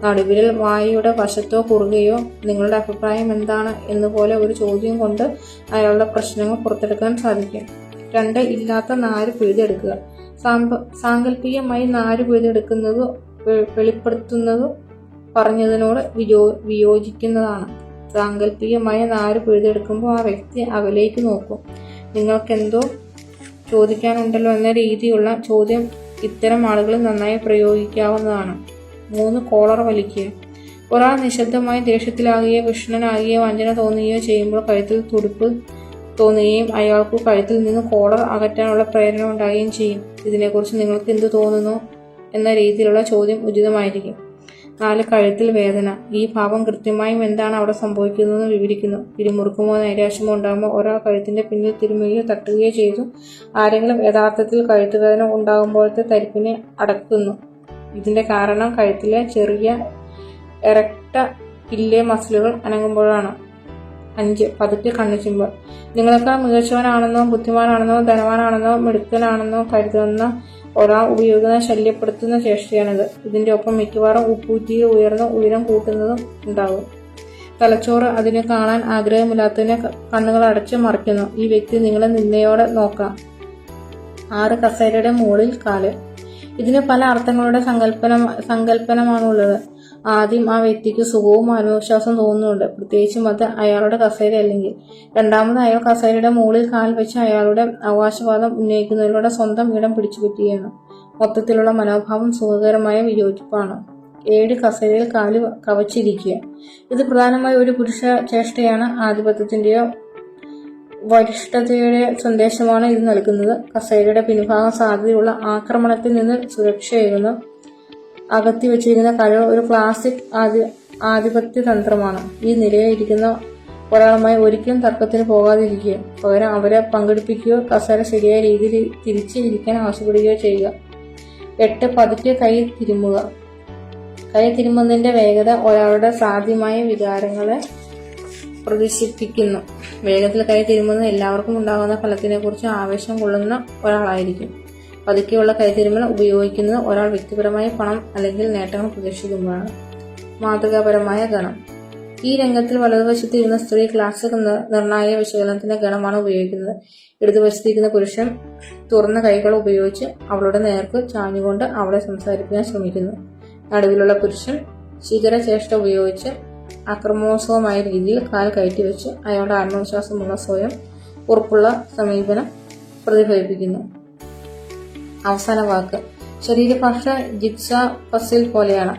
നടുവിരൽ വായയുടെ വശത്തോ കുറുകയോ. നിങ്ങളുടെ അഭിപ്രായം എന്താണ് എന്നുപോലെ ഒരു ചോദ്യം കൊണ്ട് അയാളുടെ പ്രശ്നങ്ങൾ പുറത്തെടുക്കാൻ സാധിക്കും. 2 ഇല്ലാത്ത നാര് പിഴുതെടുക്കുക. സാങ്കല്പികമായി നാര് പിഴുതെടുക്കുന്നതു വെളിപ്പെടുത്തുന്നതു പറഞ്ഞതിനോട് വിയോജിക്കുന്നതാണ്. സാങ്കല്പികമായ നാര് പിഴുതെടുക്കുമ്പോൾ ആ വ്യക്തി അകലേക്ക് നോക്കും. നിങ്ങൾക്കെന്തോ ചോദിക്കാനുണ്ടല്ലോ എന്ന രീതിയിലുള്ള ചോദ്യം ഇത്തരം ആളുകൾ നന്നായി പ്രയോഗിക്കാവുന്നതാണ്. 3 കോളർ വലിക്കുക. ഒരാൾ നിശബ്ദമായി ദേഷ്യത്തിലാകുകയോ വിഷണ്ണനാകുകയോ വഞ്ചന തോന്നുകയോ ചെയ്യുമ്പോൾ കഴുത്തിൽ തുടിപ്പ് തോന്നുകയും അയാൾക്ക് കഴുത്തിൽ നിന്ന് കോളർ അകറ്റാനുള്ള പ്രേരണ ഉണ്ടാകുകയും ചെയ്യും. ഇതിനെക്കുറിച്ച് നിങ്ങൾക്ക് എന്ത് തോന്നുന്നു എന്ന രീതിയിലുള്ള ചോദ്യം ഉചിതമായിരിക്കും. 4 കഴുത്തിൽ വേദന. ഈ ഭാവം കൃത്യമായും എന്താണ് അവിടെ സംഭവിക്കുന്നതെന്ന് വിവരിക്കുന്നു. പിരിമുറുക്കമോ നൈരാശ്യമോ ഉണ്ടാകുമ്പോൾ ഒരാൾ കഴുത്തിന്റെ പിന്നിൽ തിരുമുകയോ തട്ടുകയോ ചെയ്തു. ആരെങ്കിലും യഥാർത്ഥത്തിൽ കഴുത്തുവേദന ഉണ്ടാകുമ്പോഴത്തെ തരിപ്പിനെ അടക്കുന്നു. ഇതിന്റെ കാരണം കഴുത്തിലെ ചെറിയ എറക്ട കില്ലേ മസിലുകൾ അനങ്ങുമ്പോഴാണ്. 5 പതുക്കെ കണ്ണുചിമ്പൽ. നിങ്ങളെക്കാൾ മികച്ചവനാണെന്നോ ബുദ്ധിമാനാണെന്നോ ധനവാനാണെന്നോ മിടുക്കനാണെന്നോ കരുതുന്ന ഒരാൾ ഉപയോഗിക്കുന്ന ശല്യപ്പെടുത്തുന്ന ചേഷ്ടയാണിത്. ഇതിന്റെ ഒപ്പം മിക്കവാറും ഉപ്പൂറ്റിയിൽ ഉയർന്ന ഉയരം കൂട്ടുന്നതും ഉണ്ടാകും. തലച്ചോറ് അതിനെ കാണാൻ ആഗ്രഹമില്ലാത്തതിനെ കണ്ണുകൾ അടച്ച് മറിക്കുന്നു. ഈ വ്യക്തി നിങ്ങളെ നിന്നയോടെ നോക്കാം. 6 കസേരയുടെ മുകളിൽ കാല്. ഇതിന് പല അർത്ഥങ്ങളുടെ സങ്കല്പനമാണുള്ളത്. ആദ്യം ആ വ്യക്തിക്ക് സുഖവും ആത്മവിശ്വാസവും തോന്നുന്നുണ്ട്, പ്രത്യേകിച്ചും അത് അയാളുടെ കസേര അല്ലെങ്കിൽ. രണ്ടാമത് അയാൾ കസേരയുടെ മുകളിൽ കാൽ വെച്ച് അയാളുടെ അവകാശവാദം ഉന്നയിക്കുന്നതിലൂടെ സ്വന്തം ഇടം പിടിച്ചുപറ്റുകയാണ്. മൊത്തത്തിലുള്ള മനോഭാവം സുഖകരമായ വിയോജിപ്പാണ്. 7 കസേരയിൽ കാല് കവച്ചിരിക്കുക. ഇത് പ്രധാനമായി ഒരു പുരുഷ ചേഷ്ടയാണ്. ആധിപത്യത്തിന്റെയോ വരിഷ്ഠതയുടെ സന്ദേശമാണ് ഇത് നൽകുന്നത്. കസേരയുടെ പിൻഭാഗം സാധ്യതയുള്ള ആക്രമണത്തിൽ നിന്ന് സുരക്ഷയേകുന്നു. അകത്തി വെച്ചിരിക്കുന്ന കാലുകൾ ഒരു ക്ലാസിക് ആധിപത്യ തന്ത്രമാണ്. ഈ നിലയിലിരിക്കുന്ന ഒരാളുമായി ഒരിക്കലും തർക്കത്തിന് പോകാതിരിക്കുക, പകരം അവരെ പങ്കെടുപ്പിക്കുകയോ കസേര ശരിയായ രീതിയിൽ തിരിച്ച് ഇരിക്കാൻ ആവശ്യപ്പെടുകയോ ചെയ്യുക. 8 പതുക്കെ കൈ തിരുമുക. കൈ തിരുമുന്നതിന്റെ വേഗത ഒരാളുടെ സാധ്യമായ വികാരങ്ങളെ പ്രദർശിപ്പിക്കുന്നു. വേഗത്തിൽ കൈ തിരുമുന്നത് എല്ലാവർക്കും ഉണ്ടാകുന്ന ഫലത്തിനെ കുറിച്ച് ആവേശം കൊള്ളുന്ന ഒരാളായിരിക്കും. പതുക്കെയുള്ള കൈതിരുമൽ ഉപയോഗിക്കുന്നത് ഒരാൾ വ്യക്തിപരമായി പണം അല്ലെങ്കിൽ നേട്ടങ്ങൾ പ്രതീക്ഷിക്കുമ്പോഴാണ്. മാതൃകാപരമായ ഗണം. ഈ രംഗത്തിൽ വലതുവശത്ത് ഇരുന്ന സ്ത്രീ ക്ലാസിക് നിർണായക വിശകലനത്തിന്റെ ഗണമാണ് ഉപയോഗിക്കുന്നത്. ഇടതുവശത്തിരിക്കുന്ന പുരുഷൻ തുറന്ന കൈകൾ ഉപയോഗിച്ച് അവളുടെ നേർക്ക് ചാഞ്ഞുകൊണ്ട് അവളെ സംസാരിക്കാൻ ശ്രമിക്കുന്നു. നടുവിലുള്ള പുരുഷൻ ശിഖരചേഷ്ട ഉപയോഗിച്ച് അക്രമോത്സവമായ രീതിയിൽ കാൽ കയറ്റിവെച്ച് അയാളുടെ ആത്മവിശ്വാസമുള്ള സ്വയം ഉറപ്പുള്ള സമീപനം പ്രതിഫലിപ്പിക്കുന്നു. അവസാന വാക്ക്. ശരീരഭാഷ ജിഗ്സ പസിൽ പോലെയാണ്.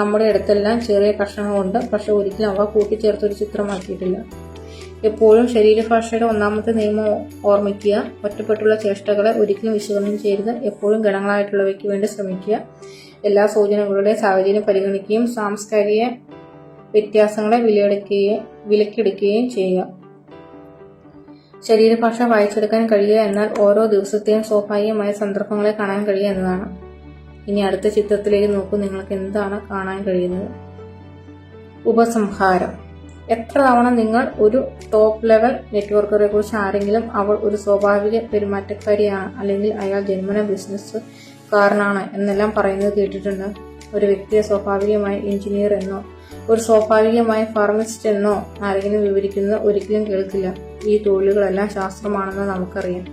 നമ്മുടെ അടുത്തെല്ലാം ചെറിയ കഷ്ണങ്ങളുണ്ട്, പക്ഷെ ഒരിക്കലും അവ കൂട്ടിച്ചേർത്തൊരു ചിത്രമാക്കിയിട്ടില്ല. എപ്പോഴും ശരീരഭാഷയുടെ ഒന്നാമത്തെ നിയമം ഓർമ്മിക്കുക. ഒറ്റപ്പെട്ടുള്ള ചേഷ്ടകളെ ഒരിക്കലും വിശകലനം ചെയ്യരുത്. എപ്പോഴും ഗണങ്ങളായിട്ടുള്ളവയ്ക്ക് വേണ്ടി ശ്രമിക്കുക. എല്ലാ സൂചനകളുടെയും സാഹചര്യം പരിഗണിക്കുകയും സാംസ്കാരിക വ്യത്യാസങ്ങളെ വിലക്കെടുക്കുകയും ചെയ്യുക. ശരീരഭാഷ വായിച്ചെടുക്കാൻ കഴിയുക എന്നാൽ ഓരോ ദിവസത്തെയും സ്വാഭാവികമായ സന്ദർഭങ്ങളെ കാണാൻ കഴിയുക എന്നതാണ്. ഇനി അടുത്ത ചിത്രത്തിലേക്ക് നോക്കൂ. നിങ്ങൾക്ക് എന്താണ് കാണാൻ കഴിയുന്നത്? ഉപസംഹാരം. എത്ര തവണ നിങ്ങൾ ഒരു ടോപ്പ് ലെവൽ നെറ്റ്വർക്കറെ കുറിച്ച് ആരെങ്കിലും അവൾ ഒരു സ്വാഭാവിക പെരുമാറ്റക്കാരിയാണ് അല്ലെങ്കിൽ അയാൾ ജന്മന ബിസിനസ്സുകാരനാണ് എന്നെല്ലാം പറയുന്നത് കേട്ടിട്ടുണ്ട്? ഒരു വ്യക്തിയെ സ്വാഭാവികമായി എഞ്ചിനീയർ എന്നോ ഒരു സ്വാഭാവികമായ ഫാർമസിസ്റ്റ് എന്നോ ആരെങ്കിലും വിവരിക്കുന്നത് ഒരിക്കലും കേൾക്കില്ല. ഈ തൊഴിലുകളെല്ലാം ശാസ്ത്രമാണെന്ന് നമുക്കറിയാം.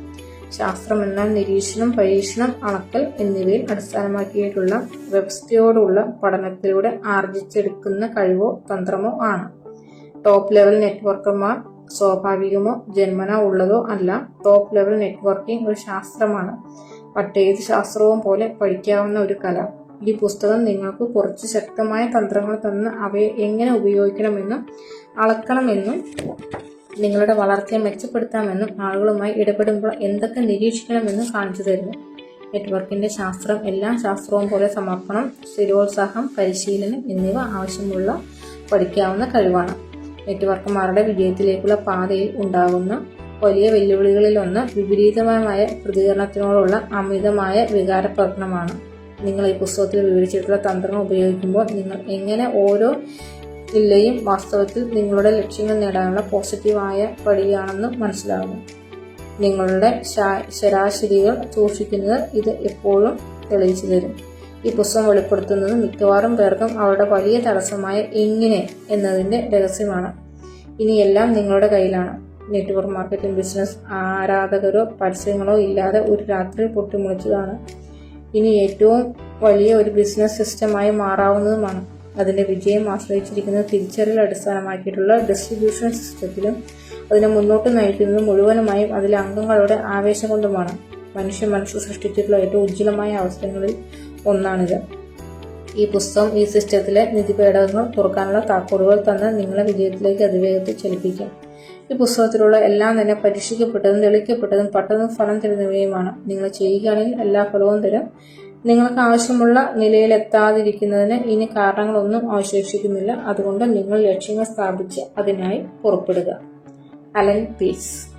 ശാസ്ത്രം എന്നാൽ നിരീക്ഷണം, പരീക്ഷണം, അളക്കൽ എന്നിവയിൽ അടിസ്ഥാനമാക്കിയിട്ടുള്ള വ്യവസ്ഥയോടുള്ള പഠനത്തിലൂടെ ആർജിച്ചെടുക്കുന്ന കഴിവോ തന്ത്രമോ ആണ്. ടോപ്പ് ലെവൽ നെറ്റ്വർക്കർമാർ സ്വാഭാവികമോ ജന്മന ഉള്ളതോ അല്ല. ടോപ്പ് ലെവൽ നെറ്റ്വർക്കിംഗ് ഒരു ശാസ്ത്രമാണ്, മറ്റേത് ശാസ്ത്രവും പോലെ പഠിക്കാവുന്ന ഒരു കല. ഈ പുസ്തകം നിങ്ങൾക്ക് കുറച്ച് ശക്തമായ തന്ത്രങ്ങൾ തന്ന് അവയെ എങ്ങനെ ഉപയോഗിക്കണമെന്നും അളക്കണമെന്നും നിങ്ങളുടെ വളർച്ചയെ മെച്ചപ്പെടുത്താമെന്നും ആളുകളുമായി ഇടപെടുമ്പോൾ എന്തൊക്കെ നിരീക്ഷിക്കണമെന്നും കാണിച്ചു തരുന്നു. നെറ്റ്വർക്കിന്റെ ശാസ്ത്രം എല്ലാ ശാസ്ത്രവും പോലെ സമർപ്പണം, സ്ഥിരോത്സാഹം, പരിശീലനം എന്നിവ ആവശ്യമുള്ള പഠിക്കാവുന്ന കഴിവാണ്. നെറ്റ്വർക്കർമാരുടെ വിജയത്തിലേക്കുള്ള പാതയിൽ ഉണ്ടാകുന്ന വലിയ വെല്ലുവിളികളിലൊന്ന് വിപരീതമായ പ്രതികരണത്തിനോടുള്ള അമിതമായ വികാരപ്രകടനമാണ്. നിങ്ങൾ ഈ പുസ്തകത്തിൽ വിവരിച്ചിട്ടുള്ള തന്ത്രങ്ങൾ ഉപയോഗിക്കുമ്പോൾ നിങ്ങൾ എങ്ങനെ ഓരോ ഇല്ലയും വാസ്തവത്തിൽ നിങ്ങളുടെ ലക്ഷ്യങ്ങൾ നേടാനുള്ള പോസിറ്റീവായ പടിയാണെന്ന് മനസ്സിലാകുന്നു. നിങ്ങളുടെ ശരാശരികൾ സൂക്ഷിക്കുന്നത് ഇത് എപ്പോഴും തെളിയിച്ചു തരും. ഈ പുസ്തകം വെളിപ്പെടുത്തുന്നത് മിക്കവാറും പേർക്കും അവരുടെ വലിയ തടസ്സമായ എങ്ങനെ എന്നതിന്റെ രഹസ്യമാണ്. ഇനിയെല്ലാം നിങ്ങളുടെ കയ്യിലാണ്. നെറ്റ്വർക്ക് മാർക്കറ്റിംഗ് ബിസിനസ് ആരാധകരോ പരസ്യങ്ങളോ ഇല്ലാതെ ഒരു രാത്രി പൊട്ടിമുളിച്ചതാണ്. ഇനി ഏറ്റവും വലിയ ഒരു ബിസിനസ് സിസ്റ്റമായി മാറാവുന്നതുമാണ്. അതിന്റെ വിജയം ആശ്രയിച്ചിരിക്കുന്നത് തിരിച്ചറിയൽ അടിസ്ഥാനമാക്കിയിട്ടുള്ള ഡിസ്ട്രിബ്യൂഷൻ സിസ്റ്റത്തിലും അതിനെ മുന്നോട്ട് നയിക്കുന്നത് മുഴുവനുമായും അതിലെ അംഗങ്ങളുടെ ആവേശം കൊണ്ടുമാണ്. മനുഷ്യ മനസ്സ് സൃഷ്ടിച്ചിട്ടുള്ള ഏറ്റവും ഉജ്ജ്വലമായ അവസരങ്ങളിൽ ഒന്നാണിത്. ഈ പുസ്തകം ഈ സിസ്റ്റത്തിലെ നിധിപേടകങ്ങൾ തുറക്കാനുള്ള താക്കോലുകൾ തന്ന് നിങ്ങളെ വിജയത്തിലേക്ക് അതിവേഗത്തിൽ ചലിപ്പിക്കും. ഈ പുസ്തകത്തിലുള്ള എല്ലാം തന്നെ പരീക്ഷിക്കപ്പെട്ടതും തെളിയിക്കപ്പെട്ടതും പെട്ടെന്ന് ഫലം തരുന്നവയുമാണ്. നിങ്ങൾ ചെയ്യുകയാണെങ്കിൽ എല്ലാ ഫലവും തരും. നിങ്ങൾക്ക് ആവശ്യമുള്ള നിലയിലെത്താതിരിക്കുന്നതിന് ഇനി കാരണങ്ങളൊന്നും അവശേഷിക്കുന്നില്ല. അതുകൊണ്ട് നിങ്ങൾ ലക്ഷ്യങ്ങൾ സ്ഥാപിച്ച് അതിനായി പുറപ്പെടുക. Allan piece.